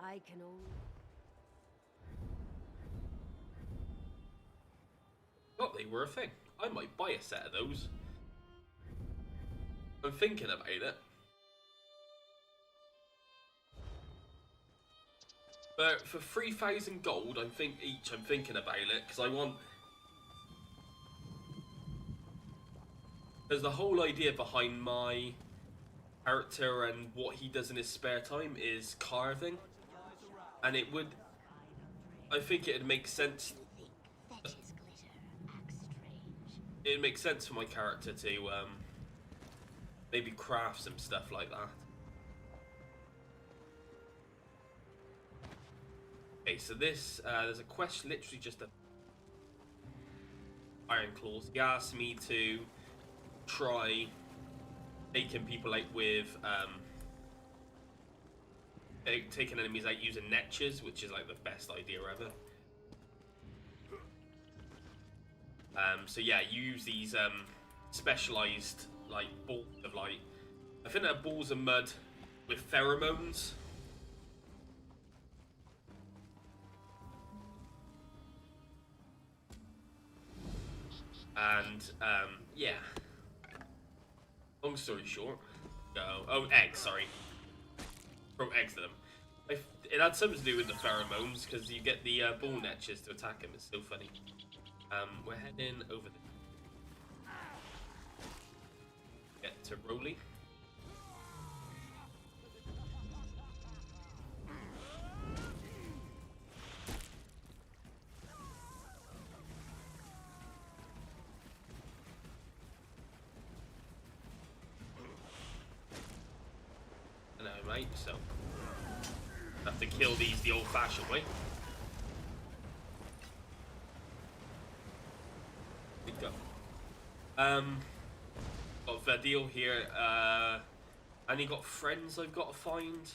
I can only... Thought they were a thing. I might buy a set of those. I'm thinking about it. But for 3,000 gold, I'm thinking about it because I want. Because the whole idea behind my character and what he does in his spare time is carving, and it would. I think it'd make sense. It'd make sense for my character to maybe craft some stuff like that. Okay, so this there's a quest literally just a Iron Claws. He asked me to try taking people out with taking enemies out using netches, which is like the best idea ever. So yeah, you use these specialized like balls of like, I think they're balls of mud with pheromones. And yeah. Long story short, eggs. Sorry, throw eggs at them. It had something to do with the pheromones because you get the ball netches to attack him. It's so funny. We're heading over there. Get to Rolly. Hello, mate. So, have to kill these the old-fashioned way. Got Vadil here, and he got friends I've got to find.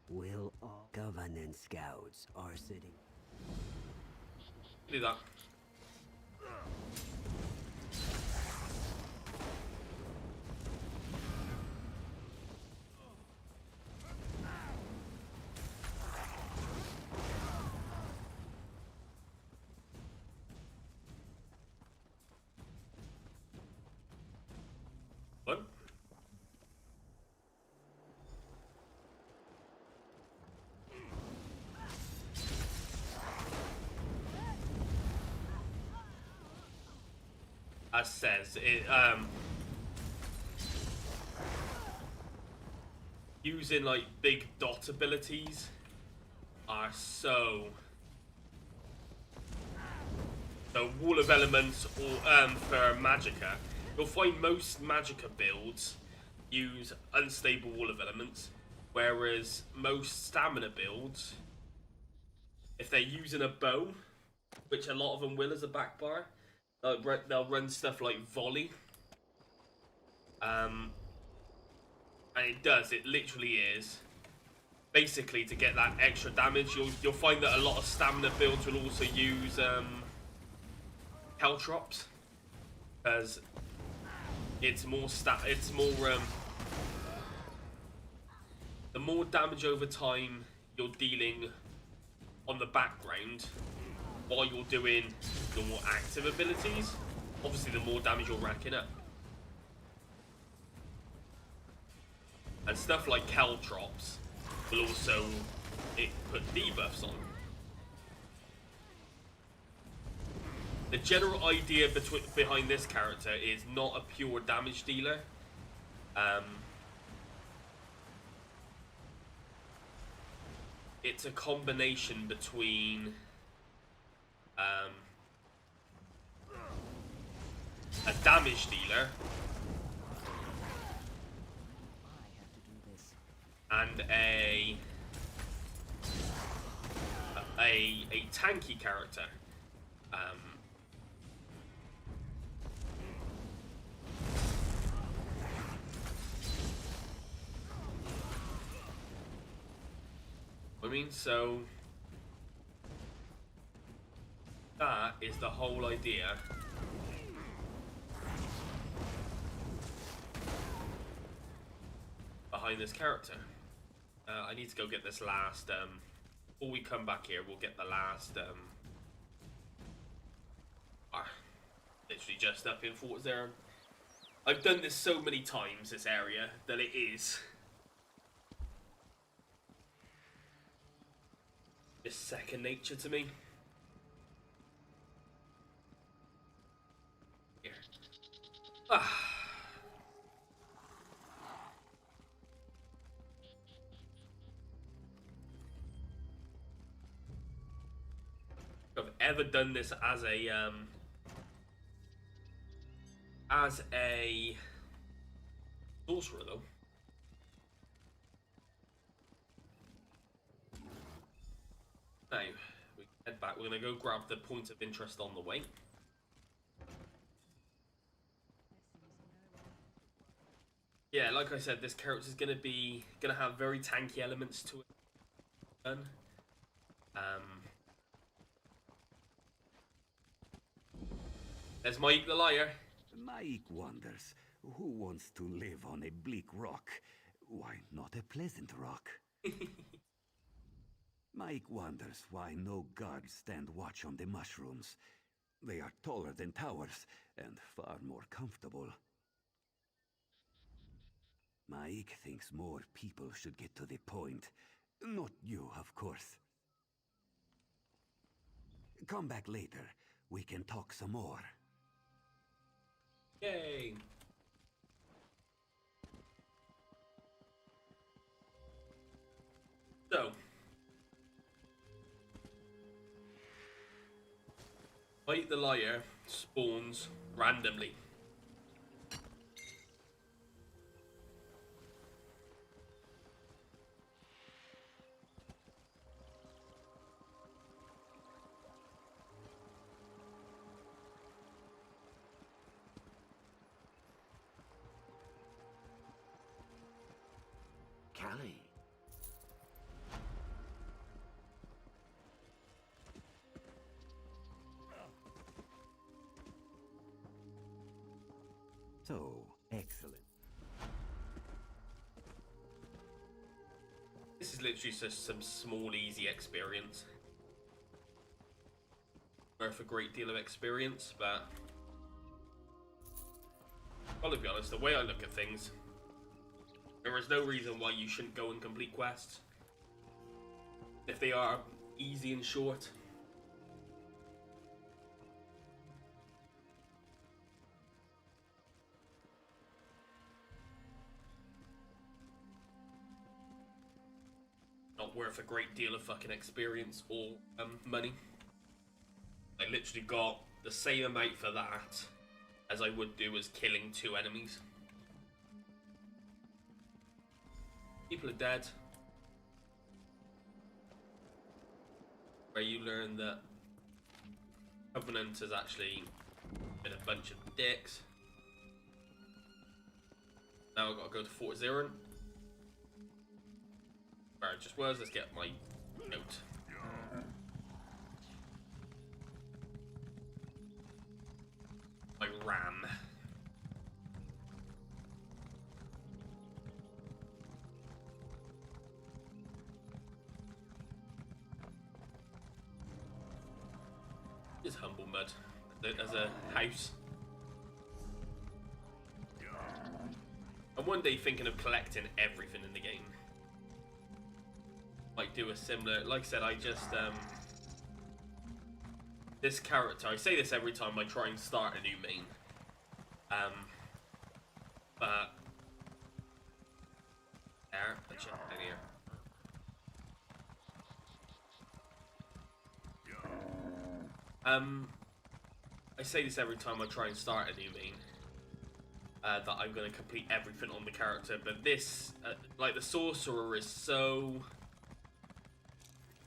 Will all Covenant scouts are sitting. Do that. as says, using like big dot abilities are so Wall of Elements or for Magicka, you'll find most Magicka builds use unstable Wall of Elements, whereas most stamina builds, if they're using a bow, which a lot of them will as a back bar, they'll run stuff like volley. And it literally is basically to get that extra damage. You'll find that a lot of stamina builds will also use caltrops, because it's more the more damage over time you're dealing on the background while you're doing your more active abilities, obviously the more damage you're racking up. And stuff like caltrops will also put debuffs on. The general idea behind this character is not a pure damage dealer. It's a combination between a damage dealer and a tanky character. I mean, so that is the whole idea. Behind this character. I need to go get this last, before we come back here, we'll get the last, literally just up in Fort Zeren. I've done this so many times, this area, that it is just second nature to me. Here. I've ever done this as a sorcerer though. Now we head back. We're gonna go grab the point of interest on the way. Yeah, like I said, this character is gonna have very tanky elements to it. There's Mike the Liar. Mike wonders, who wants to live on a bleak rock? Why not a pleasant rock? Mike wonders why no guards stand watch on the mushrooms. They are taller than towers and far more comfortable. Mike thinks more people should get to the point. Not you, of course. Come back later. We can talk some more. Yay! So, Mike the Liar spawns randomly. Callie. So, excellent. This is literally just some small, easy experience. Worth a great deal of experience, but I'll be honest, the way I look at things, there is no reason why you shouldn't go and complete quests if they are easy and short. not worth a great deal of fucking experience or money. I literally got the same amount for that as I would do as killing 2 enemies. People are dead. Where you learn that Covenant has actually been a bunch of dicks. Now I've got to go to Fort Zirin. Where I just was. Let's get my note. My RAM. Is Humble Mud as a house. I'm one day thinking of collecting everything in the game. Might do a similar, like I said, I just this character, I say this every time I try and start a new main. But there, I check in here. I say this every time I try and start a new main. That I'm going to complete everything on the character, but this, like the sorcerer, is so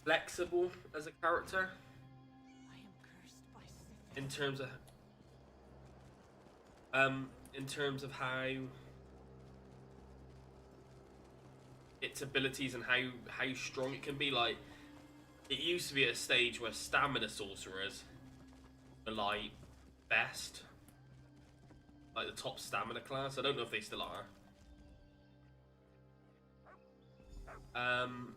flexible as a character. I am cursed by Sith. In terms of how its abilities and how strong it can be. Like, it used to be at a stage where stamina sorcerers were like best. Like the top stamina class. I don't know if they still are. I'm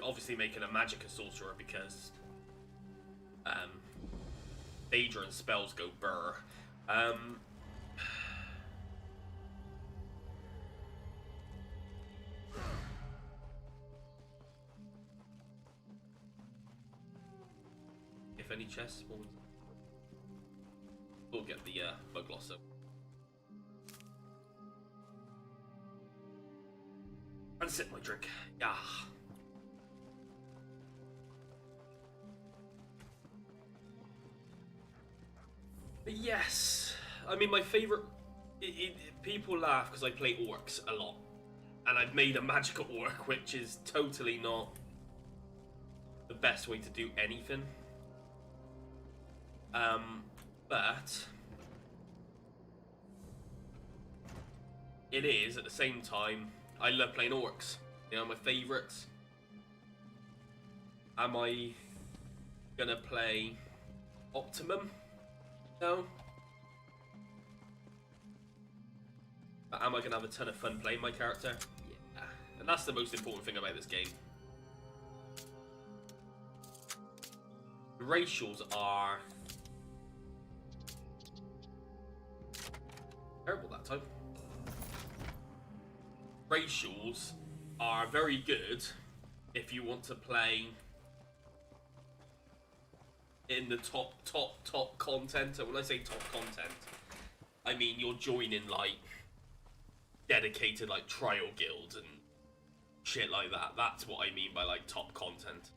obviously making a Magicka sorcerer because Daedra and spells go burr. If any chests spawn, we'll get the bug loss up. And sip my drink. Yeah. But yes, I mean my favorite. People laugh because I play orcs a lot, and I've made a Magicka orc, which is totally not the best way to do anything. But it is at the same time. I love playing orcs. You know, my favorites. Am I gonna play Optimum? No. But am I gonna have a ton of fun playing my character? Yeah. And that's the most important thing about this game. The racials are terrible that time. Racials are very good if you want to play in the top content. And when I say top content, I mean you're joining like dedicated like trial guilds and shit like that. That's what I mean by like top content.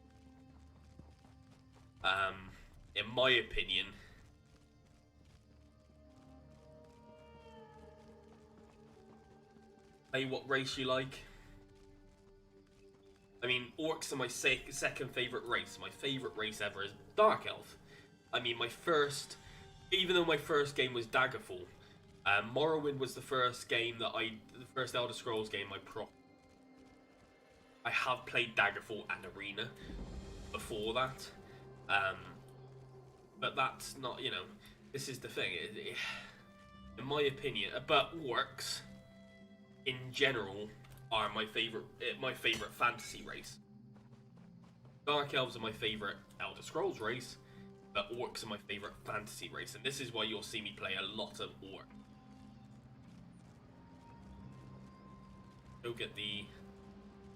In my opinion, play what race you like. I mean, orcs are my second favourite race. My favourite race ever is Dark Elf. I mean, even though my first game was Daggerfall, Morrowind was the first game the first Elder Scrolls game I have played Daggerfall and Arena before that. But that's not, you know, this is the thing. In my opinion, but orcs in general are my favorite fantasy race. Dark Elves are my favorite Elder Scrolls race, but orcs are my favorite fantasy race, and this is why you'll see me play a lot of orc. Go get the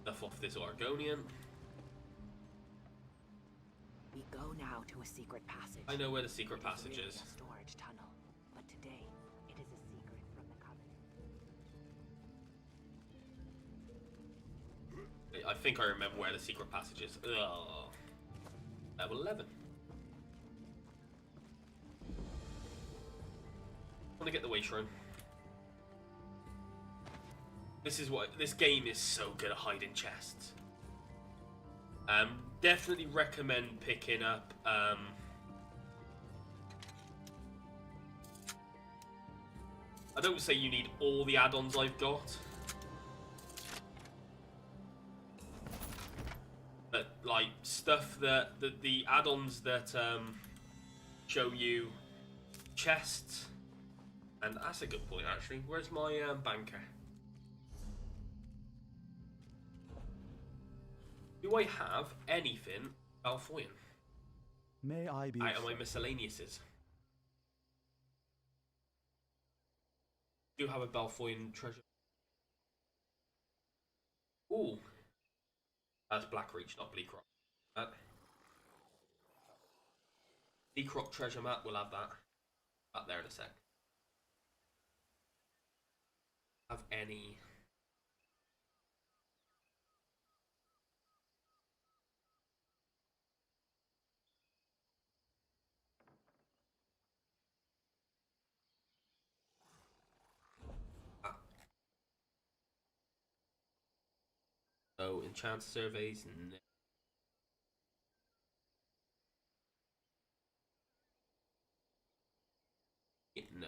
stuff off this Argonian. We go now to a secret passage. I know where the secret passage is. A storage tunnel, but today it is a secret from the Covenant. I think I remember where the secret passage is. Ugh. Level 11. I want to get the way shrine. This game is so good at hiding chests. Definitely recommend picking up I don't say you need all the add-ons I've got, but like stuff that the add-ons that show you chests, and that's a good point actually. Where's my banker? Do I have anything Balfoyan? May I be Out of my miscellaneouses. Do have a Balfoyan treasure. Ooh. That's Blackreach, not Bleak Rock. Bleak Rock treasure map, we'll have that. Up there in a sec. Have any... So, enchant surveys, no.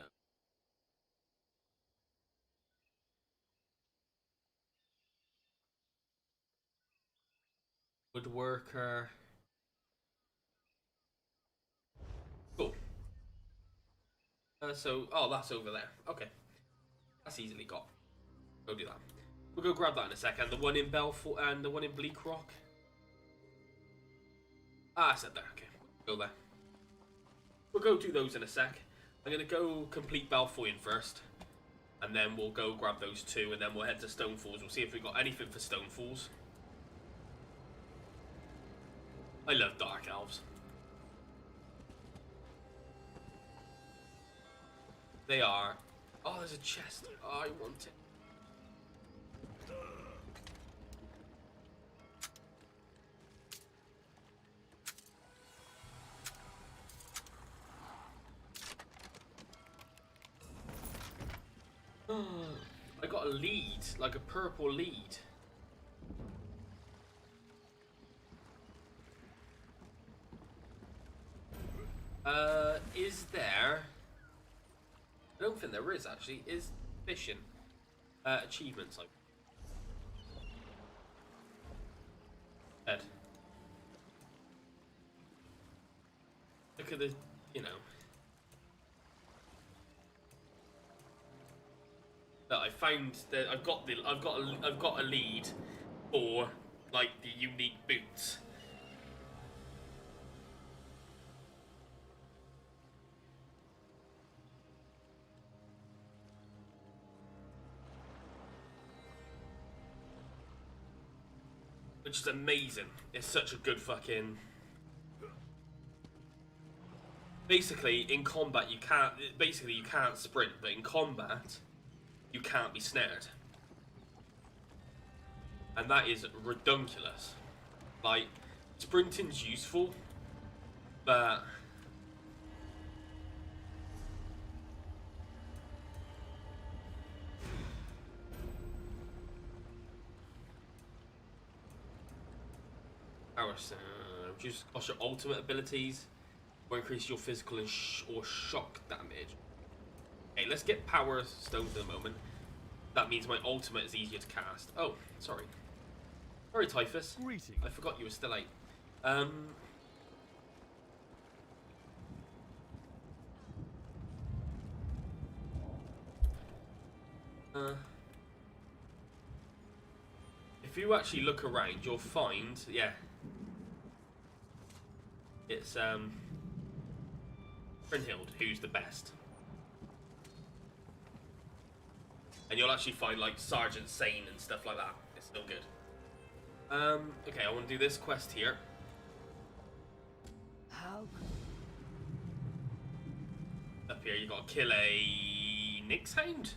Woodworker. Cool. Oh, that's over there. Okay. That's easily got. Go do that. We'll go grab that in a second. The one in Belfort and the one in Bleak Rock. Ah, I said there. Okay, go there. We'll go do those in a sec. I'm gonna go complete Balfoyan first, and then we'll go grab those two, and then we'll head to Stonefalls. We'll see if we got anything for Stonefalls. I love Dark Elves. They are. Oh, there's a chest. Oh, I want it. I got a lead, like a purple lead. Is there? I don't think there is actually. Is fishing achievements like Ed. Look at the, you know. That I found that I've got a lead for like the unique boots. Which is amazing. It's such a good fucking... Basically, in combat you can't... Basically, you can't sprint, but in combat, you can't be snared. And that is redunculous. Like, sprinting's useful, but... Reduce cost your ultimate abilities, or increase your physical and or shock damage. Okay, let's get power stone for the moment. That means my ultimate is easier to cast. Oh, sorry. Sorry, Typhus. Greetings. I forgot you were still late. If you actually look around, you'll find, yeah. It's Brynhild who's the best. And you'll actually find like Sergeant Sane and stuff like that. It's still good. Okay, I want to do this quest here. How? Up here you got to kill a Nyx Hound?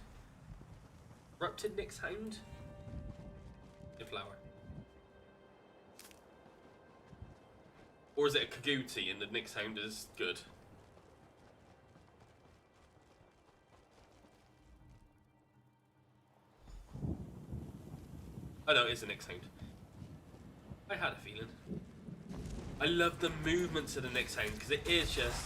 Corrupted Nyx Hound? The flower. Or is it a Kaguti and the Nyx Hound is good? Oh no, it is a Nyx Hound. I had a feeling. I love the movements of the Nyx Hound because it is just...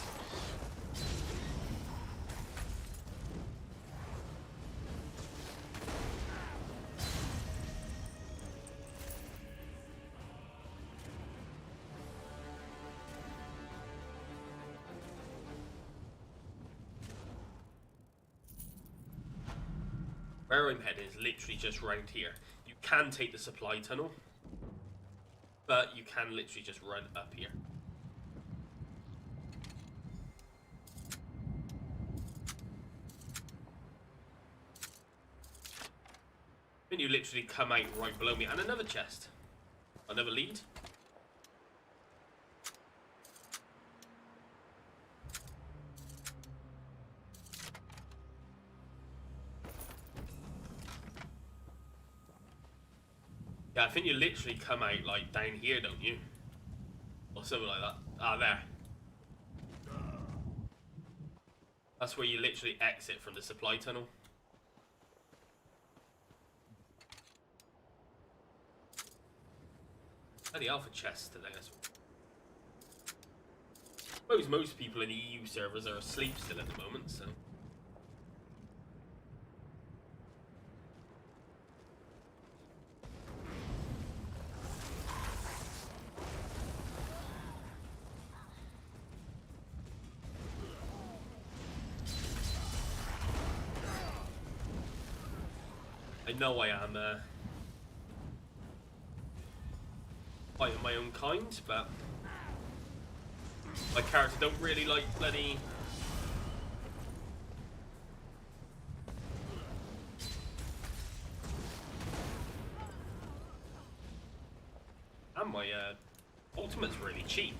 Where I'm headed is literally just round here. You can take the supply tunnel, but you can literally just run up here. Then you literally come out right below me, and another chest. Another lead. Yeah, I think you literally come out like down here, don't you? Or something like that. Ah, there. That's where you literally exit from the supply tunnel. And the alpha chest today, that's what. I suppose most people in the EU servers are asleep still at the moment, so. I know I am fighting my own kind, but my character don't really like bloody... And my ultimate's really cheap.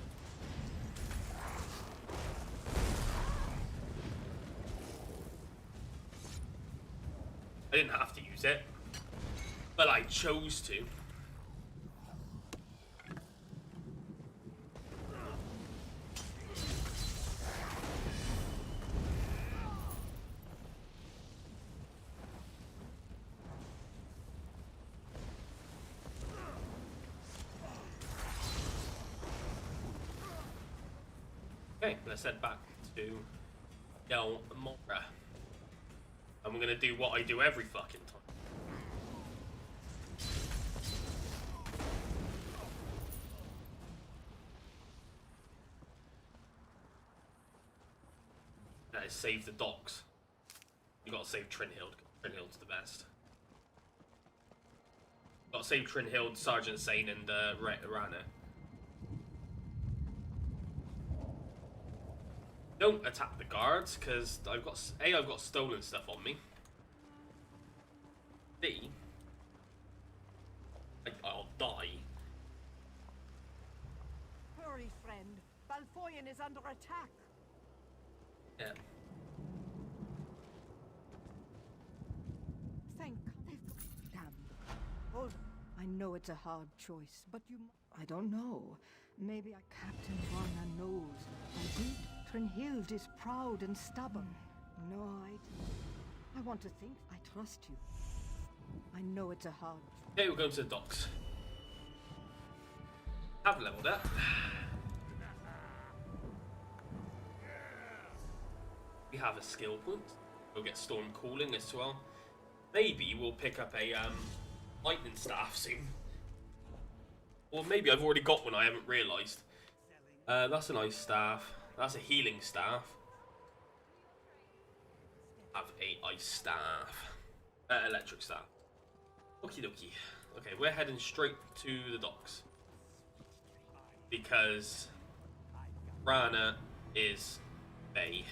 I didn't have to use it, but I chose to. Okay, let's head back to Del Mora. And we're gonna do what I do every fucking time. That is save the docks. You gotta save Trinhild. Trinhild's the best. Gotta save Trinhild, Sergeant Sane, and Rana. Don't attack the guards, because I've got stolen stuff on me. B, I'll die. Hurry, friend. Balfoyen is under attack. Yeah. Thank they've got... Damn. Hold on. I know it's a hard choice, but you... I don't know. Maybe Captain Varna knows. I did. Trinhild is proud and stubborn. No, I want to think. I trust you. I know it's a hard... Okay, we're going to the docks. Have leveled up. We have a skill point. We'll get Storm Calling as well. Maybe we'll pick up a lightning staff soon. Or maybe I've already got one, I haven't realised. That's a nice staff. That's a healing staff. Have a ice staff. Electric staff. Okie dokie. Okay, we're heading straight to the docks. Because Rana is Bay.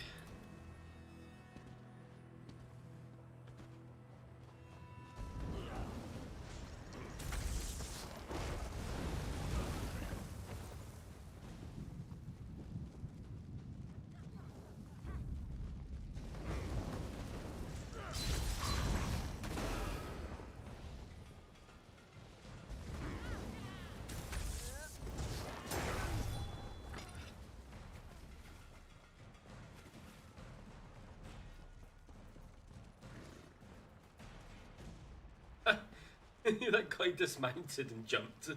That guy dismounted and jumped. The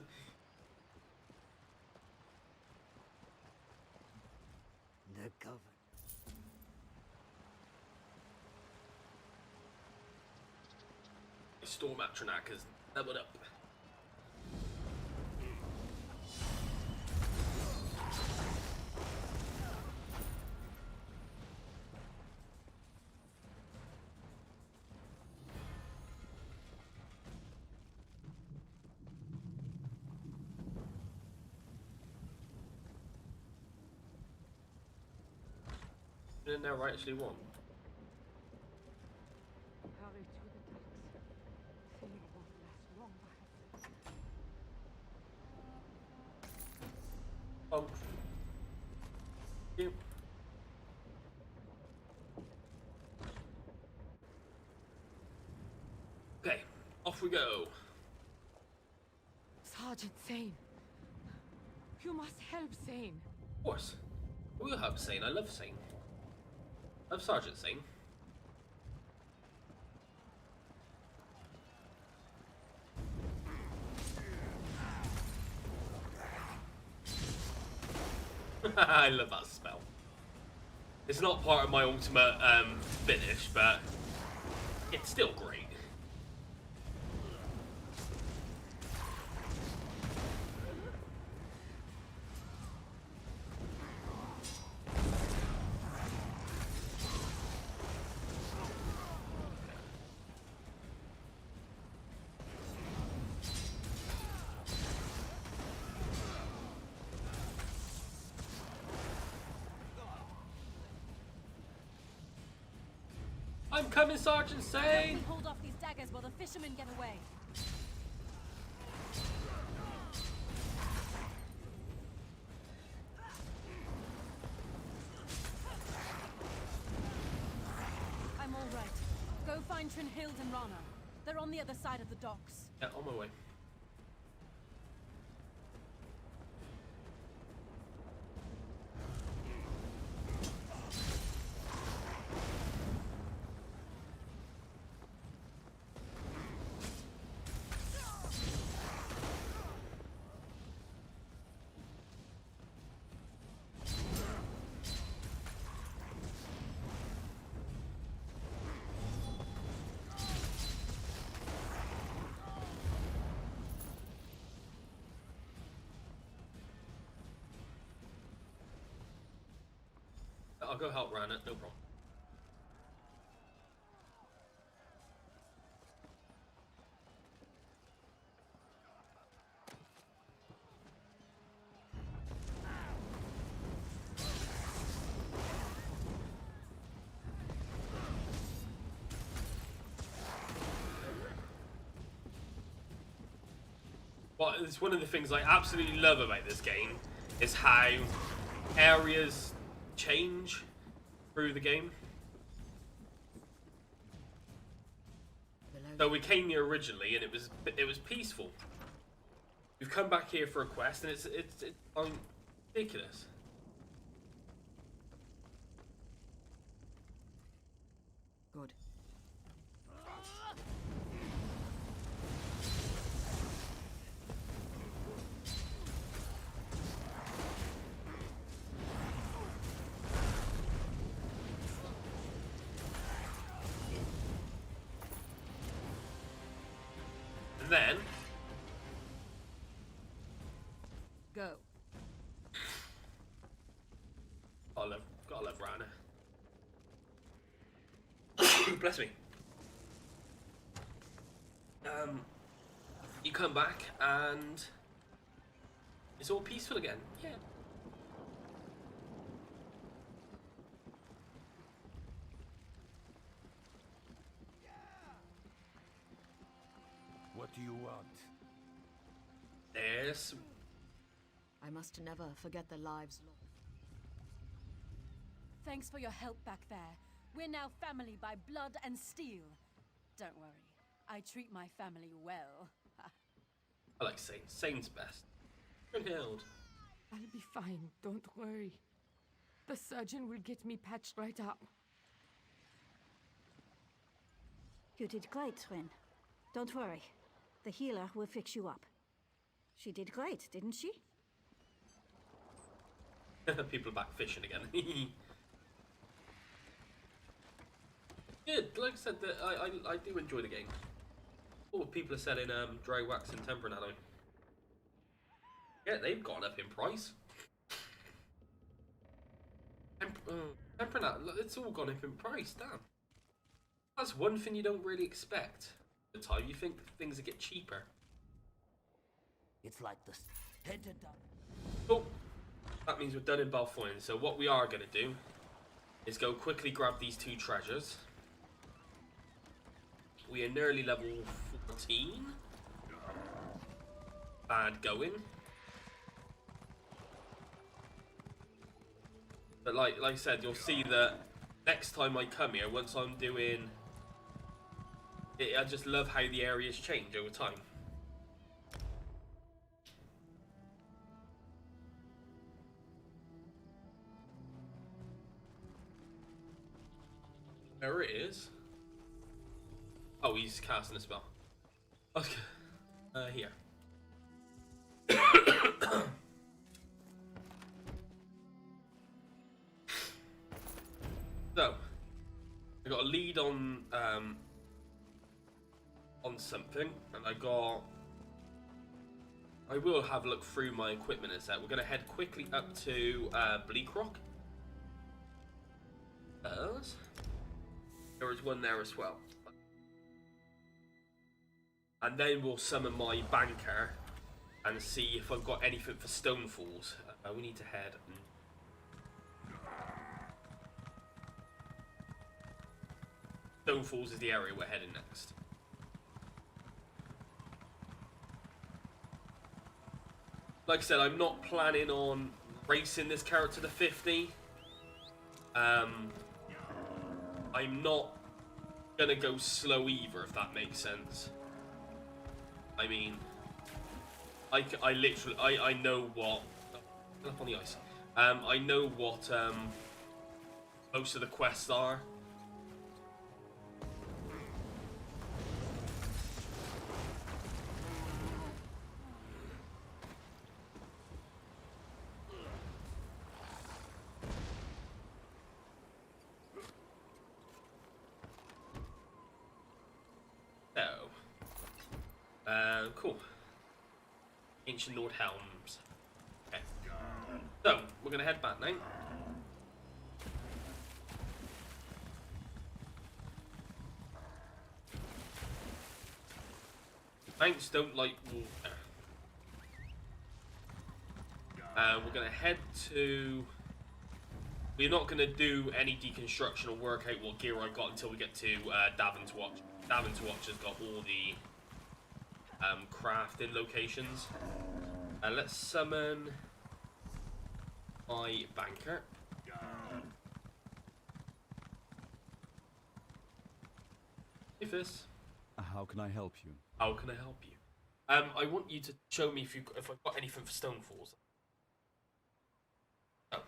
governor. Storm Atronak has leveled up. Didn't know I actually won. Hurry to the docks. Fear won't last long by herself. Yep. Okay, off we go. Sergeant Zane. You must help Zane. Of course. We'll help Zane. I love Zane. I love Sergeant Zane. I love that spell. It's not part of my ultimate finish, but it's still great. I'm coming, Sergeant Zane! Hold off these daggers while the fishermen get away. I'm all right. Go find Trinhild and Rana. They're on the other side of the docks. Yeah, on my way. I'll go help Rana, no problem. Well, it's one of the things I absolutely love about this game is how areas change through the game. So we came here originally, and it was peaceful. We've come back here for a quest, and it's ridiculous. Good. And then go. Gotta love Rana. Bless me. You come back and it's all peaceful again. Yeah. What do you want? There's... I must never forget the lives lost. Thanks for your help back there. We're now family by blood and steel. Don't worry, I treat my family well. I like Zane. Zane's best. Trinhild. I'll be fine, don't worry. The surgeon will get me patched right up. You did great, Trin. Don't worry. The healer will fix you up. She did great, didn't she? People are back fishing again. Good, like I said, I do enjoy the game. Oh, people are selling dry wax and temperate alloy. Yeah, they've gone up in price. Temperate alloy, it's all gone up in price, damn. That's one thing you don't really expect. The time you think things will get cheaper. It's like this. Head to down. Oh, that means we're done in Balfoyn. So what we are going to do is go quickly grab these 2 treasures. We are nearly level 14. Bad going. But like I said, you'll see that next time I come here, once I'm doing it, I just love how the areas change over time. There it is. Oh, he's casting a spell. Okay. Here. So, I got a lead on something, and I will have a look through my equipment in a sec. We're going to head quickly up to Bleak Rock. There is one there as well. And then we'll summon my banker and see if I've got anything for Stonefalls. We need to head. Stonefalls is the area we're heading next. Like I said, I'm not planning on racing this character to 50. I'm not gonna go slow either, if that makes sense. I mean, I literally, I know what, up on the ice. I know what most of the quests are. Cool. Ancient Lord Helms. Okay. So, we're going to head back now. Banks don't like water. We're going to head to... We're not going to do any deconstruction or work out what gear I got until we get to Davin's Watch. Davin's Watch has got all the crafting locations. Let's summon my banker. Hey, Fizz. How can I help you? How can I help you? I want you to show me if I've got anything for Stonefalls. Oh.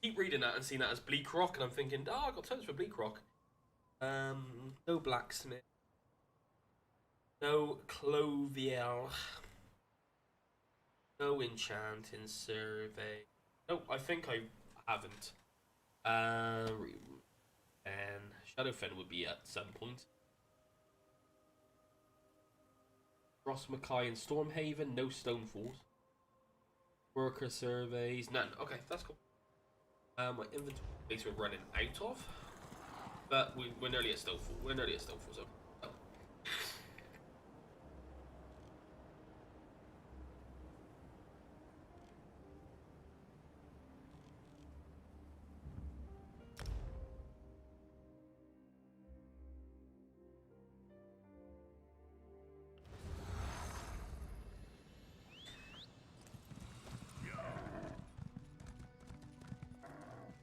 Keep reading that and seeing that as Bleak Rock, and I'm thinking, oh, I got tons for Bleak Rock. No blacksmith. No clothier. No enchanting survey. No, I think I haven't. And Shadowfen would be at some point. Ross Mackay and Stormhaven, no Stonefalls. Worker surveys, none. Okay, that's cool. My inventory space we're running out of. But we're nearly at Stonefall. We're nearly at Stonefall, so. Oh.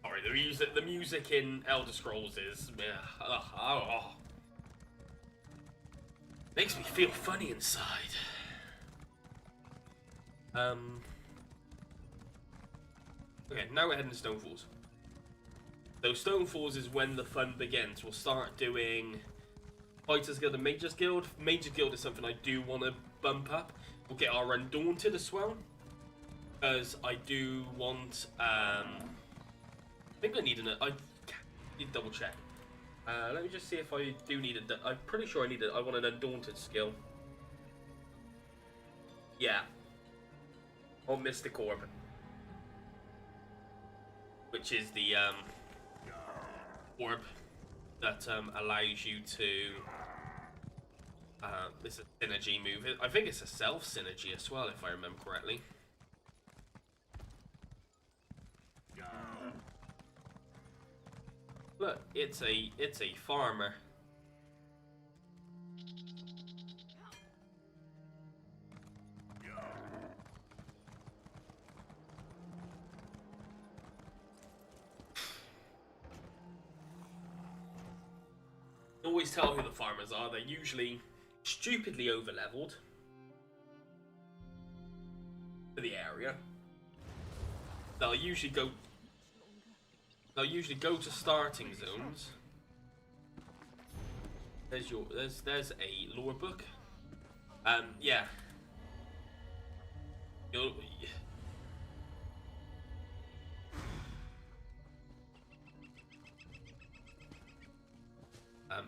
Sorry, the music in Elder Scrolls is makes me feel funny inside. Okay, now we're heading to Stonefalls. So Stonefalls is when the fun begins. We'll start doing Fighters Guild and Mages Guild. Mages Guild is something I do want to bump up. We'll get our Undaunted as well, because I do want. I think I need I need to double check. Let me just see if I do need I'm pretty sure I need it. I want an Undaunted skill. Yeah. Or Mystic Orb, which is the orb that allows you to. It's a synergy move. I think it's a self synergy as well, if I remember correctly. Look, it's a farmer. Always tell who the farmers are. They're usually stupidly over-leveled for the area. They'll usually go to starting zones. There's a lore book. Yeah.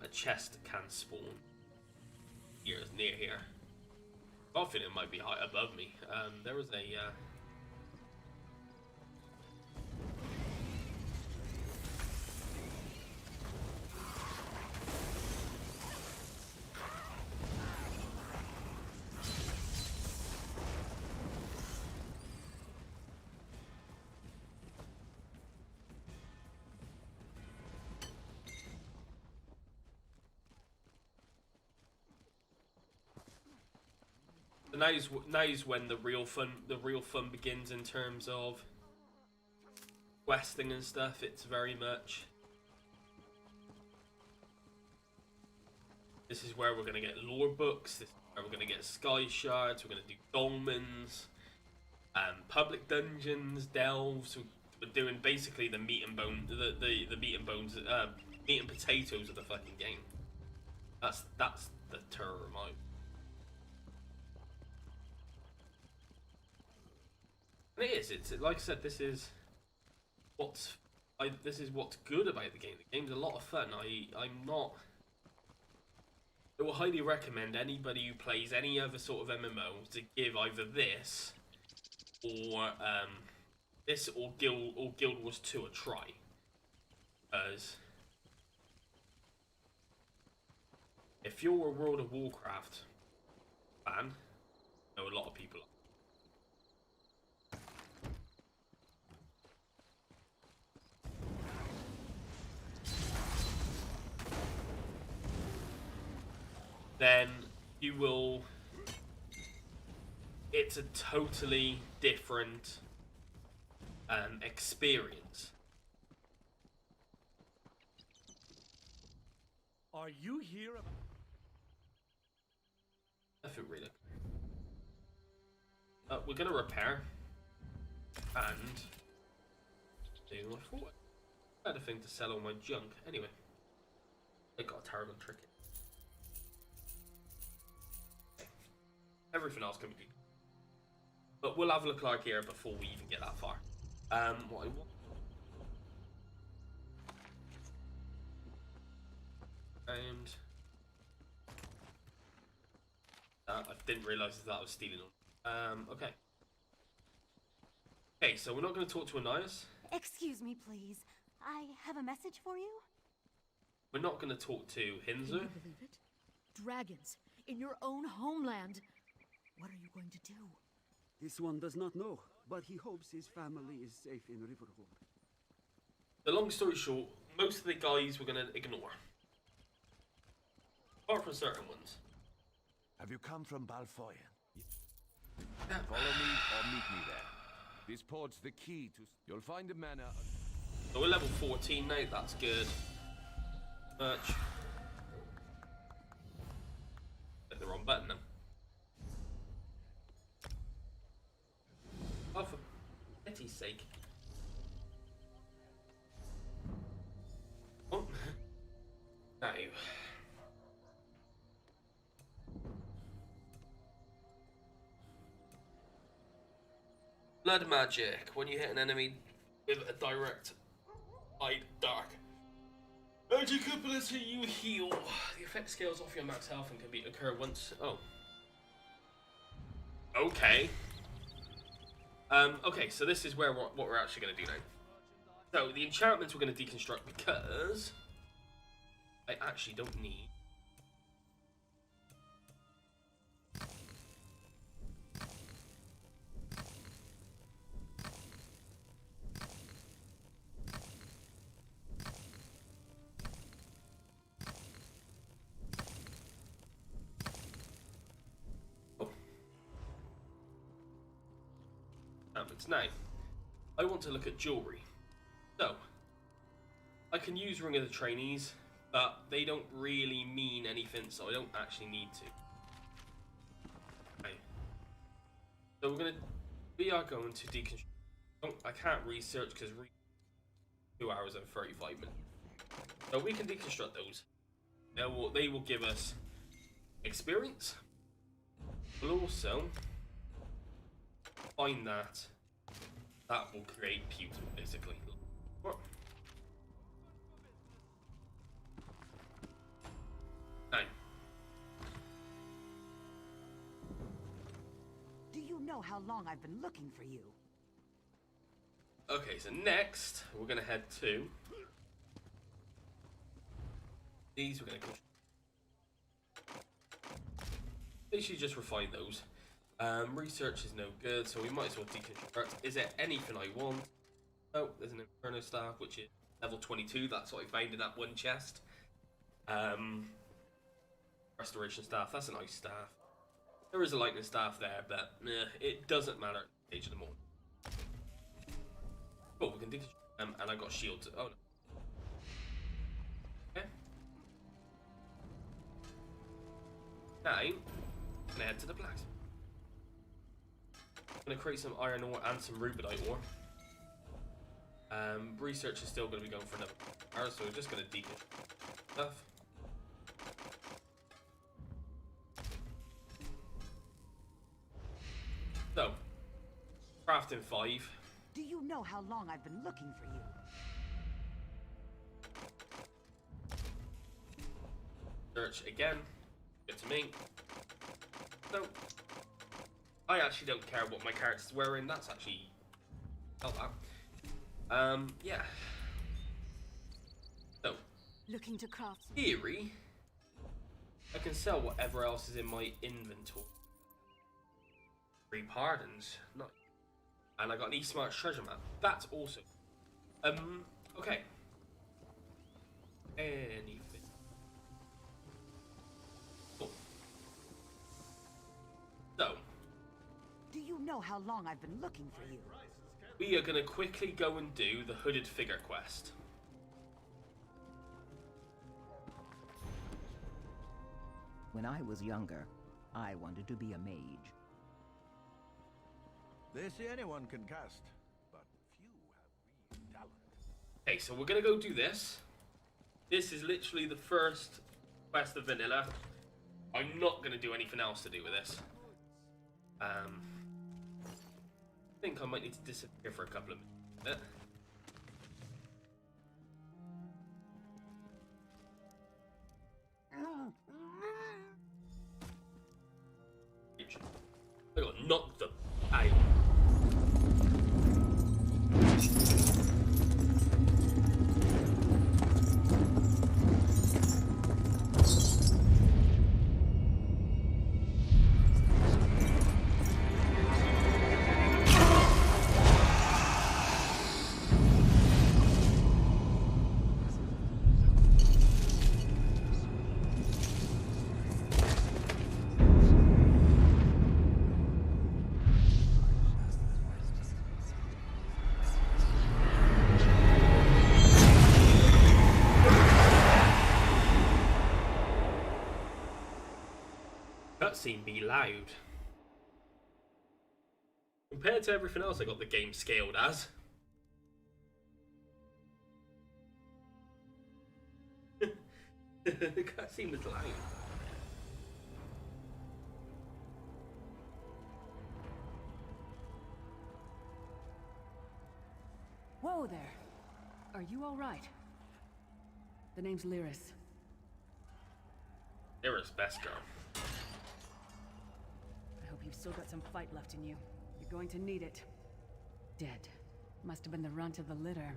A chest can spawn near here. I think it might be high above me. There was a now is when the real fun begins in terms of questing and stuff. It's very much this is where we're gonna get lore books. This is where we're gonna get sky shards. We're gonna do dolmens, public dungeons, delves. We're doing basically the meat and bone, the meat and bones, meat and potatoes of the fucking game. That's the term. And it is. It's like I said. This is what's good about the game. The game's a lot of fun. I will highly recommend anybody who plays any other sort of MMO to give either this or Guild Wars 2 a try, because if you're a World of Warcraft fan, I know a lot of people are. Then you will. It's a totally different experience. Are you here? Nothing really. We're gonna repair and do my forward. I had a thing to sell all my junk anyway. I got a terrible trick. Everything else can be, but we'll have a look like here before we even get that far. What I want. And I didn't realise that I was stealing on. Okay. Okay, so we're not going to talk to Anais. Excuse me, please. I have a message for you. We're not going to talk to Hinzu. Can you believe it? Dragons in your own homeland. What are you going to do? This one does not know, but he hopes his family is safe in Riverhold. The long story short, most of the guys we're going to ignore. Apart from certain ones. Have you come from Balfoyen? Follow me or meet me there. This port's the key to... You'll find a manor... So we're level 14 now, that's good. Much. Hit the wrong button then. Oh, for pity's sake. Blood magic. When you hit an enemy with a direct dark magic ability, you heal. The effect scales off your max health and can occur once. Oh. Okay. Okay, so this is where what we're actually going to do now. So the enchantments we're going to deconstruct because I actually don't need. Now, I want to look at jewelry. So, I can use Ring of the Trainees, but they don't really mean anything, so I don't actually need to. Okay. So we are going to deconstruct. Oh, I can't research because 2 hours and 35 minutes. So we can deconstruct those. They will give us experience. We'll also find that. That will create pewter, basically. What? Now. Do you know how long I've been looking for you? Okay, so next, we're going to head to these. We're going to basically just refine those. Research is no good, so we might as well deconstruct. Is there anything I want? Oh, there's an Inferno Staff, which is level 22. That's what I found in that one chest. Restoration Staff, that's a nice staff. There is a Lightning Staff there, but it doesn't matter at the stage of the morning. Oh, we can deconstruct and I got shields. Oh, no. Okay. Now, I'm gonna head to the blacksmith. I'm going to create some iron ore and some rubidite ore. Research is still going to be going for another hour, so we're just going to deconstruct stuff. So, crafting 5. Do you know how long I've been looking for you? Search again. Good to me. So, I actually don't care what my character's wearing. That's actually not that. Yeah. So, looking to craft. Theory. I can sell whatever else is in my inventory. 3 pardons. Nice. And I got an E-Smart treasure map. That's awesome. Okay. Anything. Cool. So. Do you know how long I've been looking for you? We are going to quickly go and do the Hooded Figure quest. When I was younger, I wanted to be a mage. They say anyone can cast, but few have real talent. Okay, so we're going to go do this. This is literally the first quest of vanilla. I'm not going to do anything else to do with this. I think I might need to disappear for a couple of minutes. I got knocked out. Cutscene be loud. Compared to everything else I got the game scaled as. The cutscene was lying. Whoa there. Are you all right? The name's Lyris. Lyris, best girl. I hope you've still got some fight left in you. You're going to need it. Dead. Must have been the runt of the litter.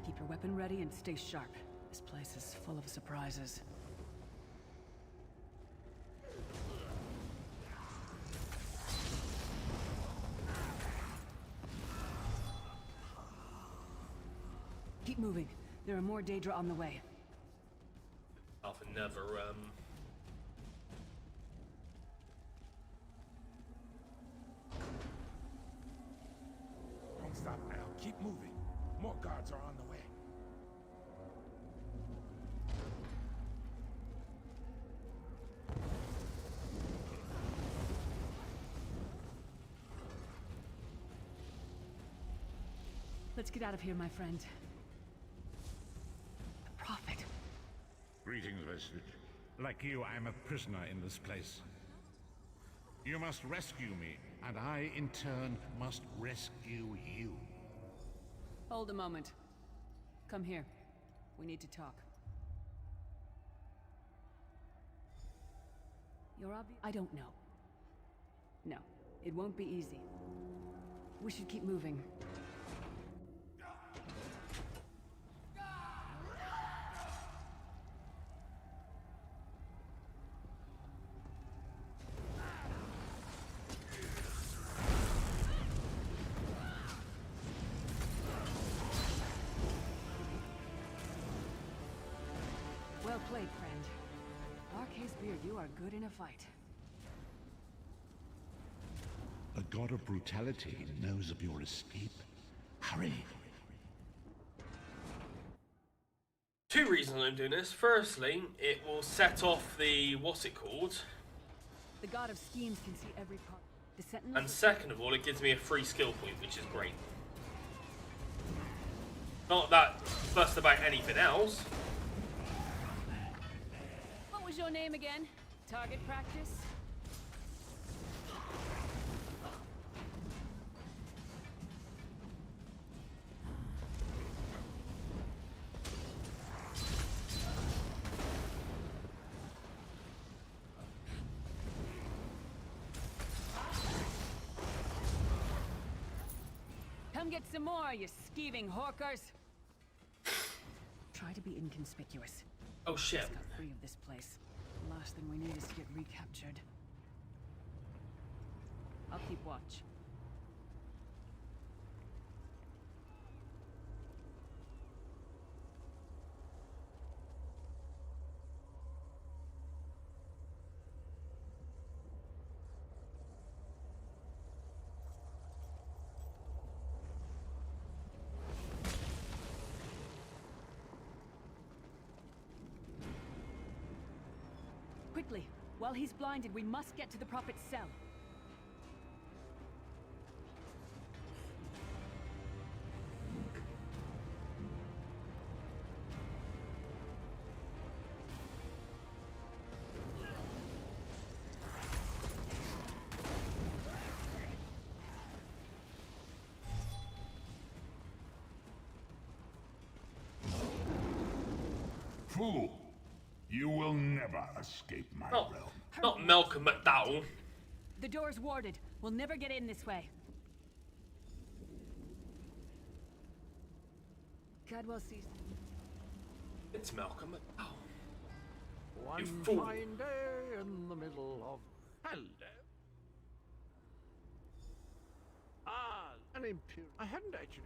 Keep your weapon ready and stay sharp. This place is full of surprises. Keep moving. There are more Daedra on the way. Off another, Don't stop now. Keep moving. More guards are on the way. Let's get out of here, my friend. The Prophet. Greetings, Vestige. Like you, I am a prisoner in this place. You must rescue me, and I, in turn, must rescue you. Hold a moment. Come here. We need to talk. You're I don't know. No, it won't be easy. We should keep moving. Well played, friend. Arcase Beard, you are good in a fight. A god of brutality knows of your escape. Hurry! Two reasons I'm doing this. Firstly, it will set off the what's it called? The god of schemes can see every part. The Sentinels. And second of all, it gives me a free skill point, which is great. Not that fussed about anything else. What was your name again? Target practice? Come get some more, you skeeving hawkers. Try to be inconspicuous. Oh shit. Let's get free of this place. The last thing we need is to get recaptured. I'll keep watch. Quickly! While he's blinded, we must get to the Prophet's cell. Fool! You will never escape my realm. Not Malcolm McDowell. The door's warded. We'll never get in this way. Cadwell sees... It's Malcolm McDowell. One You fool. fine day in the middle of... Hello. Ah, an imperial... I hadn't actually...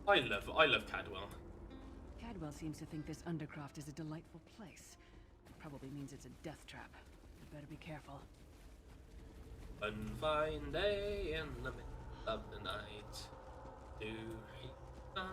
I love Cadwell. Cadwell seems to think this undercroft is a delightful place. It probably means it's a death trap. You better be careful. One fine day in the middle of the night. Do he smile?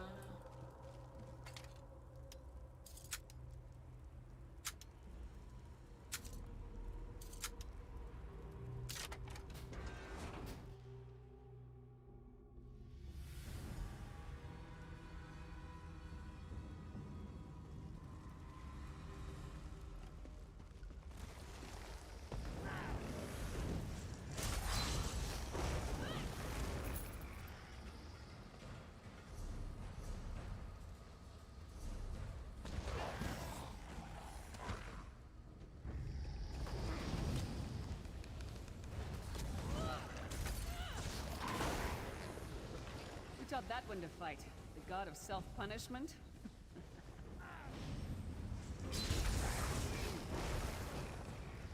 picked up that one to fight? The god of self-punishment?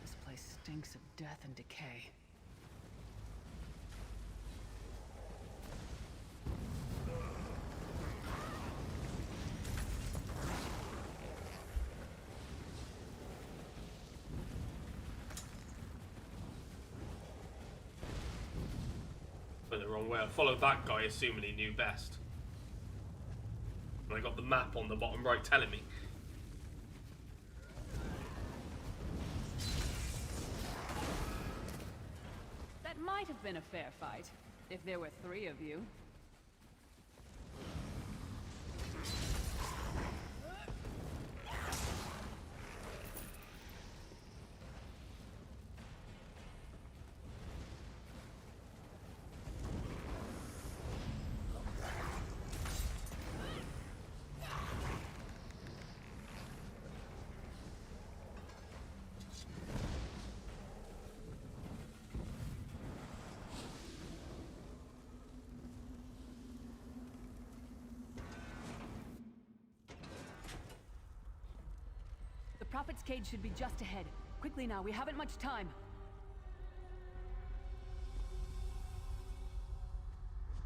This place stinks of death and decay. Went the wrong way. I followed that guy assuming he knew best. And I got the map on the bottom right telling me. That might have been a fair fight, if there were 3 of you. The Prophet's cage should be just ahead. Quickly now, we haven't much time.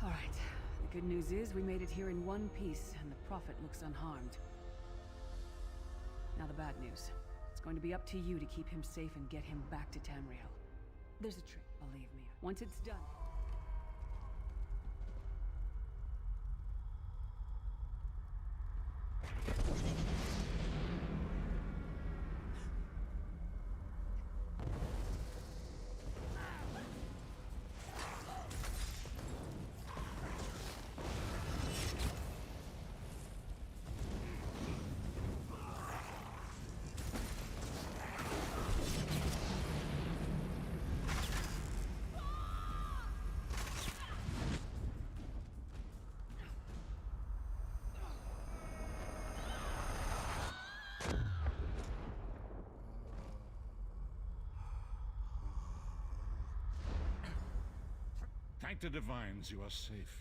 All right. The good news is we made it here in one piece, and the Prophet looks unharmed. Now the bad news. It's going to be up to you to keep him safe and get him back to Tamriel. There's a trick, believe me. Once it's done... Thank the divines you are safe.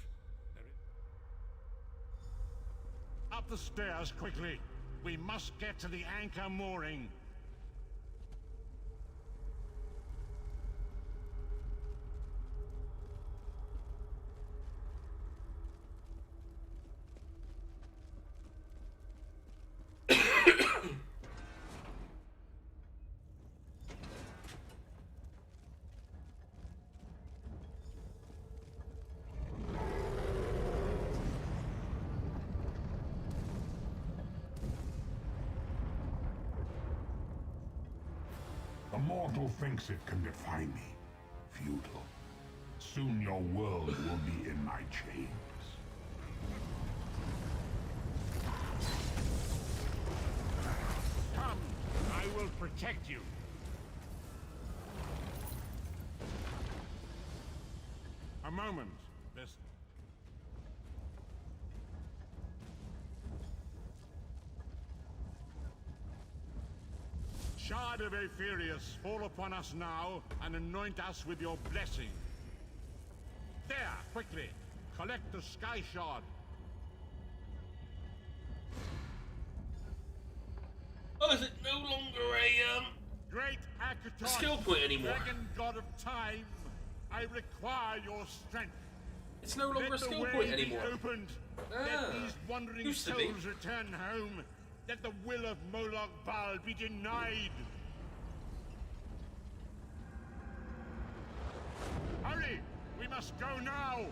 Up the stairs, quickly! We must get to the anchor mooring! The mortal thinks it can defy me. Futile. Soon your world will be in my chains. Come! I will protect you! A moment. This... Shard of Aetherius, fall upon us now and anoint us with your blessing. There, quickly! Collect the Sky Shard. Oh, is it no longer a Great Akatos, skill point anymore? Dragon God of Time, I require your strength. It's no longer Let a skill the way point be anymore. Opened. Ah, Let these wandering used to be. souls return home. Let the will of Moloch Baal be denied. Hurry! We must go now!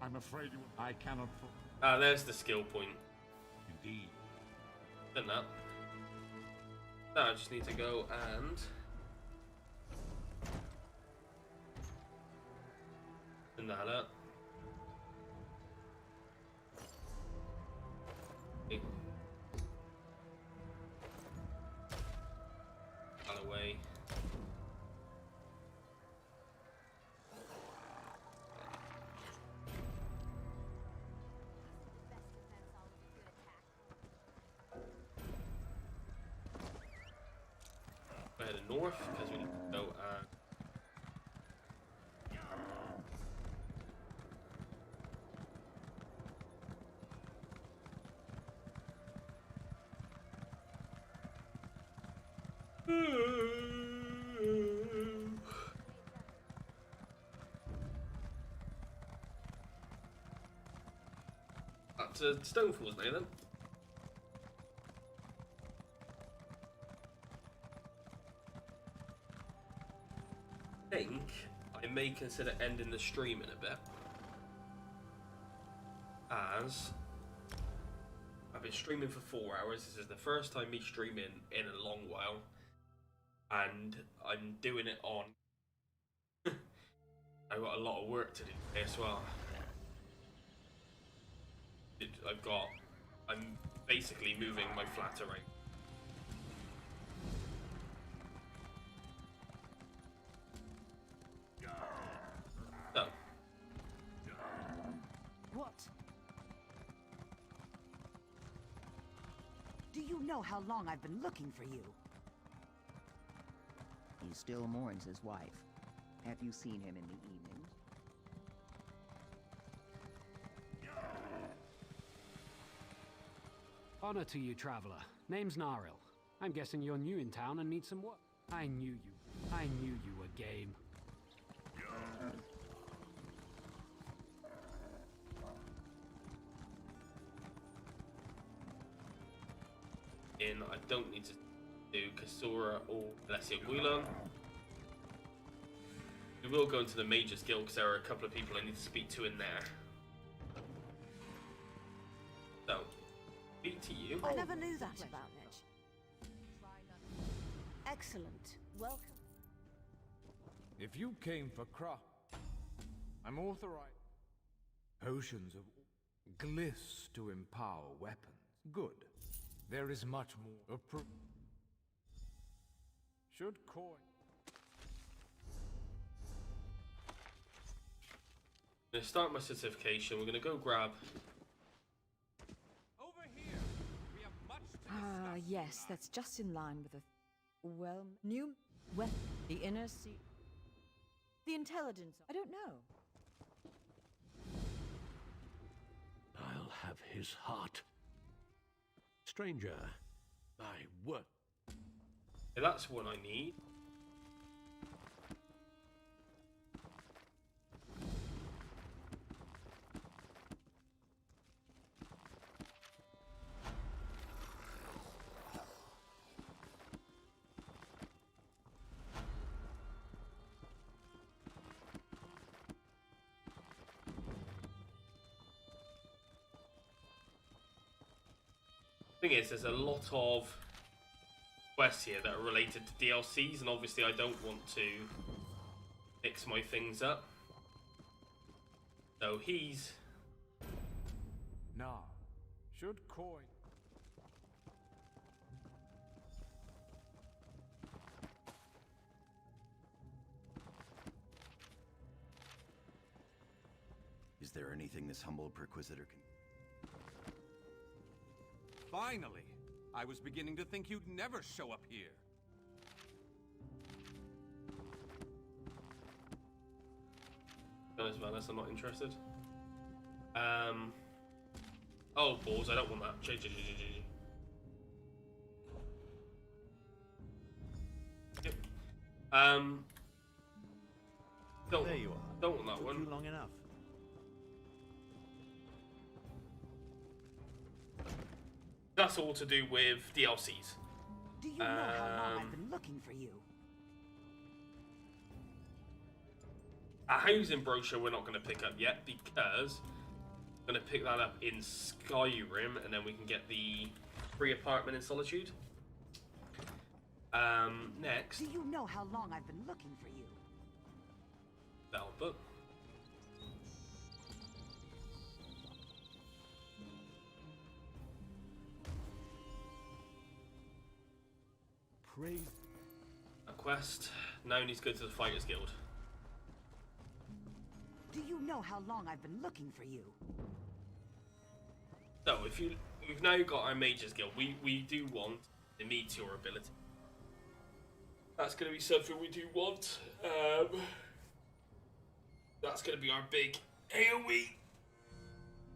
I'm afraid I cannot... Ah, there's the skill point. Indeed. Done that. Now I just need to go and... Turn that up. Okay. Out of the way. heading north because we need to go. Up to Stonefalls now then. I think I may consider ending the stream in a bit, as I've been streaming for 4 hours. This is the first time me streaming in a long while, and I'm doing it on. I've got a lot of work to do today as well. I'm basically moving my flat array. So. What? Do you know how long I've been looking for you? He still mourns his wife. Have you seen him in the evenings? Honor to you, traveler. Name's Naril. I'm guessing you're new in town and need some work. I knew you were game. I don't need to do Kasura or Alessia Guilan. We will go into the Mages Guild because there are a couple of people I need to speak to in there. So, speak to you. I never knew that about Mitch. Excellent. Welcome. If you came for I'm authorized. Potions of gliss to empower weapons. Good. There is much more. Should coin. I'm going to start my certification. We're going to go grab. Over here. We have much to Ah, yes, that's just in line with the inner sea. The intelligence. I don't know. I'll have his heart. Stranger, my word. Yeah, that's what I need. Thing is, there's a lot of quests here that are related to DLCs, and obviously I don't want to mix my things up. So he's now. Should coin. Is there anything this humble perquisitor can... Finally! I was beginning to think you'd never show up here. To be honest, Vanis, I'm not interested. Oh, balls, I don't want that. Yep. There you are. Don't want that Took one. you long enough. That's all to do with DLCs. Do you know how long I've been looking for you? A housing brochure we're not going to pick up yet because I'm going to pick that up in Skyrim, and then we can get the free apartment in Solitude. Next. Do you know how long I've been looking for you? Velvet. Praise. A quest. Now we need to go to the Fighters Guild. Do you know how long I've been looking for you? So we've now got our Mages Guild. We do want the Meteor ability. That's going to be something we do want. That's going to be our big AoE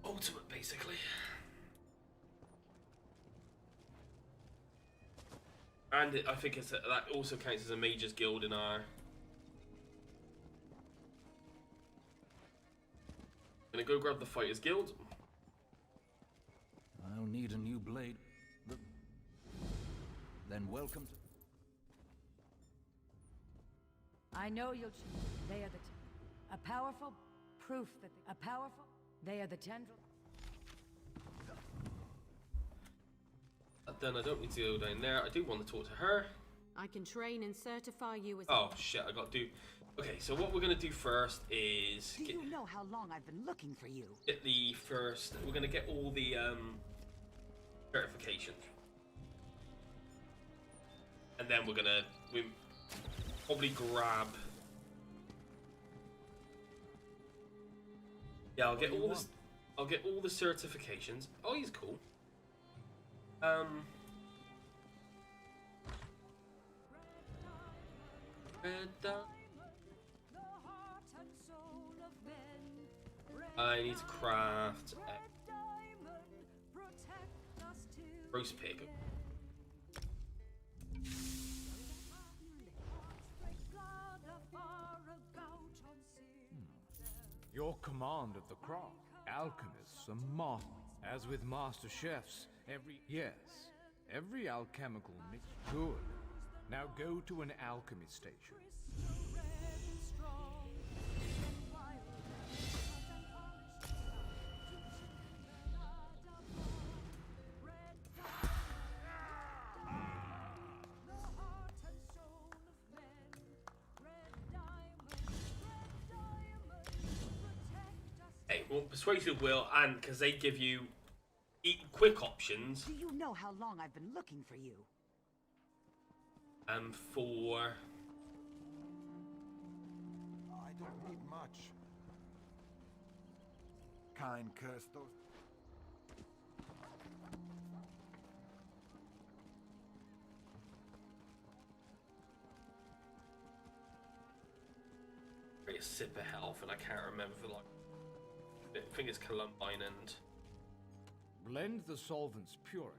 ultimate, basically. And I think that also counts as a Mages Guild in our... Gonna go grab the Fighters Guild. I'll need a new blade. Then welcome to... I know you'll... They are a powerful proof that... They are the tendril. Then I don't need to go down there. I do want to talk to her. I can train and certify you as... Oh shit, I got to do... Okay, so what we're going to do first is... Do you know how long I've been looking for you? Get the first... We're going to get all the certification. And then we're going to... We probably grab... Yeah, I'll get all this... I'll get all the certifications. Oh, he's cool. I need to craft a roast pig. Your command of the craft. Alchemists are marvelous. As with master chefs, every alchemical mix good. Now go to an alchemy station. Hey, well, Persuasive will, and because they give you quick options. Do you know how long I've been looking for you? For... I don't need much. Kind curse those. A sip of health, and I can't remember for like... I think it's Columbine and... Blend the solvent's purity.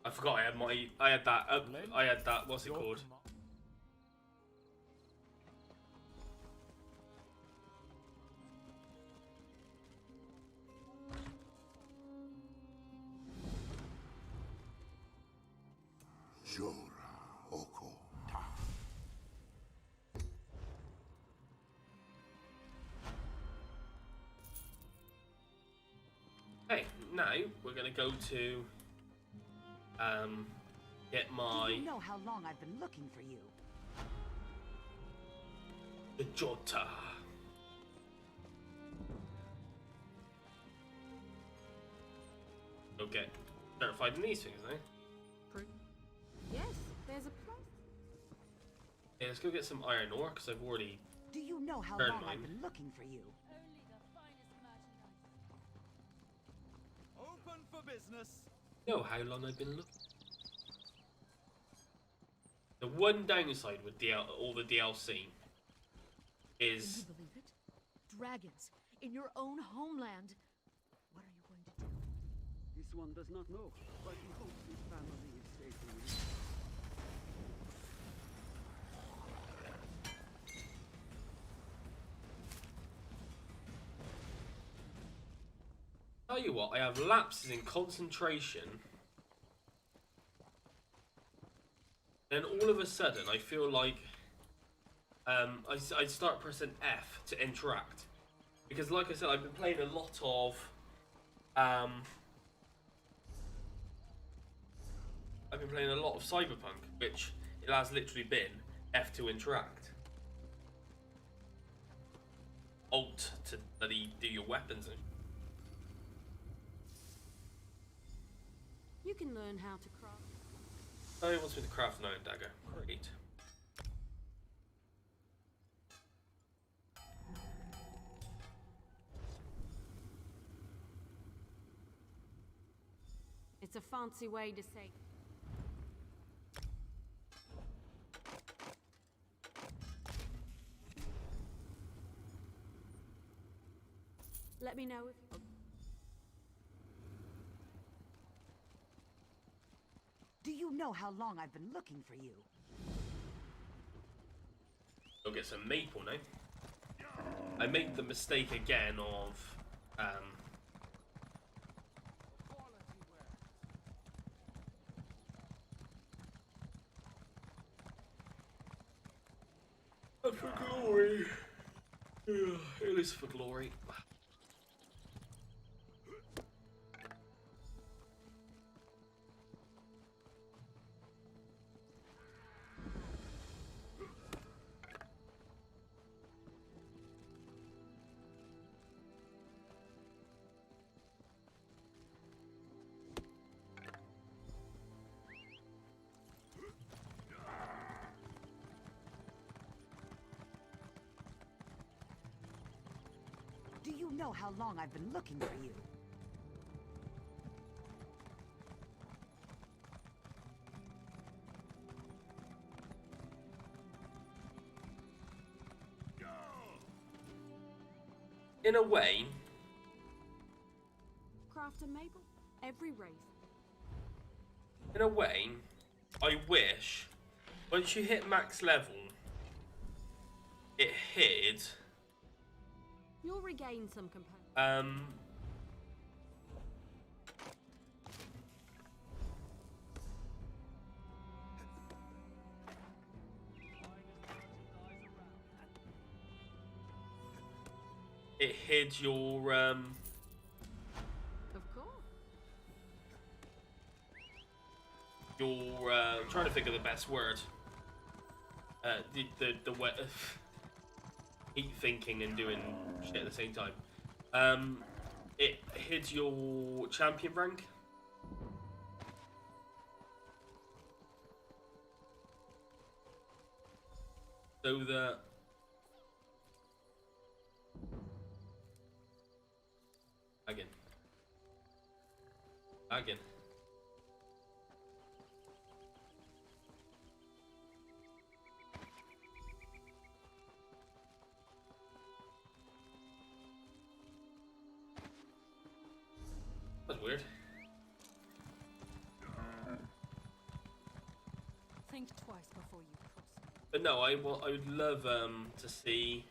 I forgot I had that, what's it called? Okay, now we're gonna go to get my... Do you know how long I've been looking for you? The Jota. Go get certified in these things, eh? Yes, there's a place. Yeah, let's go get some iron ore, because I've already... Do you know how earned long mine. I've been looking for you? Open for business. Know how long I've been looking. The one downside with all the DLC is... Can you believe it? Dragons in your own homeland. What are you going to do? This one does not know, but he hopes his family is safe with him. Tell you what, I have lapses in concentration. Then all of a sudden, I feel like I start pressing F to interact, because, like I said, I've been playing a lot of Cyberpunk, which it has literally been F to interact, Alt to bloody do your weapons and. You can learn how to craft. Oh, he wants me to craft an iron dagger. Great. It's a fancy way to say. Let me know if. Do you know how long I've been looking for you? Go get some maple now. I made the mistake again of for glory. It is for glory. Do you know how long I've been looking for you? In a way, Craft a maple? Every race. in a way, I wish once you hit max level, it hid You'll regain some components. it hid your Of course. your I'm trying to think of the best word. The wet keep thinking and doing shit at the same time. It hid your champion rank. So that again. That's weird. Think twice before you cross. But no, I would love to see.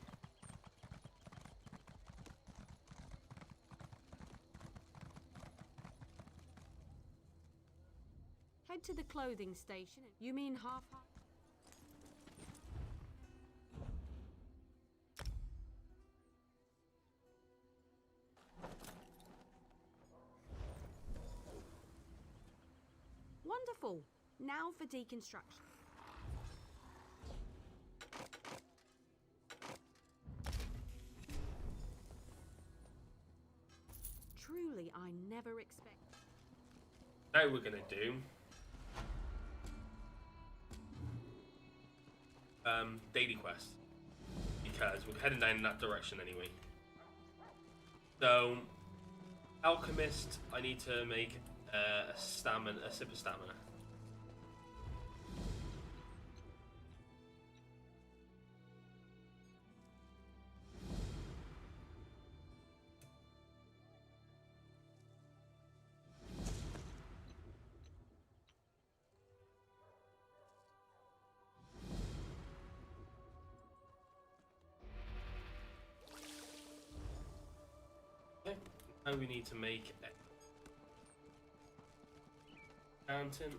Head to the clothing station. You mean half? Wonderful. Now for deconstruction. Truly, I never expected. Now we're gonna do daily quest because we're heading down in that direction anyway. So, alchemist, I need to make a sip of stamina. Okay, now we need to make a fountain.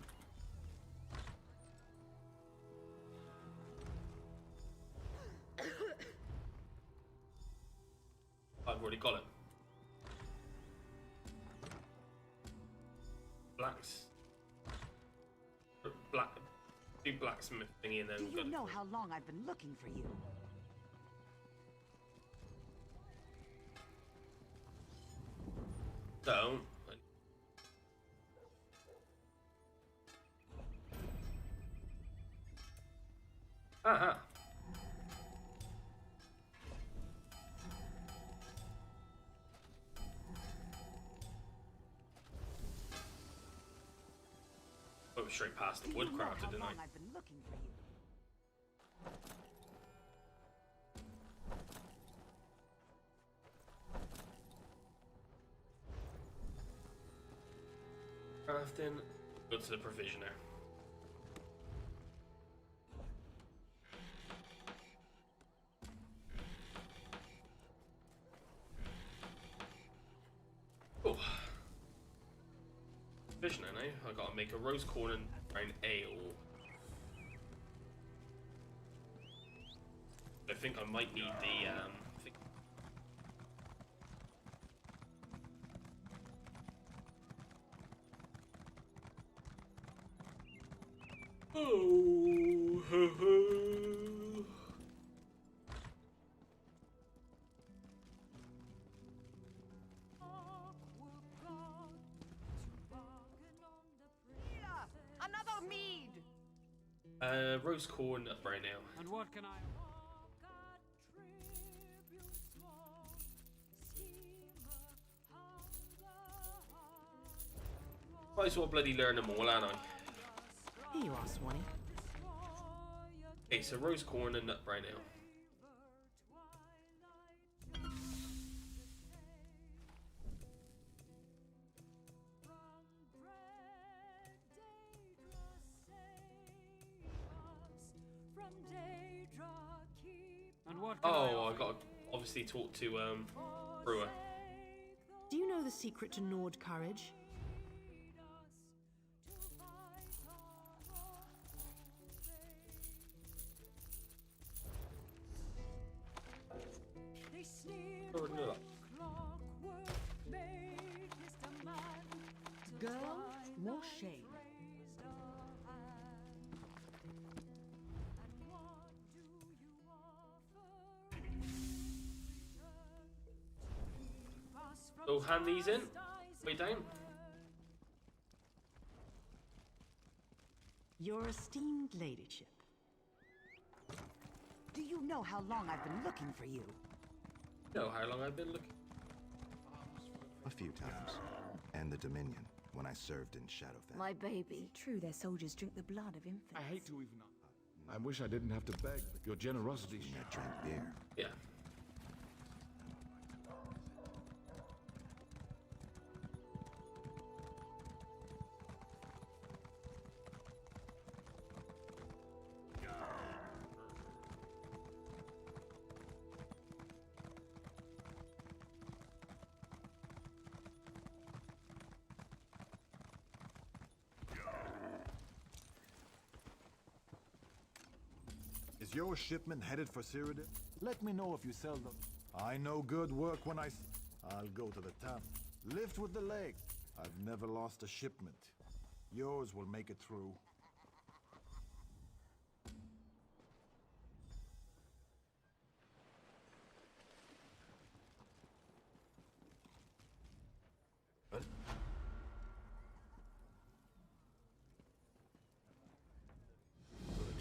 I've already got it. Do blacksmith thingy and then Do you know how long I've been looking for you? So, aha. Went straight past the woodcrafter, didn't I? I've been looking for you. Crafting. Go to the provisioner. Oh. Provisioner now. I gotta make a rose corn and brown ale. I think I might need the oh, ho, ho. Another mead! Rose corn up right now. And what can I... Might as well bloody learn them all, aren't I? Here you are, Swanee. Okay, so rose corn and nut brown ale. And what can Oh, I got to obviously talk to Brewer. Do you know the secret to Nord courage? Girl, more shame. So hand these in. Way down. Your esteemed ladyship. Do you know how long I've been looking for you? Know how long I've been looking? A few times. And the Dominion, when I served in Shadowfell. My baby. True, their soldiers drink the blood of infants. I hate to even... I wish I didn't have to beg, but your generosity... I drank beer. Yeah. Is your shipment headed for Cyrodiil? Let me know if you sell them. I know good work when I'll go to the town. Lift with the leg. I've never lost a shipment. Yours will make it through.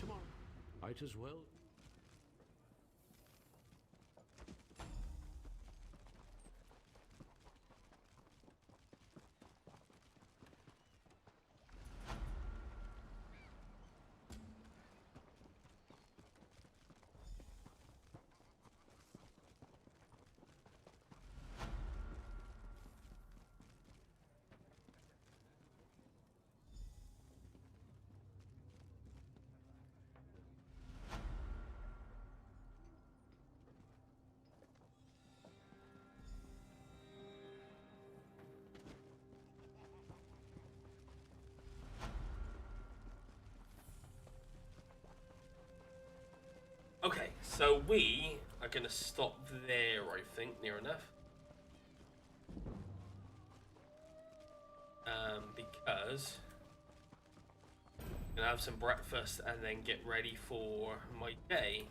Tomorrow. Might as well. Okay, so we are going to stop there, I think, near enough. Because I'm going to have some breakfast and then get ready for my day.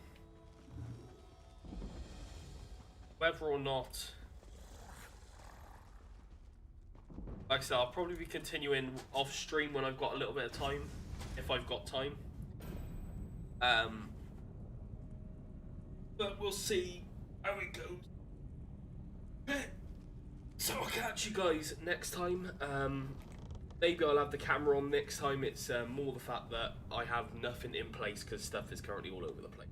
Whether or not Like I said, I'll probably be continuing off stream when I've got a little bit of time, if I've got time. But we'll see how it goes. So I'll catch you guys next time. Maybe I'll have the camera on next time. It's more the fact that I have nothing in place because stuff is currently all over the place.